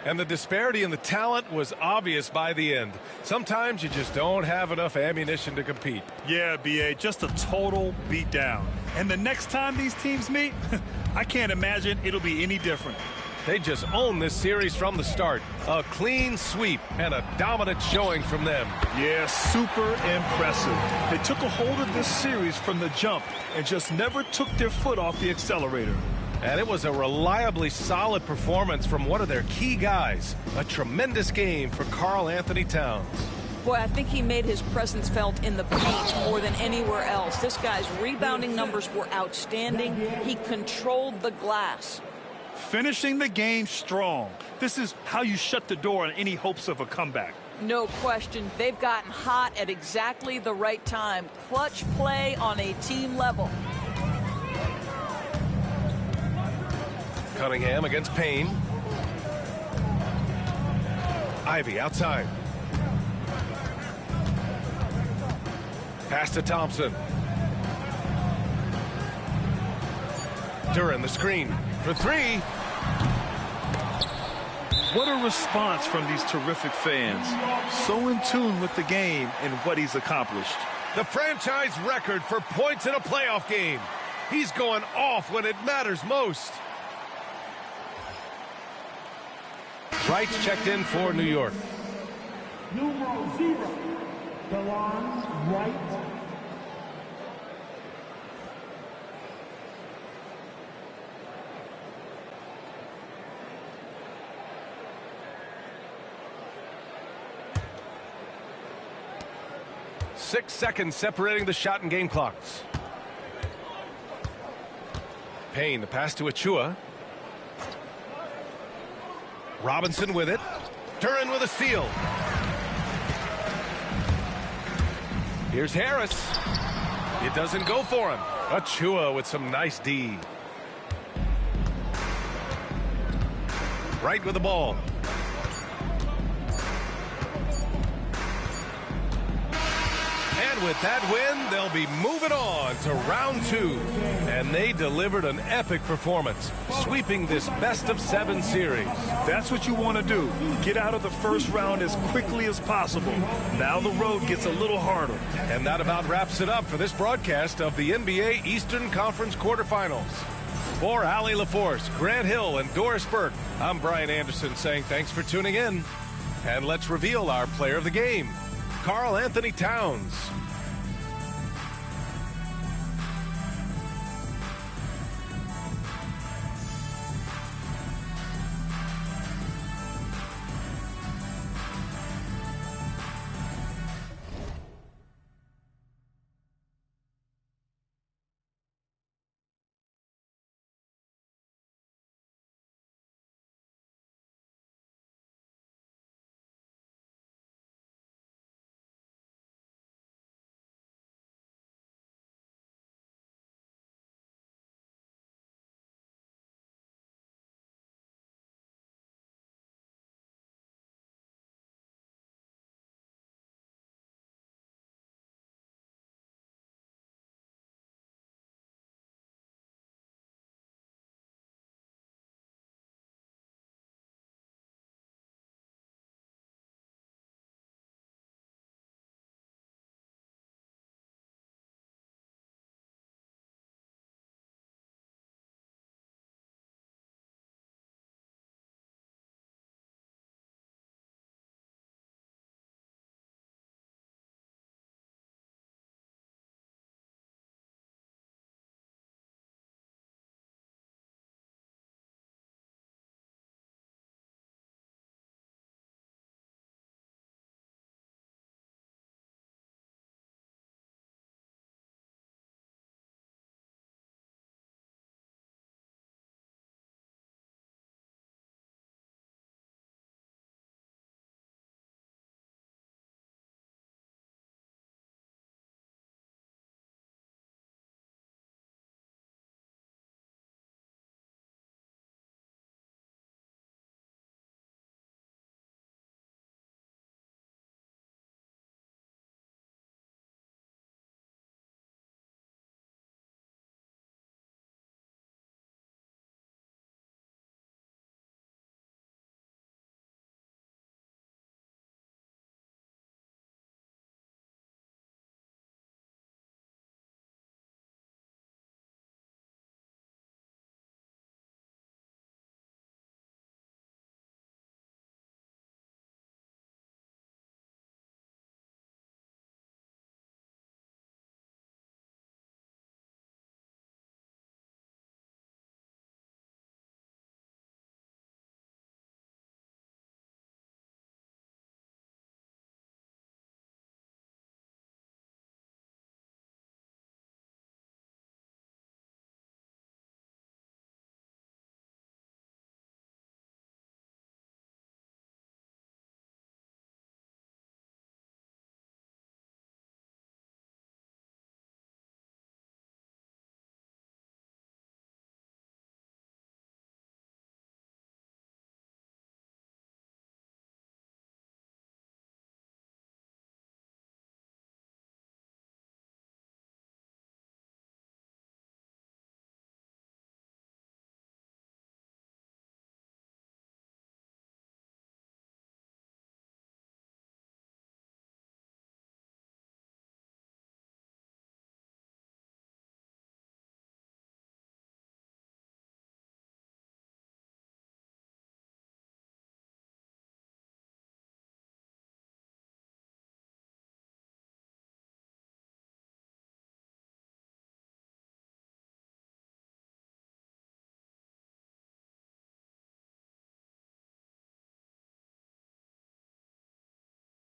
Speaker 2: And the disparity in the talent was obvious by the end. Sometimes you just don't have enough ammunition to compete.
Speaker 3: Yeah, BA, just a total beatdown. And the next time these teams meet, I can't imagine it'll be any different.
Speaker 2: They just own this series from the start. A clean sweep and a dominant showing from them.
Speaker 3: Yeah, super impressive. They took a hold of this series from the jump and just never took their foot off the accelerator.
Speaker 2: And it was a reliably solid performance from one of their key guys. A tremendous game for Karl Anthony Towns.
Speaker 18: Boy, I think he made his presence felt in the paint more than anywhere else. This guy's rebounding numbers were outstanding. He controlled the glass.
Speaker 3: Finishing the game strong. This is how you shut the door on any hopes of a comeback.
Speaker 18: No question. They've gotten hot at exactly the right time. Clutch play on a team level.
Speaker 2: Cunningham against Payne. Ivy outside. Pass to Thompson. Duren the screen for three.
Speaker 3: What a response from these terrific fans. So in tune with the game and what he's accomplished.
Speaker 2: The franchise record for points in a playoff game. He's going off when it matters most. Wright's checked in for New York.
Speaker 6: Numero 0, DeLon Wright.
Speaker 2: Six seconds separating the shot and game clocks. Payne, the pass to Achua. Robinson with it. Duren with a steal. Here's Harris. It doesn't go for him. Achua with some nice D. Wright with the ball. And with that win, they'll be moving on to round 2. And they delivered an epic performance, sweeping this best-of-7 series.
Speaker 3: That's what you want to do. Get out of the first round as quickly as possible. Now the road gets a little harder.
Speaker 2: And that about wraps it up for this broadcast of the NBA Eastern Conference quarterfinals. For Allie LaForce, Grant Hill, and Doris Burke, I'm Brian Anderson saying thanks for tuning in. And let's reveal our player of the game, Karl Anthony Towns.